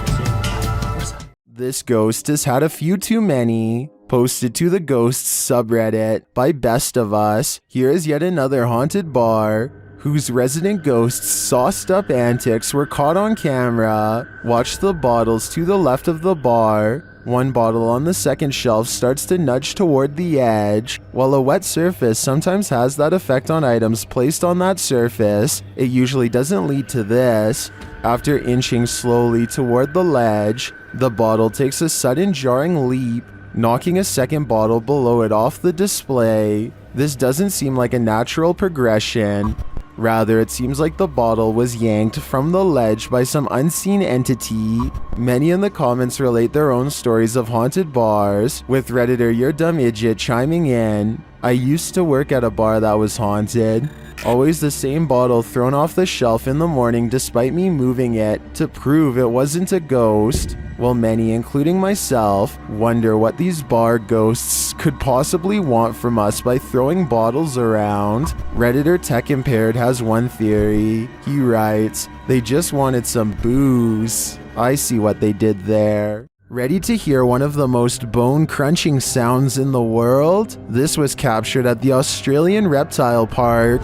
What's that? This ghost has had a few too many. Posted to the Ghosts subreddit by Best of Us, here is yet another haunted bar whose resident ghosts' sauced up antics were caught on camera. Watch the bottles to the left of the bar. One bottle on the second shelf starts to nudge toward the edge. While a wet surface sometimes has that effect on items placed on that surface, it usually doesn't lead to this. After inching slowly toward the ledge, the bottle takes a sudden jarring leap, knocking a second bottle below it off the display. This doesn't seem like a natural progression. Rather, it seems like the bottle was yanked from the ledge by some unseen entity. Many in the comments relate their own stories of haunted bars, with Redditor Your Dumb Idiot chiming in. I used to work at a bar that was haunted. Always the same bottle thrown off the shelf in the morning despite me moving it to prove it wasn't a ghost. While many, including myself, wonder what these bar ghosts could possibly want from us by throwing bottles around. Redditor Tech Impaired has one theory. He writes, they just wanted some booze. I see what they did there. Ready to hear one of the most bone-crunching sounds in the world? This was captured at the Australian Reptile Park.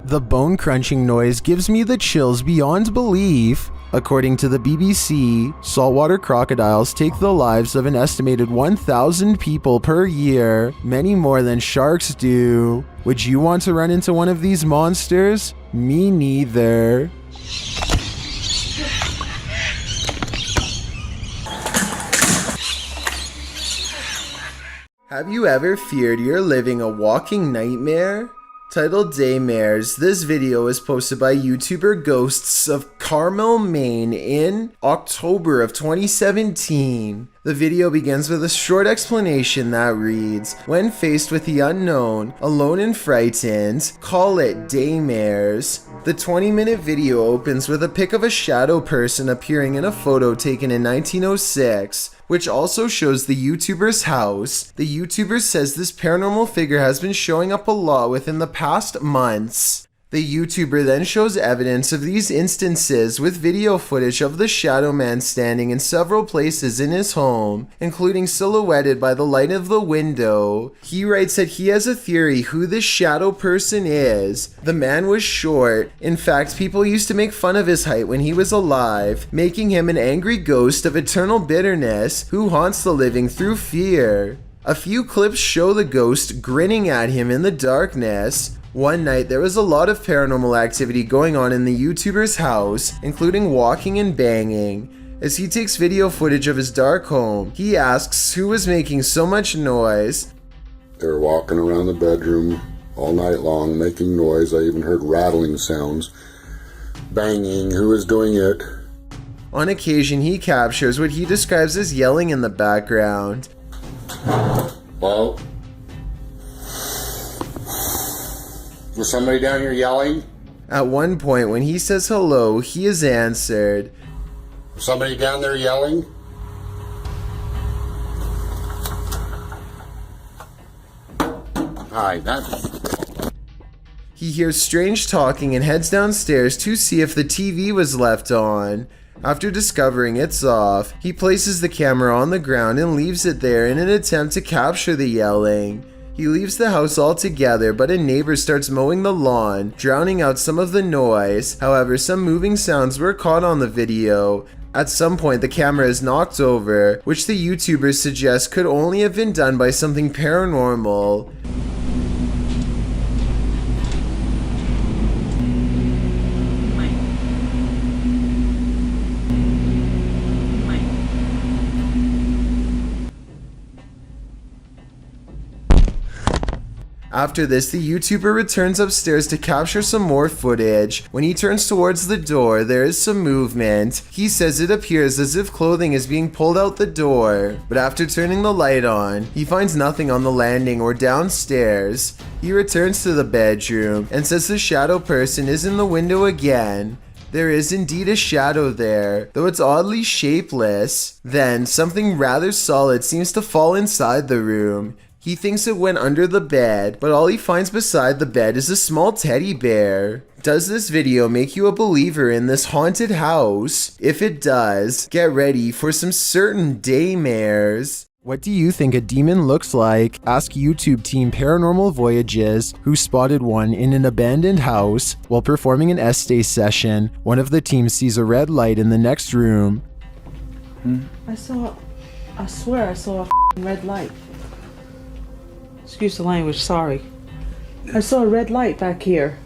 The bone-crunching noise gives me the chills beyond belief. According to the BBC, saltwater crocodiles take the lives of an estimated 1,000 people per year, many more than sharks do. Would you want to run into one of these monsters? Me neither. Have you ever feared you're living a walking nightmare? Titled Daymares, this video is posted by YouTuber Ghosts of Carmel, Maine in October of 2017. The video begins with a short explanation that reads, "When faced with the unknown, alone and frightened, call it daymares." The 20-minute video opens with a pic of a shadow person appearing in a photo taken in 1906, which also shows the YouTuber's house. The YouTuber says this paranormal figure has been showing up a lot within the past months. The YouTuber then shows evidence of these instances with video footage of the shadow man standing in several places in his home, including silhouetted by the light of the window. He writes that he has a theory who this shadow person is. The man was short. In fact, people used to make fun of his height when he was alive, making him an angry ghost of eternal bitterness who haunts the living through fear. A few clips show the ghost grinning at him in the darkness. One night, there was a lot of paranormal activity going on in the YouTuber's house, including walking and banging. As he takes video footage of his dark home, he asks who was making so much noise. They were walking around the bedroom all night long, making noise. I even heard rattling sounds, banging. Who was doing it? On occasion, he captures what he describes as yelling in the background. Well, was somebody down here yelling? At one point, when he says hello, he is answered. Somebody down there yelling? Hi, He hears strange talking and heads downstairs to see if the TV was left on. After discovering it's off, he places the camera on the ground and leaves it there in an attempt to capture the yelling. He leaves the house altogether, but a neighbor starts mowing the lawn, drowning out some of the noise. However, some moving sounds were caught on the video. At some point, the camera is knocked over, which the YouTuber suggests could only have been done by something paranormal. After this, the YouTuber returns upstairs to capture some more footage. When he turns towards the door, there is some movement. He says it appears as if clothing is being pulled out the door, but after turning the light on, he finds nothing on the landing or downstairs. He returns to the bedroom and says the shadow person is in the window again. There is indeed a shadow there, though it's oddly shapeless. Then, something rather solid seems to fall inside the room. He thinks it went under the bed, but all he finds beside the bed is a small teddy bear. Does this video make you a believer in this haunted house? If it does, get ready for some certain daymares. What do you think a demon looks like? Ask YouTube team Paranormal Voyages, who spotted one in an abandoned house. While performing an S-Day session, one of the team sees a red light in the next room. I swear I saw a red light. Excuse the language, sorry. I saw a red light back here.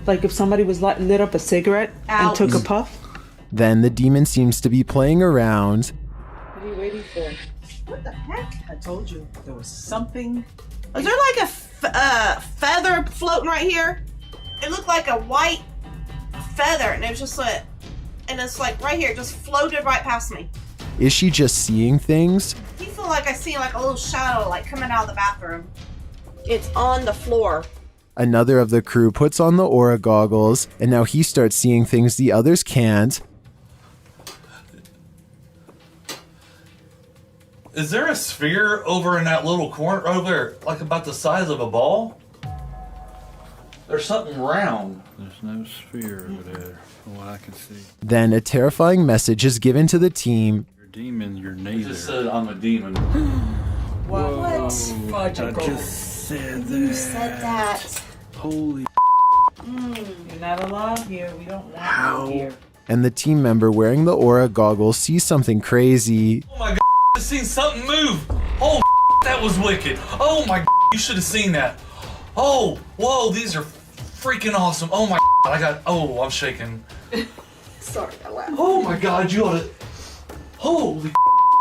Like if somebody was lit up a cigarette and took a puff. Then the demon seems to be playing around. What are you waiting for? What the heck? I told you there was something. Was there like a feather floating right here? It looked like a white feather, and it was just like, and it's like right here, it just floated right past me. Is she just seeing things? I feel like I see like a little shadow like coming out of the bathroom. It's on the floor. Another of the crew puts on the aura goggles, and now he starts seeing things the others can't. Is there a sphere over in that little corner over there, like about the size of a ball? There's something round. There's no sphere over there, from what I can see. Then a terrifying message is given to the team. You're a demon, you're neither. It just said I'm a demon. What? I just said that. You said that. Holy You're not allowed here. We don't want you here. And the team member wearing the aura goggles sees something crazy. Oh my god, I seen something move. Oh, that was wicked. Oh my god, you should have seen that. Oh, whoa, these are freaking awesome. Oh my god, I'm shaking. Sorry, I laughed. Oh my god, you ought to, holy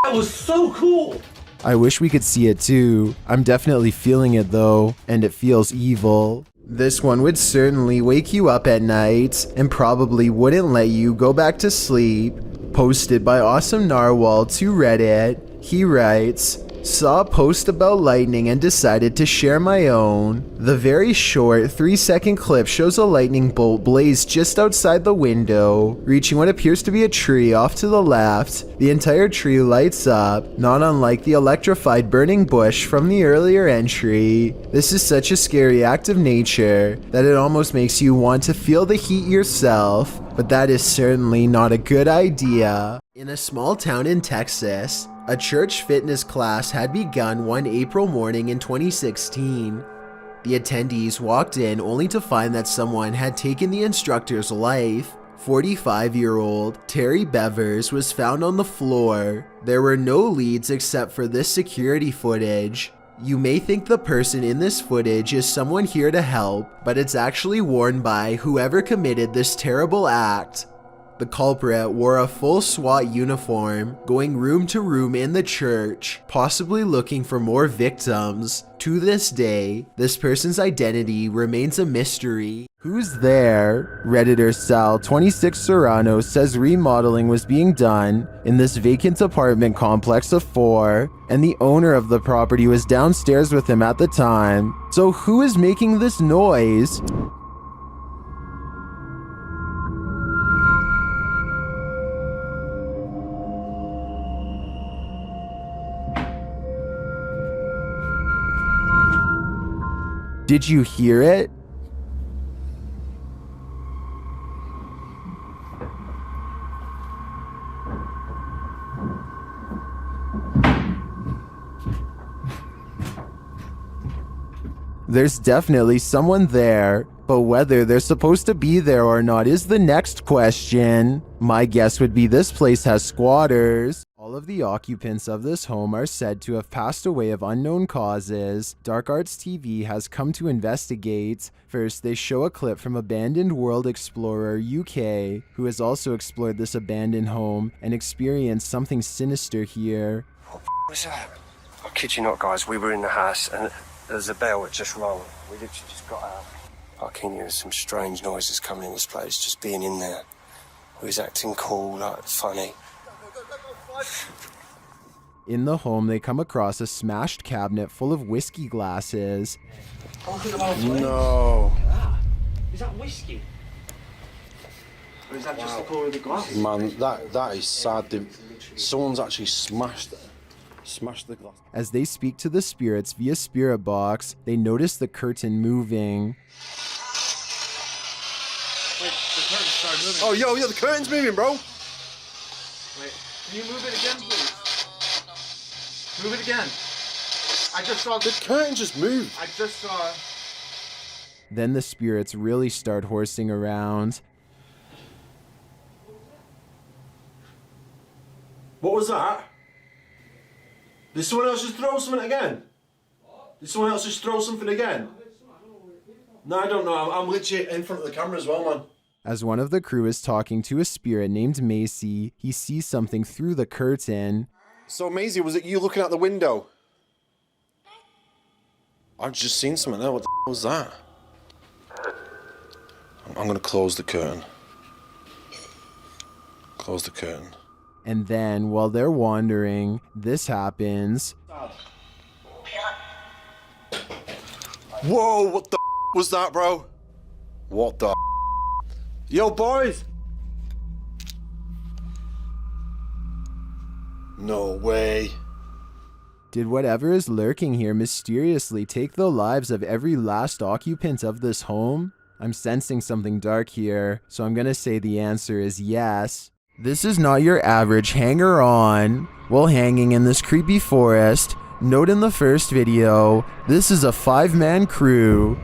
that was so cool. I wish we could see it too. I'm definitely feeling it though, and it feels evil. This one would certainly wake you up at night and probably wouldn't let you go back to sleep. Posted by Awesome Narwhal to Reddit, he writes, "Saw a post about lightning and decided to share my own. The very short 3-second clip shows a lightning bolt blaze just outside the window, reaching what appears to be a tree off to the left. The entire tree lights up, not unlike the electrified burning bush from the earlier entry. This is such a scary act of nature that it almost makes you want to feel the heat yourself, but that is certainly not a good idea." In a small town in Texas, a church fitness class had begun one April morning in 2016. The attendees walked in only to find that someone had taken the instructor's life. 45-year-old Terry Bevers was found on the floor. There were no leads except for this security footage. You may think the person in this footage is someone here to help, but it's actually worn by whoever committed this terrible act. The culprit wore a full SWAT uniform, going room to room in the church, possibly looking for more victims. To this day, this person's identity remains a mystery. Who's there? Redditor Sal26 Serrano says remodeling was being done in this vacant apartment complex of 4, and the owner of the property was downstairs with him at the time. So who is making this noise? Did you hear it? There's definitely someone there, but whether they're supposed to be there or not is the next question. My guess would be this place has squatters. All of the occupants of this home are said to have passed away of unknown causes. Dark Arts TV has come to investigate. First, they show a clip from Abandoned World Explorer UK, who has also explored this abandoned home and experienced something sinister here. What was that? I kid you not, guys, we were in the house and there was a bell that just rang. We literally just got out. I can hear some strange noises coming in this place, just being in there. We was acting cool, like funny. In the home, they come across a smashed cabinet full of whiskey glasses. No. Is that whiskey? Or is that just the colour of the glass? Man, that is sad. Someone's actually smashed the glass. As they speak to the spirits via spirit box, they notice the curtain moving. Wait, the curtain started moving. Oh, yo, the curtain's moving, bro. Wait, can you move it again, please? Move it again. I just saw... The curtain just moved. I just saw... Then the spirits really start horsing around. What was that? Did someone else just throw something again? Did someone else just throw something again? No, I don't know. I'm literally in front of the camera as well, man. As one of the crew is talking to a spirit named Macy, he sees something through the curtain. So, Maisie, was it you looking out the window? I've just seen something there. What the was that? I'm going to close the curtain. Close the curtain. And then, while they're wandering, this happens. Whoa, what the was that, bro? What the Yo, boys! No way. Did whatever is lurking here mysteriously take the lives of every last occupant of this home? I'm sensing something dark here, so I'm gonna say the answer is yes. This is not your average hanger-on. While hanging in this creepy forest, note in the first video, this is a 5-man crew.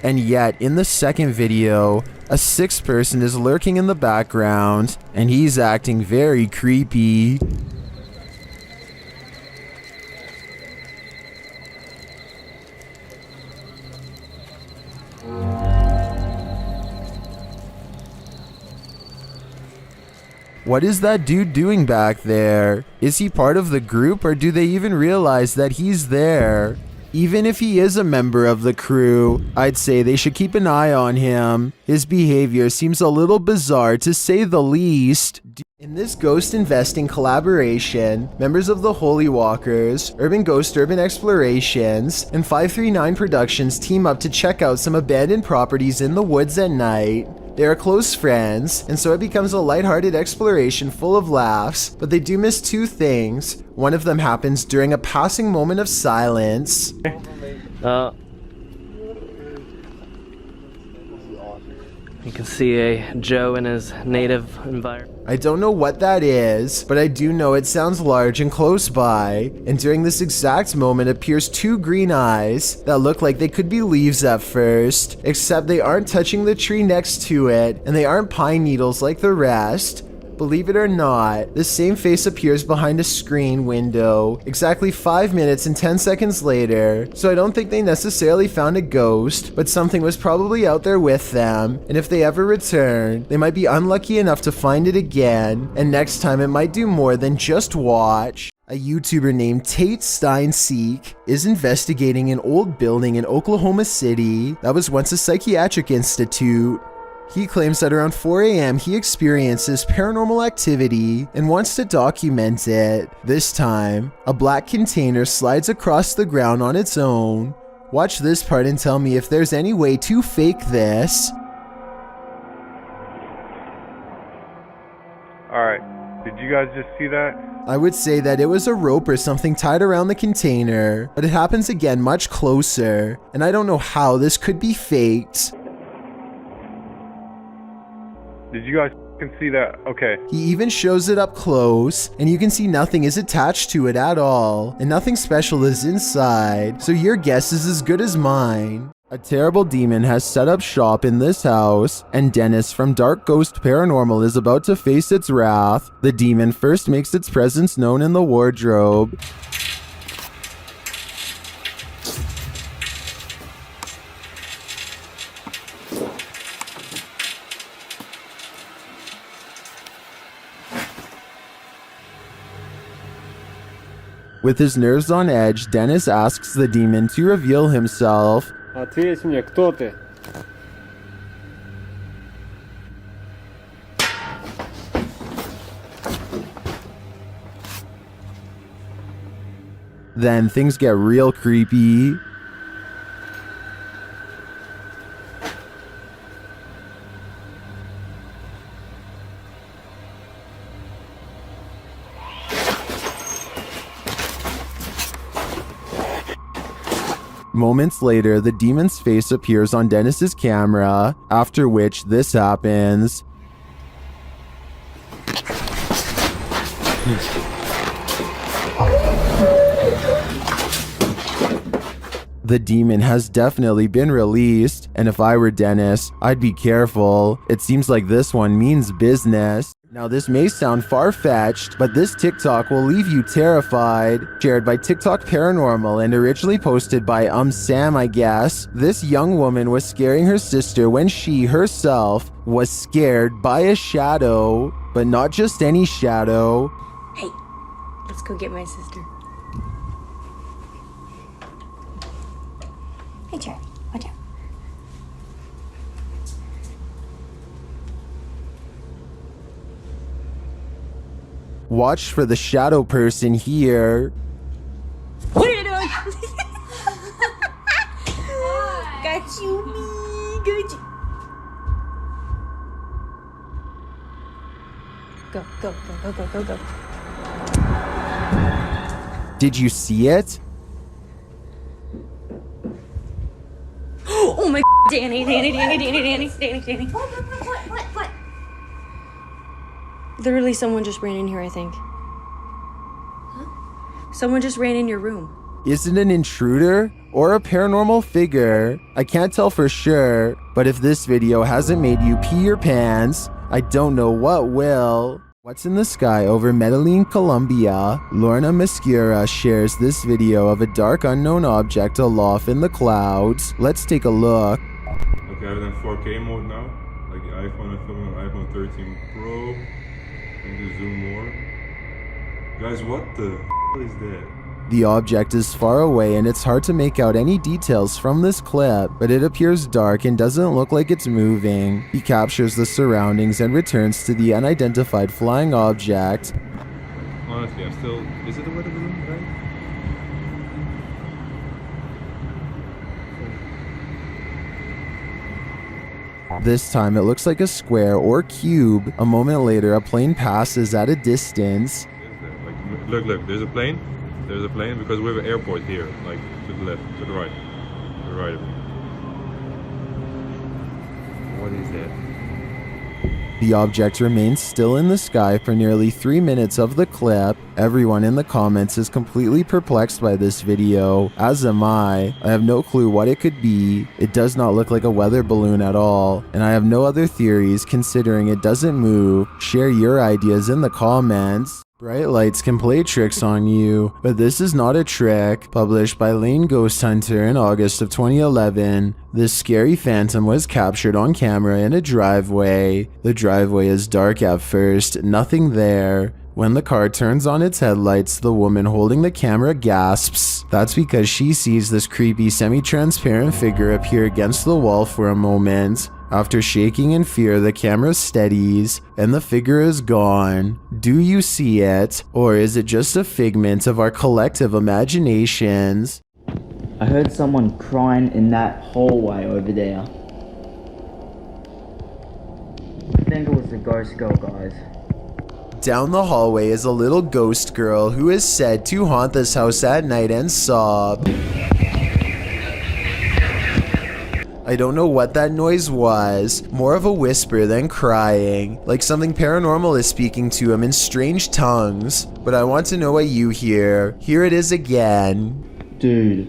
And yet, in the second video, a 6th person is lurking in the background, and he's acting very creepy. What is that dude doing back there? Is he part of the group, or do they even realize that he's there? Even if he is a member of the crew, I'd say they should keep an eye on him. His behavior seems a little bizarre, to say the least. In this ghost investing collaboration, members of the Holy Walkers, Urban Ghost Urban Explorations, and 539 Productions team up to check out some abandoned properties in the woods at night. They are close friends, and so it becomes a lighthearted exploration full of laughs, but they do miss two things. One of them happens during a passing moment of silence. You can see a Joe in his native environment. I don't know what that is, but I do know it sounds large and close by, and during this exact moment appears two green eyes that look like they could be leaves at first, except they aren't touching the tree next to it, and they aren't pine needles like the rest. Believe it or not, the same face appears behind a screen window exactly 5 minutes and 10 seconds later, so I don't think they necessarily found a ghost, but something was probably out there with them, and if they ever return, they might be unlucky enough to find it again, and next time it might do more than just watch. A YouTuber named Tate Stein Seek is investigating an old building in Oklahoma City that was once a psychiatric institute. He claims that around 4 a.m. he experiences paranormal activity and wants to document it. This time, a black container slides across the ground on its own. Watch this part and tell me if there's any way to fake this. Alright, did you guys just see that? I would say that it was a rope or something tied around the container, but it happens again much closer, and I don't know how this could be faked. Did you guys see that? Okay. He even shows it up close, and you can see nothing is attached to it at all, and nothing special is inside, so your guess is as good as mine. A terrible demon has set up shop in this house, and Dennis from Dark Ghost Paranormal is about to face its wrath. The demon first makes its presence known in the wardrobe. With his nerves on edge, Dennis asks the demon to reveal himself. Ответь мне, кто ты? Then things get real creepy. Moments later, the demon's face appears on Dennis's camera, after which this happens. The demon has definitely been released, and if I were Dennis, I'd be careful. It seems like this one means business. Now this may sound far-fetched, but this TikTok will leave you terrified. Shared by TikTok Paranormal and originally posted by Sam, I guess. This young woman was scaring her sister when she herself was scared by a shadow, but not just any shadow. Hey, let's go get my sister. Hey, Charlie, watch out. Watch for the shadow person here. What are you doing? Got you, me. Got you. Go, go, go, go, go, go, go. Did you see it? Oh my Danny. What? Literally, someone just ran in here, I think. Huh? Someone just ran in your room. Is it an intruder or a paranormal figure? I can't tell for sure, but if this video hasn't made you pee your pants, I don't know what will. What's in the sky over Medellin, Colombia? Lorna Mascara shares this video of a dark unknown object aloft in the clouds. Let's take a look. Okay, I'm in 4K mode now. Like the iPhone, I'm filming on iPhone 13 Pro. Can you zoom more? Guys, what the is that? The object is far away and it's hard to make out any details from this clip, but it appears dark and doesn't look like it's moving. He captures the surroundings and returns to the unidentified flying object. Honestly, I'm still... Is it a weather balloon, right? This time it looks like a square or cube. A moment later, a plane passes at a distance. Like, look, there's a plane. There's a plane because we have an airport here. Like, to the left, to the right. To the right of me. What is that? The object remains still in the sky for nearly 3 minutes of the clip. Everyone in the comments is completely perplexed by this video, as am I. I have no clue what it could be. It does not look like a weather balloon at all, and I have no other theories considering it doesn't move. Share your ideas in the comments. Bright lights can play tricks on you, but this is not a trick. Published by Lane Ghost Hunter in August of 2011, this scary phantom was captured on camera in a driveway. The driveway is dark at first, nothing there. When the car turns on its headlights, the woman holding the camera gasps. That's because she sees this creepy semi-transparent figure appear against the wall for a moment. After shaking in fear, the camera steadies, and the figure is gone. Do you see it, or is it just a figment of our collective imaginations? I heard someone crying in that hallway over there. I think it was the ghost girl, guys. Down the hallway is a little ghost girl who is said to haunt this house at night and sob. I don't know what that noise was, more of a whisper than crying, like something paranormal is speaking to him in strange tongues. But I want to know what you hear. Here it is again. Dude.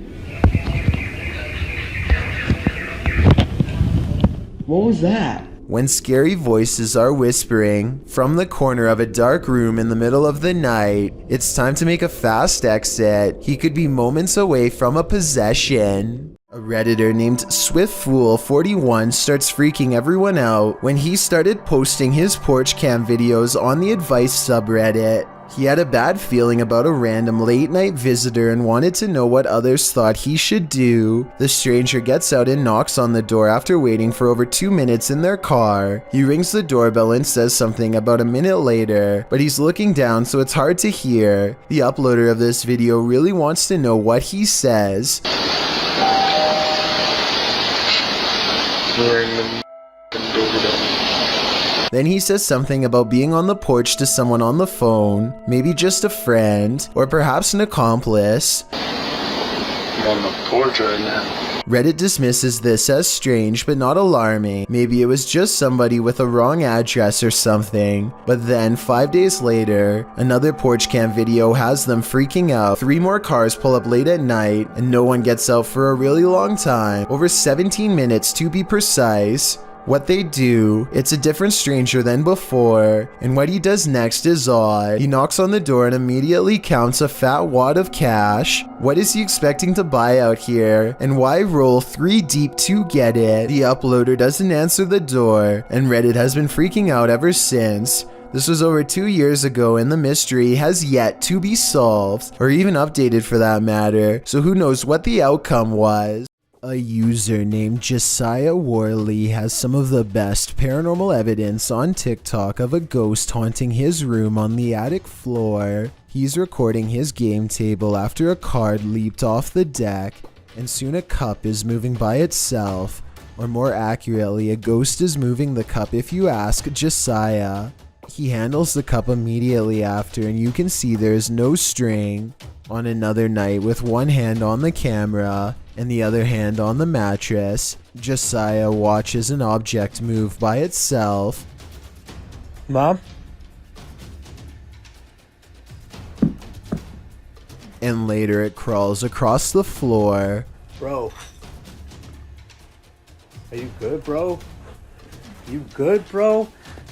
What was that? When scary voices are whispering from the corner of a dark room in the middle of the night, it's time to make a fast exit. He could be moments away from a possession. A Redditor named SwiftFool41 starts freaking everyone out when he started posting his porch cam videos on the advice subreddit. He had a bad feeling about a random late night visitor and wanted to know what others thought he should do. The stranger gets out and knocks on the door after waiting for over 2 minutes in their car. He rings the doorbell and says something about a minute later, but he's looking down so it's hard to hear. The uploader of this video really wants to know what he says. Then he says something about being on the porch to someone on the phone, maybe just a friend, or perhaps an accomplice. I'm on the porch right now. Reddit dismisses this as strange but not alarming. Maybe it was just somebody with a wrong address or something. But then 5 days later, another porch cam video has them freaking out. 3 more cars pull up late at night and no one gets out for a really long time, over 17 minutes to be precise. What they do, it's a different stranger than before, and what he does next is odd. He knocks on the door and immediately counts a fat wad of cash. What is he expecting to buy out here, and why roll 3 deep to get it? The uploader doesn't answer the door, and Reddit has been freaking out ever since. This was over 2 years ago and the mystery has yet to be solved, or even updated for that matter, so who knows what the outcome was. A user named Josiah Worley has some of the best paranormal evidence on TikTok of a ghost haunting his room on the attic floor. He's recording his game table after a card leaped off the deck, and soon a cup is moving by itself. Or more accurately, a ghost is moving the cup if you ask Josiah. He handles the cup immediately after and you can see there is no string. On another night, with one hand on the camera and the other hand on the mattress, Josiah watches an object move by itself. Mom? And later it crawls across the floor. Bro. Are you good, bro? You good, bro?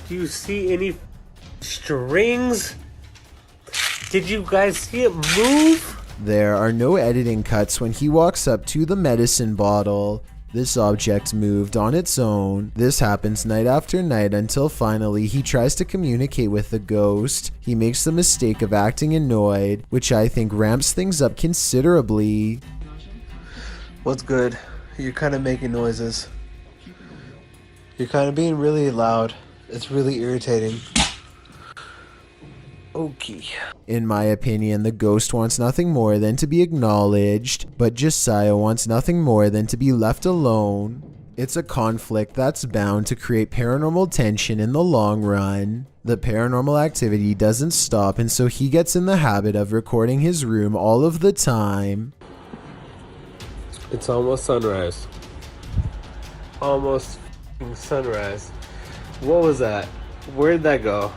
Do you see any strings? Did you guys see it move? There are no editing cuts when he walks up to the medicine bottle. This object moved on its own. This happens night after night until finally he tries to communicate with the ghost. He makes the mistake of acting annoyed, which I think ramps things up considerably. What's good? You're kind of making noises. You're kind of being really loud. It's really irritating. Okay. In my opinion, the ghost wants nothing more than to be acknowledged, but Josiah wants nothing more than to be left alone. It's a conflict that's bound to create paranormal tension in the long run. The paranormal activity doesn't stop, and so he gets in the habit of recording his room all of the time. It's almost sunrise. Almost sunrise. What was that? Where'd that go?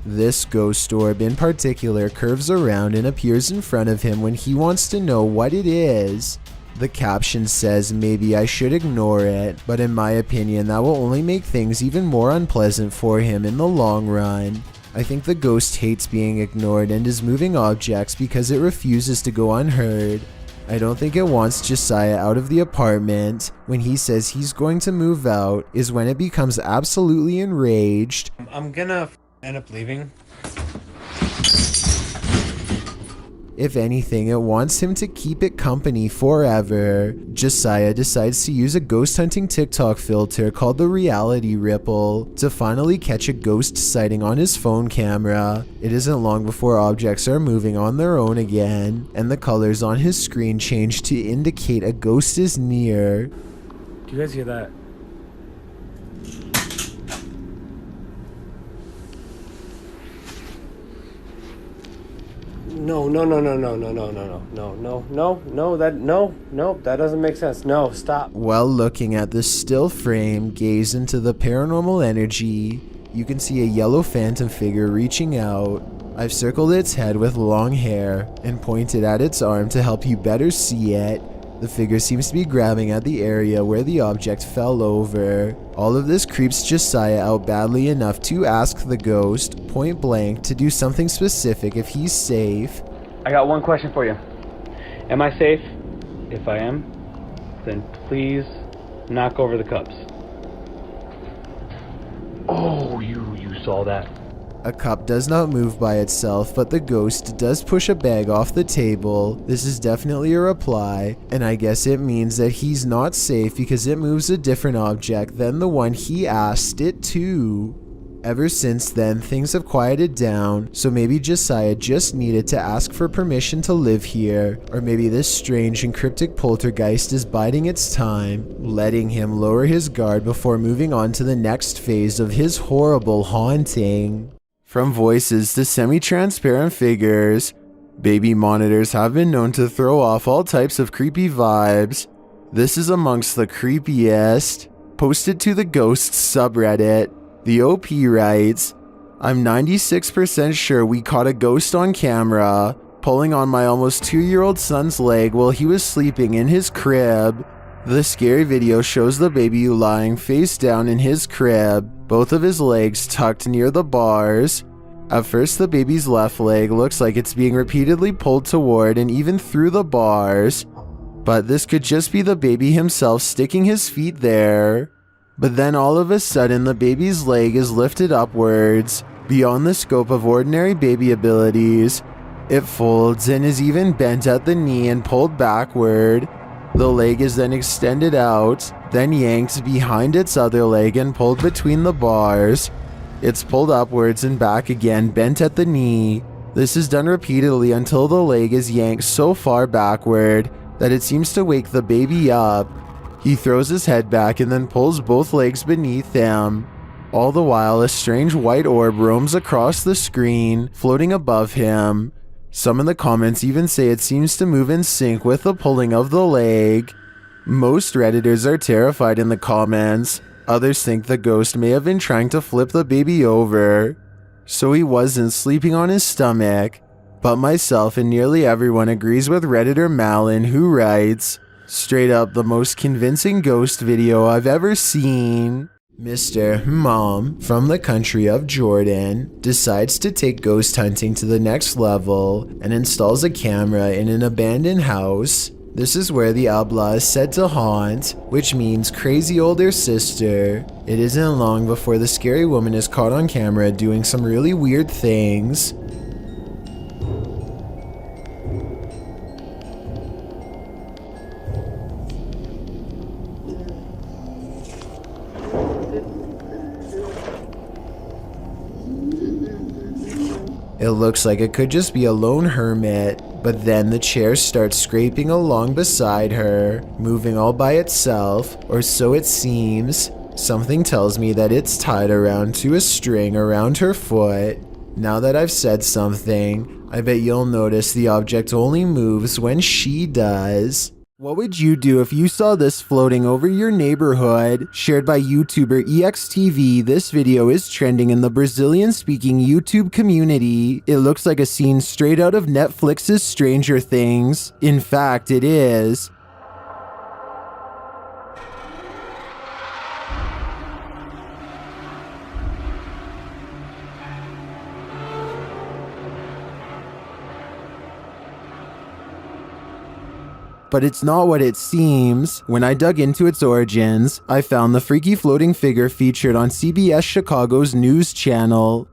This ghost orb in particular curves around and appears in front of him when he wants to know what it is. The caption says maybe I should ignore it, but in my opinion that will only make things even more unpleasant for him in the long run. I think the ghost hates being ignored and is moving objects because it refuses to go unheard. I don't think it wants Josiah out of the apartment. When he says he's going to move out is when it becomes absolutely enraged. I'm gonna end up leaving. If anything, it wants him to keep it company forever. Josiah decides to use a ghost hunting TikTok filter called the reality ripple to finally catch a ghost sighting on his phone camera. It isn't long before objects are moving on their own again, and the colors on his screen change to indicate a ghost is near. Do you guys hear that? No, that doesn't make sense. No, stop. While looking at the still frame, gaze into the paranormal energy, you can see a yellow phantom figure reaching out. I've circled its head with long hair and pointed at its arm to help you better see it. The figure seems to be grabbing at the area where the object fell over. All of this creeps Josiah out badly enough to ask the ghost, point blank, to do something specific if he's safe. I got one question for you. Am I safe? If I am, then please knock over the cups. Oh, you saw that. A cup does not move by itself, but the ghost does push a bag off the table. This is definitely a reply, and I guess it means that he's not safe because it moves a different object than the one he asked it to. Ever since then, things have quieted down, so maybe Josiah just needed to ask for permission to live here, or maybe this strange and cryptic poltergeist is biding its time, letting him lower his guard before moving on to the next phase of his horrible haunting. From voices to semi-transparent figures, baby monitors have been known to throw off all types of creepy vibes. This is amongst the creepiest. Posted to the Ghosts subreddit, the OP writes, I'm 96% sure we caught a ghost on camera, pulling on my almost 2-year-old son's leg while he was sleeping in his crib. The scary video shows the baby lying face down in his crib, both of his legs tucked near the bars. At first, the baby's left leg looks like it's being repeatedly pulled toward and even through the bars, but this could just be the baby himself sticking his feet there. But then all of a sudden, the baby's leg is lifted upwards, beyond the scope of ordinary baby abilities. It folds and is even bent at the knee and pulled backward. The leg is then extended out, then yanked behind its other leg and pulled between the bars. It's pulled upwards and back again, bent at the knee. This is done repeatedly until the leg is yanked so far backward that it seems to wake the baby up. He throws his head back and then pulls both legs beneath him. All the while, a strange white orb roams across the screen, floating above him. Some in the comments even say it seems to move in sync with the pulling of the leg. Most Redditors are terrified in the comments. Others think the ghost may have been trying to flip the baby over, so he wasn't sleeping on his stomach. But myself and nearly everyone agrees with Redditor Malin, who writes, straight up the most convincing ghost video I've ever seen. Mr. Mom from the country of Jordan decides to take ghost hunting to the next level and installs a camera in an abandoned house. This is where the Abla is said to haunt, which means crazy older sister. It isn't long before the scary woman is caught on camera doing some really weird things. It looks like it could just be a lone hermit, but then the chair starts scraping along beside her, moving all by itself, or so it seems. Something tells me that it's tied around to a string around her foot. Now that I've said something, I bet you'll notice the object only moves when she does. What would you do if you saw this floating over your neighborhood? Shared by YouTuber EXTV, this video is trending in the Brazilian-speaking YouTube community. It looks like a scene straight out of Netflix's Stranger Things. In fact, it is. But it's not what it seems. When I dug into its origins, I found the freaky floating figure featured on CBS Chicago's news channel.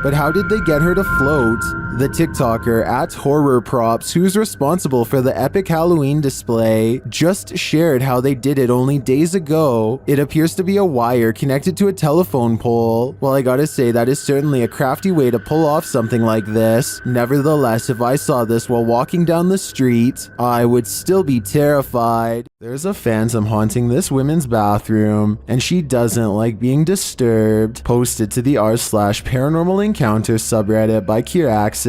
But how did they get her to float? The TikToker @HorrorProps, who's responsible for the epic Halloween display, just shared how they did it only days ago. It appears to be a wire connected to a telephone pole. Well, I gotta say, that is certainly a crafty way to pull off something like this. Nevertheless, if I saw this while walking down the street, I would still be terrified. There's a phantom haunting this women's bathroom, and she doesn't like being disturbed. Posted to the r/paranormal encounter subreddit by Kiraxis.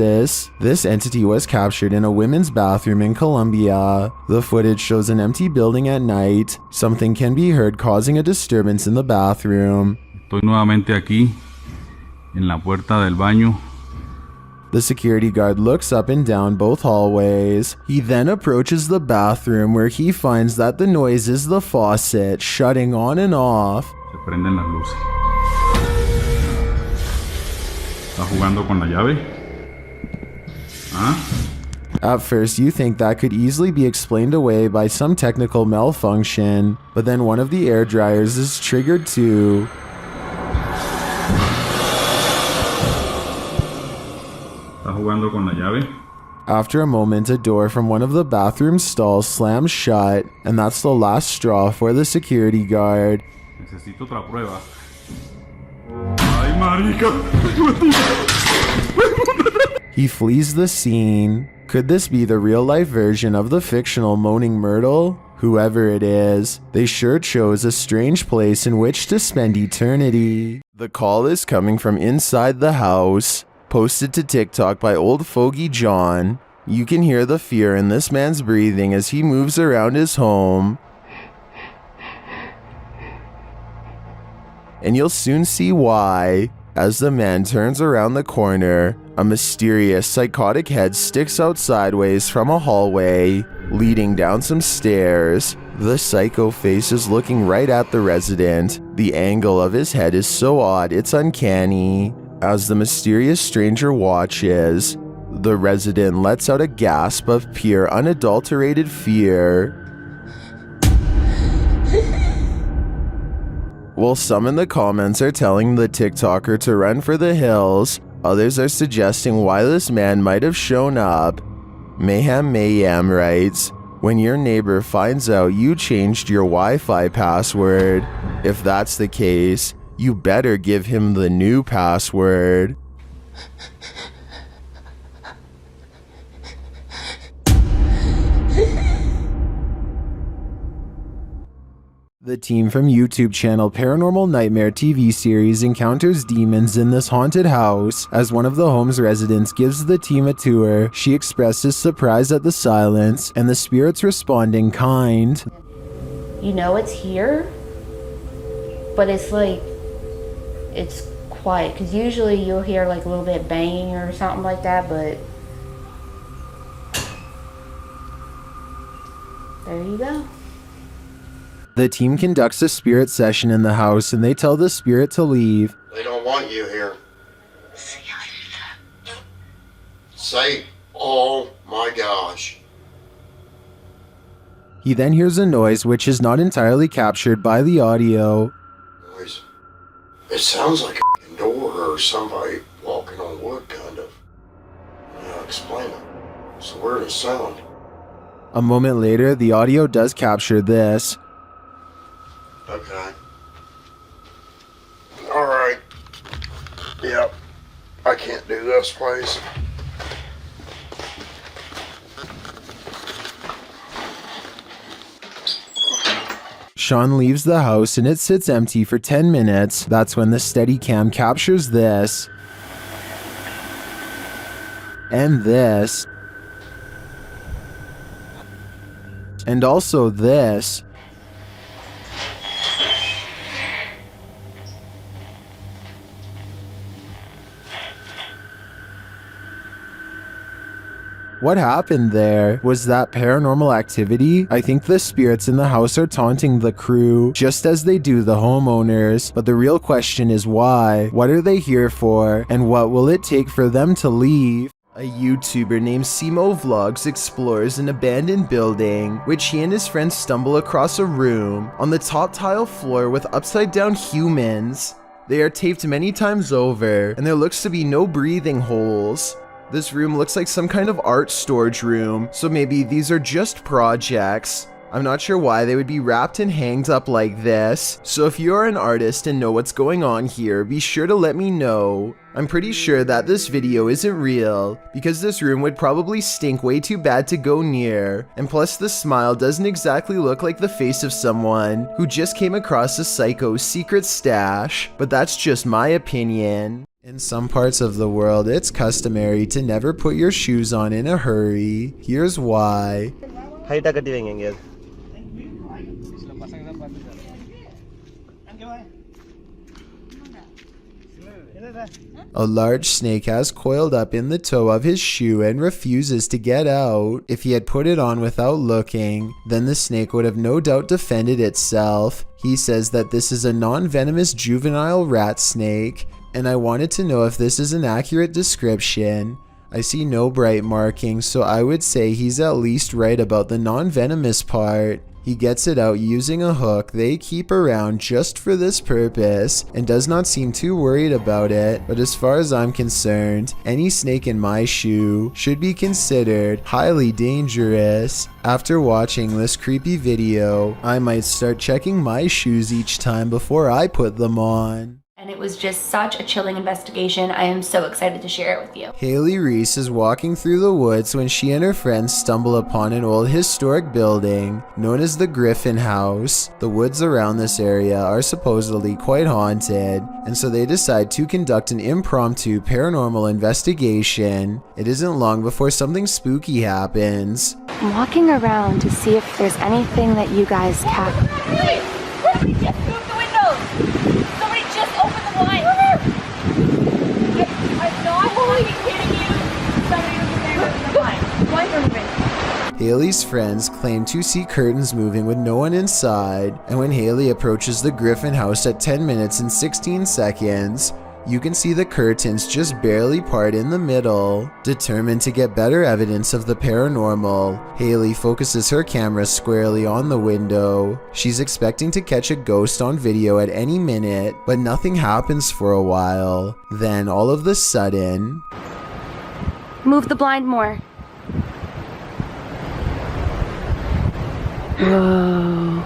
This entity was captured in a women's bathroom in Colombia. The footage shows an empty building at night. Something can be heard causing a disturbance in the bathroom. Estoy nuevamente aquí, en la puerta del baño. The security guard looks up and down both hallways. He then approaches the bathroom where he finds that the noise is the faucet shutting on and off. Se prenden las luces. ¿Está jugando con la llave? ¿Ah? At first, you think that could easily be explained away by some technical malfunction, but then one of the air dryers is triggered too. ¿Está jugando con la llave? After a moment, a door from one of the bathroom stalls slams shut, and that's the last straw for the security guard. Necesito otra prueba. Ay, marica. He flees the scene. Could this be the real-life version of the fictional Moaning Myrtle? Whoever it is, they sure chose a strange place in which to spend eternity. The call is coming from inside the house. Posted to TikTok by Old Fogey John. You can hear the fear in this man's breathing as he moves around his home. And you'll soon see why. As the man turns around the corner, a mysterious, psychotic head sticks out sideways from a hallway, leading down some stairs. The psycho face is looking right at the resident. The angle of his head is so odd, it's uncanny. As the mysterious stranger watches, the resident lets out a gasp of pure, unadulterated fear. While some in the comments are telling the TikToker to run for the hills, others are suggesting why this man might have shown up. Mayhem writes, when your neighbor finds out you changed your Wi-Fi password, if that's the case, you better give him the new password. The team from YouTube channel Paranormal Nightmare TV series encounters demons in this haunted house. As one of the home's residents gives the team a tour, she expresses surprise at the silence, and the spirits respond in kind. You know it's here, but it's like, it's quiet, because usually you'll hear like a little bit banging or something like that, but There you go. The team conducts a spirit session in the house and they tell the spirit to leave. They don't want you here. Say, oh my gosh. He then hears a noise which is not entirely captured by the audio. Noise. It sounds like a door or somebody walking on wood, kind of. Yeah, explain it. It's the weirdest sound. A moment later, the audio does capture this. Okay. Alright. Yep. I can't do this, please. Sean leaves the house and it sits empty for 10 minutes. That's when the Steadicam captures this. And this. And also this. What happened there? Was that paranormal activity? I think the spirits in the house are taunting the crew, just as they do the homeowners. But the real question is why? What are they here for? And what will it take for them to leave? A YouTuber named Simo Vlogs explores an abandoned building, which he and his friends stumble across a room on the top tile floor with upside down humans. They are taped many times over, and there looks to be no breathing holes. This room looks like some kind of art storage room, so maybe these are just projects. I'm not sure why they would be wrapped and hanged up like this, so if you're an artist and know what's going on here, be sure to let me know. I'm pretty sure that this video isn't real, because this room would probably stink way too bad to go near, and plus the smile doesn't exactly look like the face of someone who just came across a psycho's secret stash, but that's just my opinion. In some parts of the world, it's customary to never put your shoes on in a hurry. Here's why. A large snake has coiled up in the toe of his shoe and refuses to get out. If he had put it on without looking, then the snake would have no doubt defended itself. He says that this is a non-venomous juvenile rat snake, and I wanted to know if this is an accurate description. I see no bright markings, so I would say he's at least right about the non-venomous part. He gets it out using a hook they keep around just for this purpose and does not seem too worried about it, but as far as I'm concerned, any snake in my shoe should be considered highly dangerous. After watching this creepy video, I might start checking my shoes each time before I put them on. And it was just such a chilling investigation. I am so excited to share it with you. Haley Reese is walking through the woods when she and her friends stumble upon an old historic building known as the Griffin House. The woods around this area are supposedly quite haunted, and so they decide to conduct an impromptu paranormal investigation. It isn't long before something spooky happens. I'm walking around to see if there's anything that you guys capture. Somebody just moved the windows! Somebody just opened the blinds! I'm not fucking kidding you! Somebody was in there with the blinds. Blinds are moving. Haley's friends claim to see curtains moving with no one inside, and when Haley approaches the Griffin House at 10 minutes and 16 seconds, you can see the curtains just barely part in the middle. Determined to get better evidence of the paranormal, Haley focuses her camera squarely on the window. She's expecting to catch a ghost on video at any minute, but nothing happens for a while. Then all of a sudden... Move the blind more. Whoa.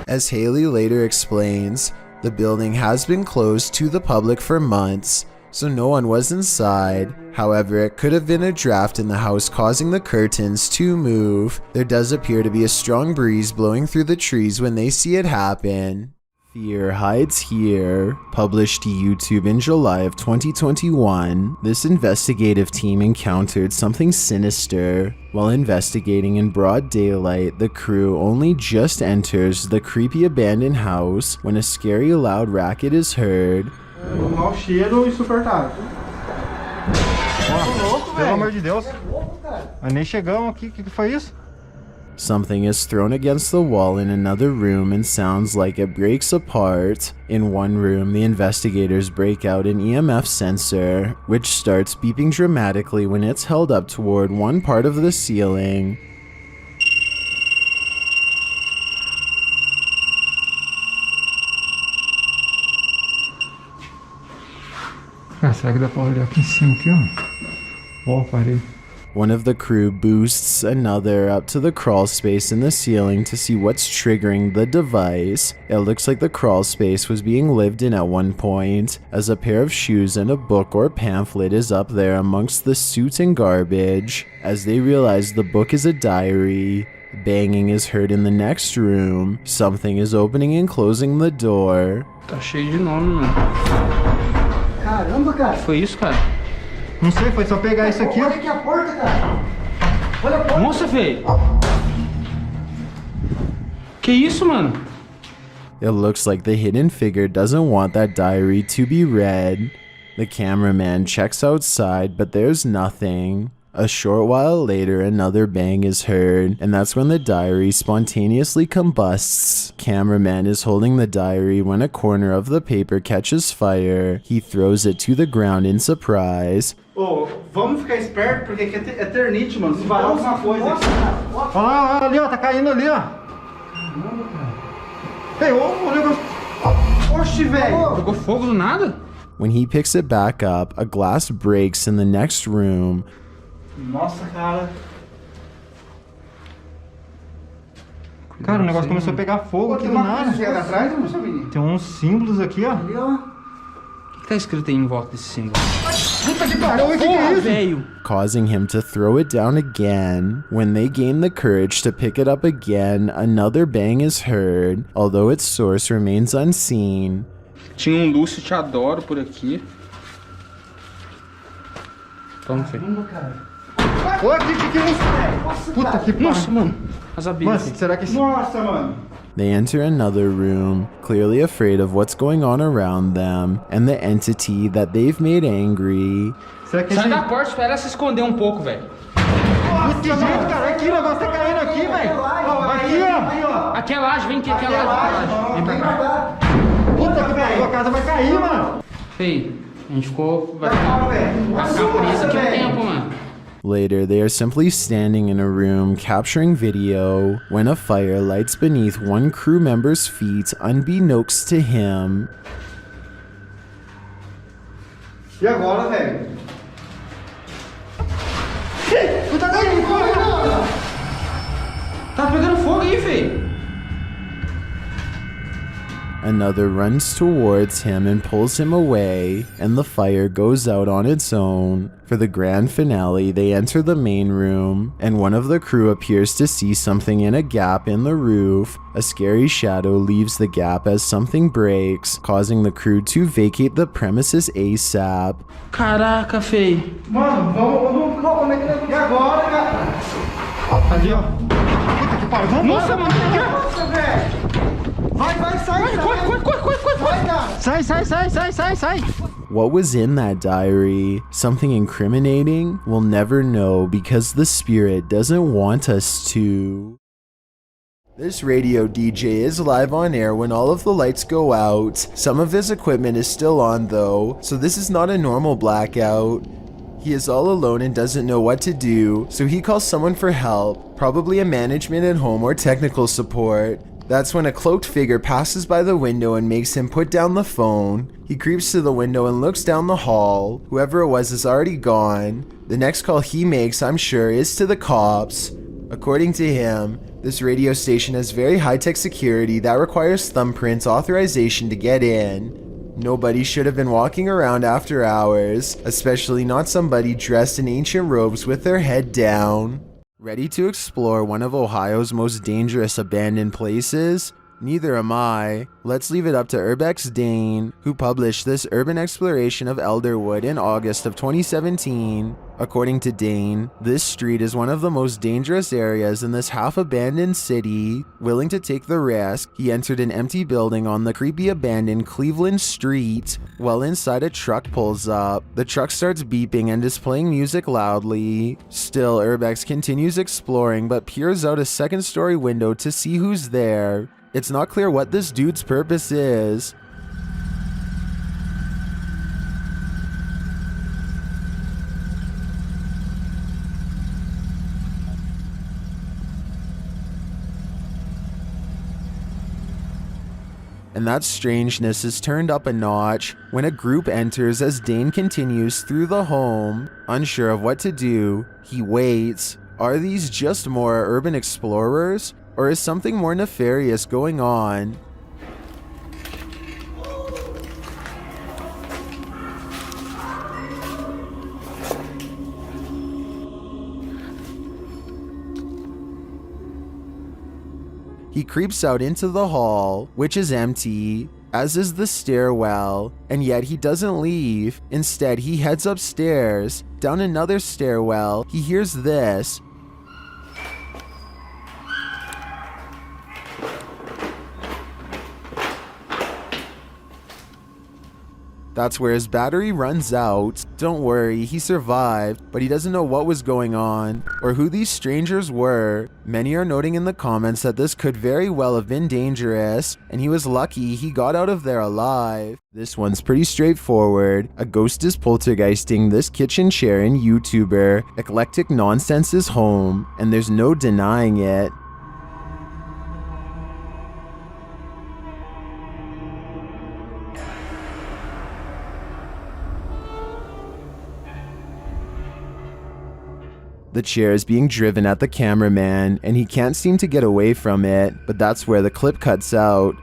As Haley later explains, the building has been closed to the public for months, so no one was inside. However, it could have been a draft in the house causing the curtains to move. There does appear to be a strong breeze blowing through the trees when they see it happen. Fear hides here. Published to YouTube in July of 2021, this investigative team encountered something sinister. While investigating in broad daylight, the crew only just enters the creepy abandoned house when a scary loud racket is heard. Mau cheiro insuportável. Pelo amor de Deus. Nós nem chegamos aqui, o que foi isso? Something is thrown against the wall in another room and sounds like it breaks apart. In one room, the investigators break out an EMF sensor, which starts beeping dramatically when it's held up toward one part of the ceiling. Ah, será que dá pra olhar aqui em cima, aqui, ó? Ó, parei. One of the crew boosts another up to the crawl space in the ceiling to see what's triggering the device. It looks like the crawl space was being lived in at one point, as a pair of shoes and a book or pamphlet is up there amongst the soot and garbage. As they realize the book is a diary, banging is heard in the next room. Something is opening and closing the door. Tá cheio de nome, mano. Caramba, cara. Foi isso, cara? Não sei, foi só pegar isso aqui. Olha aqui a porta, cara. Olha a porta. Nossa, velho. Que isso, mano? It looks like the hidden figure doesn't want that diary to be read. The cameraman checks outside, but there's nothing. A short while later, another bang is heard, and that's when the diary spontaneously combusts. Cameraman is holding the diary when a corner of the paper catches fire. He throws it to the ground in surprise. Ô, vamos ficar esperto, porque aqui é eternite, mano. Se varar alguma coisa aqui. Olha lá, ali, ó, tá caindo ali, ó. Caramba, cara. Ei, ô, o negócio. Oxi, velho. Pegou fogo do nada? When he picks it back up, a glass breaks in the next room. Nossa, cara. Cara, o negócio começou a pegar fogo aqui do nada. Tem uns símbolos aqui, ó. Ali, ó. O que tá escrito aí em volta desse símbolo? Puta que pariu, o que é isso? Velho. Causing him to throw it down again. When they gain the courage to pick it up again, another bang is heard, although its source remains unseen. Tinha Lúcio Te Adoro por aqui. Toma, filho. Olha aqui, que é isso, velho? Puta que pariu. Nossa, mano. As abelhas. Mano, será que... Nossa, mano. They enter another room, clearly afraid of what's going on around them and the entity that they've made angry. Sai da porta, espera ela se esconder um pouco, velho. Que jeito, cara. Aqui, o negócio tá caindo aqui, velho. Aqui, ó. Aqui é laje, vem aqui, aqui é laje. Vem pra cá. Puta que pariu, a casa vai cair, mano. Fei, a gente ficou... Vai ficar preso aqui um tempo, mano. Later, they are simply standing in a room capturing video when a fire lights beneath one crew member's feet unbeknownst to him. E agora, velho? Tá pegando fogo aí, feio. Another runs towards him and pulls him away, and the fire goes out on its own. For the grand finale, they enter the main room, and one of the crew appears to see something in a gap in the roof. A scary shadow leaves the gap as something breaks, causing the crew to vacate the premises ASAP. Caraca, feio. Mano, vamos como é que é? E agora, cara? Ali, ó. Puta que pariu. Vamos. Nossa, mano. Nossa, velho. Vai, sai. Corre. Sai. What was in that diary? Something incriminating? We'll never know because the spirit doesn't want us to. This radio DJ is live on air when all of the lights go out. Some of his equipment is still on though, so this is not a normal blackout. He is all alone and doesn't know what to do, so he calls someone for help, probably a management at home or technical support. That's when a cloaked figure passes by the window and makes him put down the phone. He creeps to the window and looks down the hall. Whoever it was is already gone. The next call he makes, I'm sure, is to the cops. According to him, this radio station has very high-tech security that requires thumbprints authorization to get in. Nobody should have been walking around after hours, especially not somebody dressed in ancient robes with their head down. Ready to explore one of Ohio's most dangerous abandoned places? Neither am I. Let's leave it up to Urbex Dane, who published this urban exploration of Elderwood in August of 2017. According to Dane, this street is one of the most dangerous areas in this half-abandoned city. Willing to take the risk, he entered an empty building on the creepy abandoned Cleveland Street. While inside, a truck pulls up. The truck starts beeping and is playing music loudly. Still, Urbex continues exploring but peers out a second-story window to see who's there. It's not clear what this dude's purpose is. And that strangeness is turned up a notch when a group enters as Dane continues through the home. Unsure of what to do, he waits. Are these just more urban explorers, or is something more nefarious going on? He creeps out into the hall, which is empty, as is the stairwell, and yet he doesn't leave. Instead, he heads upstairs. Down another stairwell, he hears this. That's where his battery runs out. Don't worry, he survived, but he doesn't know what was going on or who these strangers were. Many are noting in the comments that this could very well have been dangerous, and he was lucky he got out of there alive. This one's pretty straightforward. A ghost is poltergeisting this kitchen chair in YouTuber Eclectic Nonsense's home, and there's no denying it. The chair is being driven at the cameraman, and he can't seem to get away from it, but that's where the clip cuts out.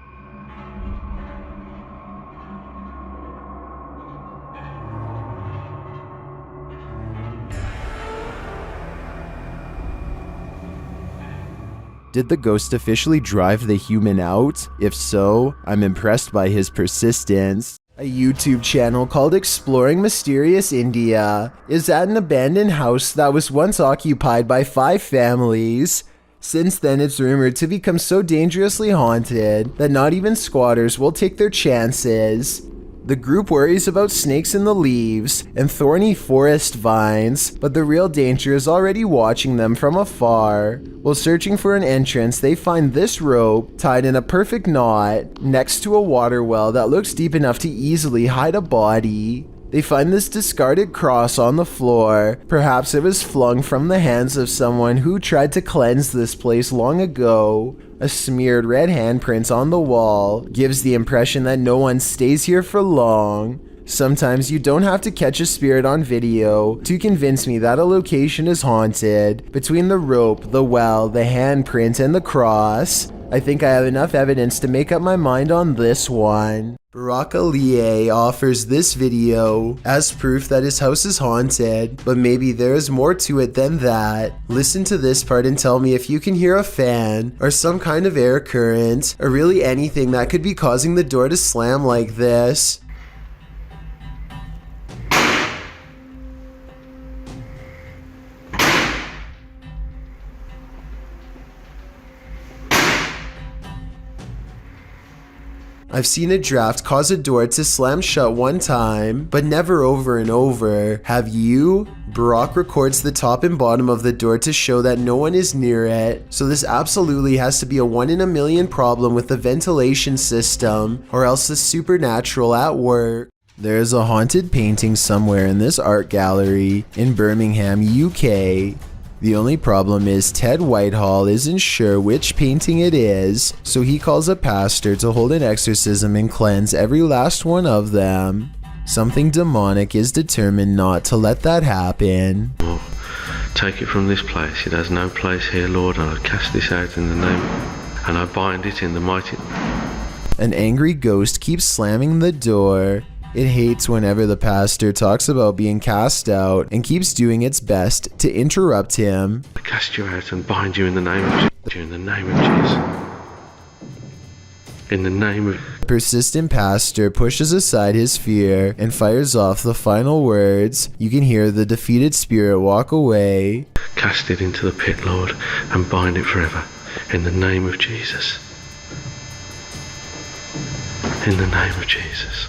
Did the ghost officially drive the human out? If so, I'm impressed by his persistence. A YouTube channel called Exploring Mysterious India is at an abandoned house that was once occupied by 5 families. Since then, it's rumored to become so dangerously haunted that not even squatters will take their chances. The group worries about snakes in the leaves and thorny forest vines, but the real danger is already watching them from afar. While searching for an entrance, they find this rope tied in a perfect knot next to a water well that looks deep enough to easily hide a body. They find this discarded cross on the floor. Perhaps it was flung from the hands of someone who tried to cleanse this place long ago. A smeared red handprint on the wall gives the impression that no one stays here for long. Sometimes you don't have to catch a spirit on video to convince me that a location is haunted. Between the rope, the well, the handprint, and the cross, I think I have enough evidence to make up my mind on this one. Barack Ali offers this video as proof that his house is haunted, but maybe there is more to it than that. Listen to this part and tell me if you can hear a fan or some kind of air current or really anything that could be causing the door to slam like this. I've seen a draft cause a door to slam shut one time, but never over and over. Have you? Barack records the top and bottom of the door to show that no one is near it, so this absolutely has to be a 1 in a million problem with the ventilation system, or else the supernatural at work. There's a haunted painting somewhere in this art gallery in Birmingham, UK. The only problem is Ted Whitehall isn't sure which painting it is, so he calls a pastor to hold an exorcism and cleanse every last one of them. Something demonic is determined not to let that happen. Take it from this place, it has no place here, Lord, and I cast this out in the name, and I bind it in the mighty... An angry ghost keeps slamming the door. It hates whenever the pastor talks about being cast out and keeps doing its best to interrupt him. I cast you out and bind you in the name of Jesus. In the name of Jesus. In the name of... Persistent pastor pushes aside his fear and fires off the final words. You can hear the defeated spirit walk away. Cast it into the pit, Lord, and bind it forever. In the name of Jesus. In the name of Jesus.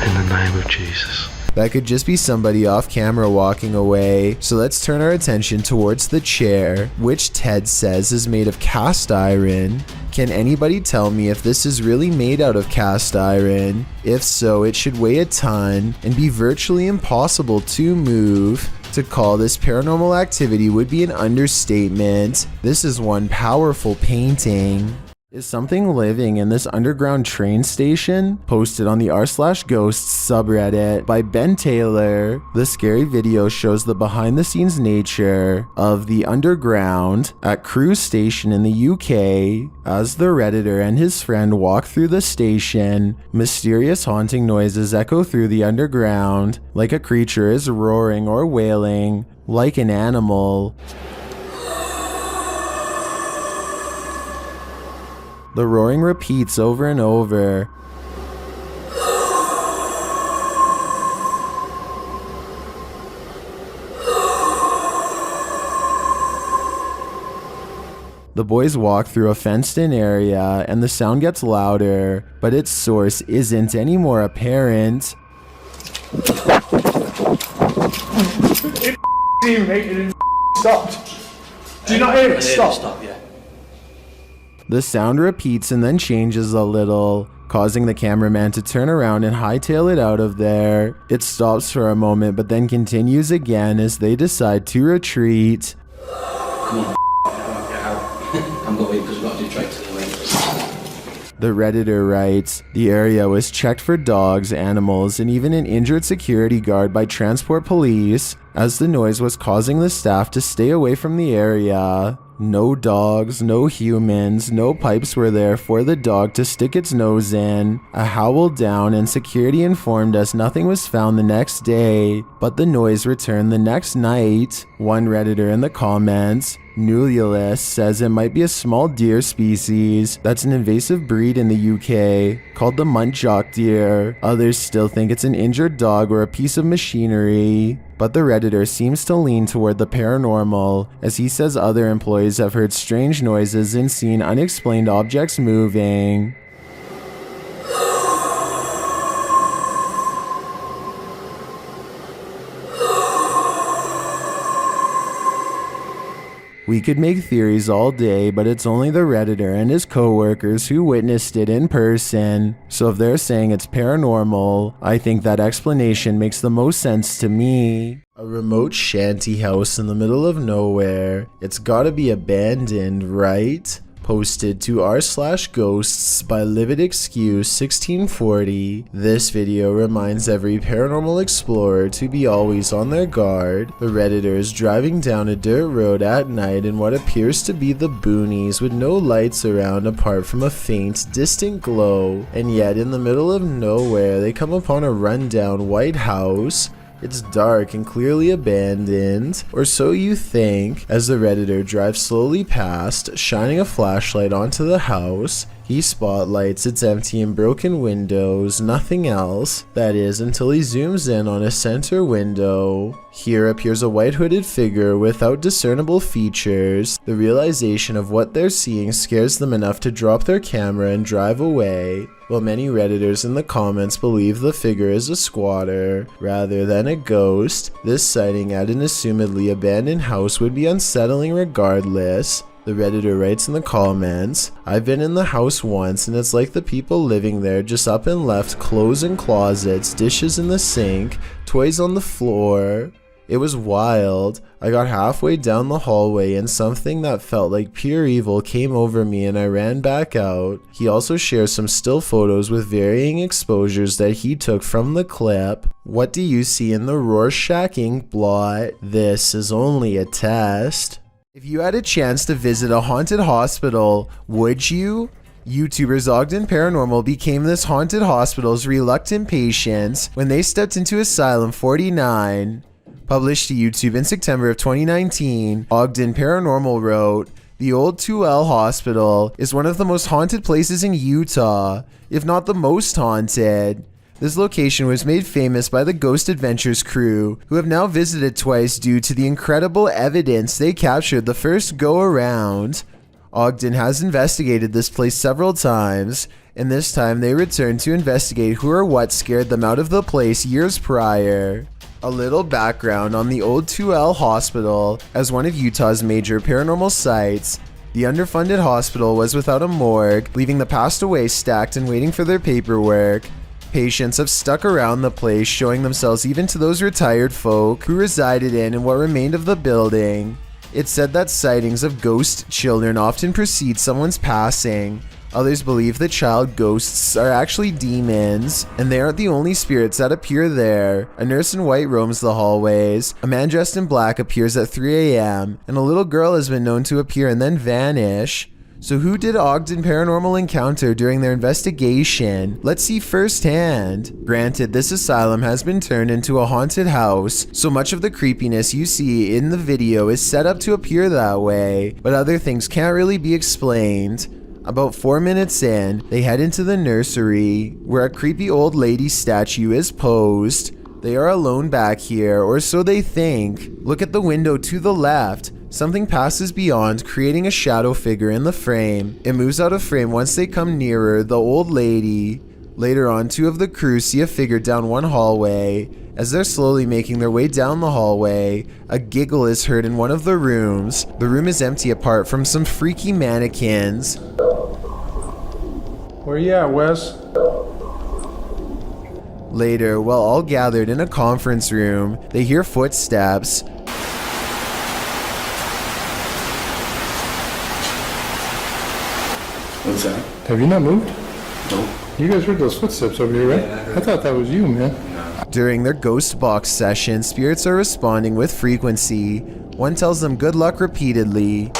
In the name of Jesus. That could just be somebody off camera walking away, so let's turn our attention towards the chair, which Ted says is made of cast iron. Can anybody tell me if this is really made out of cast iron? If so, it should weigh a ton and be virtually impossible to move. To call this paranormal activity would be an understatement. This is one powerful painting. Is something living in this underground train station? Posted on the r/ghosts subreddit by Ben Taylor. The scary video shows the behind the scenes nature of the underground at Crewe Station in the UK. As the Redditor and his friend walk through the station, mysterious haunting noises echo through the underground, like a creature is roaring or wailing, like an animal. The roaring repeats over and over. The boys walk through a fenced-in area, and the sound gets louder, but its source isn't any more apparent. It didn't make it, stopped. Do you not hear it? Stop. The sound repeats and then changes a little, causing the cameraman to turn around and hightail it out of there. It stops for a moment but then continues again as they decide to retreat. Come on, get out. I'm going because we've got to do tracks anyway. The Redditor writes, the area was checked for dogs, animals, and even an injured security guard by transport police, as the noise was causing the staff to stay away from the area. No dogs, no humans, no pipes were there for the dog to stick its nose in. A howl down, and security informed us nothing was found the next day, but the noise returned the next night. One Redditor in the comments, nerve-shattering, says it might be a small deer species that's an invasive breed in the UK called the muntjac deer. Others still think it's an injured dog or a piece of machinery. But the Redditor seems to lean toward the paranormal, as he says other employees have heard strange noises and seen unexplained objects moving. We could make theories all day, but it's only the Redditor and his co-workers who witnessed it in person. So if they're saying it's paranormal, I think that explanation makes the most sense to me. A remote shanty house in the middle of nowhere. It's gotta be abandoned, right? Posted to r/ghosts by Livid Excuse 1640. This video reminds every paranormal explorer to be always on their guard. The Redditor is driving down a dirt road at night in what appears to be the boonies with no lights around apart from a faint, distant glow. And yet in the middle of nowhere they come upon a rundown white house. It's dark and clearly abandoned, or so you think, as the Redditor drives slowly past, shining a flashlight onto the house. He spotlights its empty and broken windows, nothing else, that is, until he zooms in on a center window. Here appears a white hooded figure without discernible features. The realization of what they're seeing scares them enough to drop their camera and drive away. While many Redditors in the comments believe the figure is a squatter rather than a ghost, this sighting at an assumedly abandoned house would be unsettling regardless. The Redditor writes in the comments, I've been in the house once and it's like the people living there just up and left clothes in closets, dishes in the sink, toys on the floor. It was wild. I got halfway down the hallway and something that felt like pure evil came over me and I ran back out. He also shares some still photos with varying exposures that he took from the clip. What do you see in the Rorschach ink blot? This is only a test. If you had a chance to visit a haunted hospital, would you? YouTubers Ogden Paranormal became this haunted hospital's reluctant patients when they stepped into Asylum 49. Published to YouTube in September of 2019, Ogden Paranormal wrote, The old 2L Hospital is one of the most haunted places in Utah, if not the most haunted. This location was made famous by the Ghost Adventures crew, who have now visited twice due to the incredible evidence they captured the first go-around. Ogden has investigated this place several times, and this time they returned to investigate who or what scared them out of the place years prior. A little background on the old 2L Hospital. As one of Utah's major paranormal sites, the underfunded hospital was without a morgue, leaving the passed away stacked and waiting for their paperwork. Patients have stuck around the place, showing themselves even to those retired folk who resided in what remained of the building. It's said that sightings of ghost children often precede someone's passing. Others believe that child ghosts are actually demons, and they aren't the only spirits that appear there. A nurse in white roams the hallways, a man dressed in black appears at 3 a.m., and a little girl has been known to appear and then vanish. So who did Ogden Paranormal encounter during their investigation? Let's see firsthand. Granted, this asylum has been turned into a haunted house, so much of the creepiness you see in the video is set up to appear that way, but other things can't really be explained. About 4 minutes in, they head into the nursery, where a creepy old lady statue is posed. They are alone back here, or so they think. Look at the window to the left. Something passes beyond, creating a shadow figure in the frame. It moves out of frame once they come nearer the old lady. Later on, two of the crew see a figure down one hallway. As they're slowly making their way down the hallway, a giggle is heard in one of the rooms. The room is empty apart from some freaky mannequins. Where you at, Wes? Later, while all gathered in a conference room, they hear footsteps. What's that? Have you not moved? No. You guys heard those footsteps over here, right? Yeah, I thought that was you, man. During their ghost box session, spirits are responding with frequency. One tells them good luck repeatedly,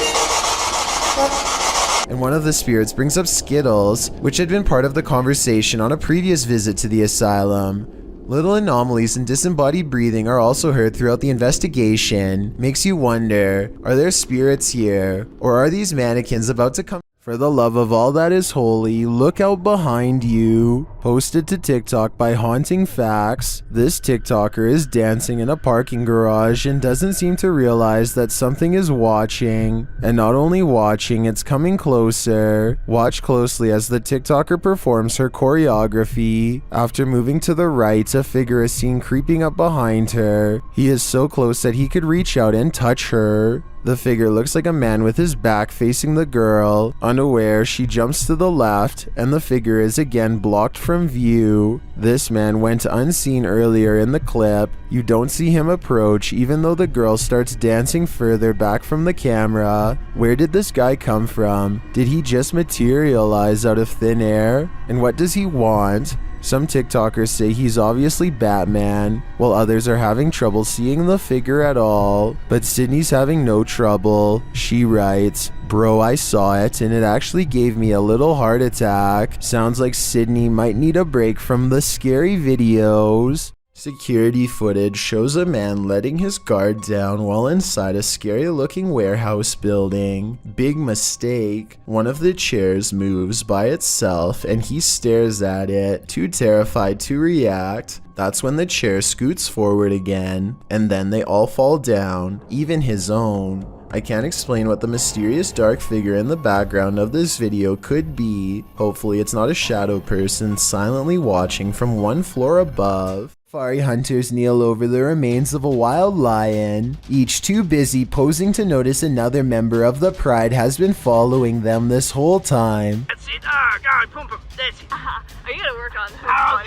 and one of the spirits brings up Skittles, which had been part of the conversation on a previous visit to the asylum. Little anomalies and disembodied breathing are also heard throughout the investigation. Makes you wonder, are there spirits here, or are these mannequins about to come? For the love of all that is holy, look out behind you. Posted to TikTok by Haunting Facts, this TikToker is dancing in a parking garage and doesn't seem to realize that something is watching. And not only watching, it's coming closer. Watch closely as the TikToker performs her choreography. After moving to the right, a figure is seen creeping up behind her. He is so close that he could reach out and touch her. The figure looks like a man with his back facing the girl. Unaware, she jumps to the left, and the figure is again blocked from view. This man went unseen earlier in the clip. You don't see him approach, even though the girl starts dancing further back from the camera. Where did this guy come from? Did he just materialize out of thin air? And what does he want? Some TikTokers say he's obviously Batman, while others are having trouble seeing the figure at all. But Sydney's having no trouble. She writes, "Bro, I saw it and it actually gave me a little heart attack. Sounds like Sydney might need a break from the scary videos." Security footage shows a man letting his guard down while inside a scary looking warehouse building. Big mistake. One of the chairs moves by itself and he stares at it, too terrified to react. That's when the chair scoots forward again, and then they all fall down, even his own. I can't explain what the mysterious dark figure in the background of this video could be. Hopefully it's not a shadow person silently watching from one floor above. Safari hunters kneel over the remains of a wild lion, each too busy posing to notice another member of the pride has been following them this whole time. That's it. Ah, God, pump him. That's it. Are you gonna work on that?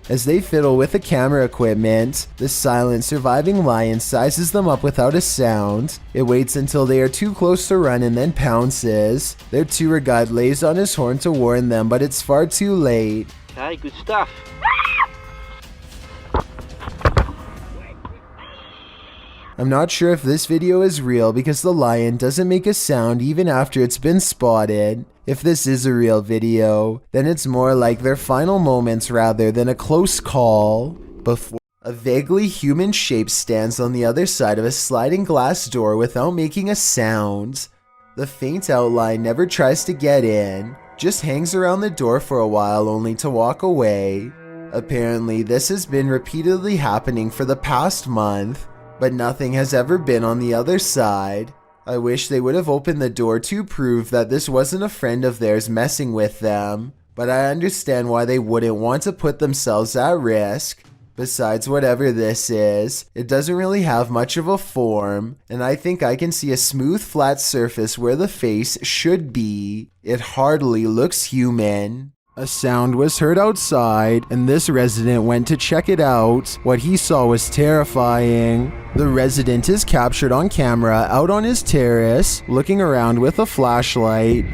As they fiddle with the camera equipment, the silent surviving lion sizes them up without a sound. It waits until they are too close to run and then pounces. Their tour guide lays on his horn to warn them, but it's far too late. Okay, good stuff. I'm not sure if this video is real because the lion doesn't make a sound even after it's been spotted. If this is a real video, then it's more like their final moments rather than a close call. Before A vaguely human shape stands on the other side of a sliding glass door without making a sound. The faint outline never tries to get in, just hangs around the door for a while only to walk away. Apparently, this has been repeatedly happening for the past month, but nothing has ever been on the other side. I wish they would have opened the door to prove that this wasn't a friend of theirs messing with them, but I understand why they wouldn't want to put themselves at risk. Besides whatever this is, it doesn't really have much of a form, and I think I can see a smooth flat surface where the face should be. It hardly looks human. A sound was heard outside, and this resident went to check it out. What he saw was terrifying. The resident is captured on camera out on his terrace, looking around with a flashlight.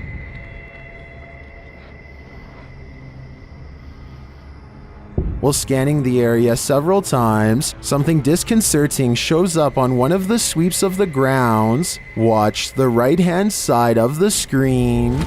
While scanning the area several times, something disconcerting shows up on one of the sweeps of the grounds. Watch the right-hand side of the screen.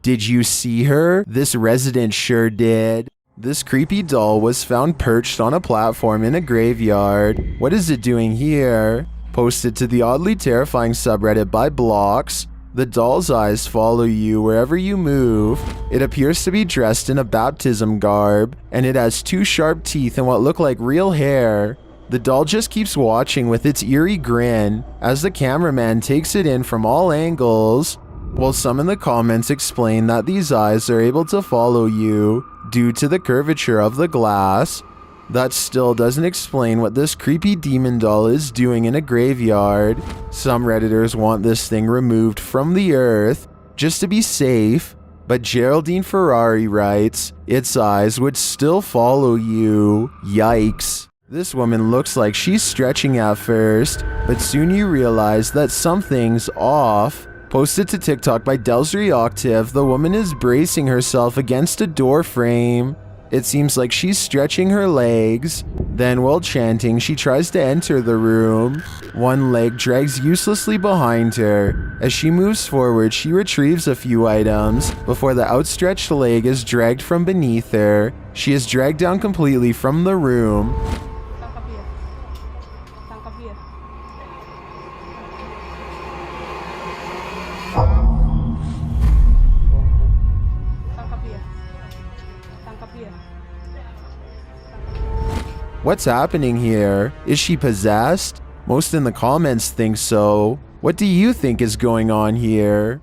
Did you see her? This resident sure did. This creepy doll was found perched on a platform in a graveyard. What is it doing here? Posted to the oddly terrifying subreddit by Blocks. The doll's eyes follow you wherever you move. It appears to be dressed in a baptism garb, and it has 2 sharp teeth and what look like real hair. The doll just keeps watching with its eerie grin as the cameraman takes it in from all angles. While some in the comments explain that these eyes are able to follow you due to the curvature of the glass, that still doesn't explain what this creepy demon doll is doing in a graveyard. Some Redditors want this thing removed from the earth just to be safe, but Geraldine Ferrari writes, its eyes would still follow you. Yikes. This woman looks like she's stretching at first, but soon you realize that something's off. Posted to TikTok by Delsry Octave, the woman is bracing herself against a door frame. It seems like she's stretching her legs. Then while chanting, she tries to enter the room. One leg drags uselessly behind her. As she moves forward, she retrieves a few items before the outstretched leg is dragged from beneath her. She is dragged down completely from the room. What's happening here? Is she possessed? Most in the comments think so. What do you think is going on here?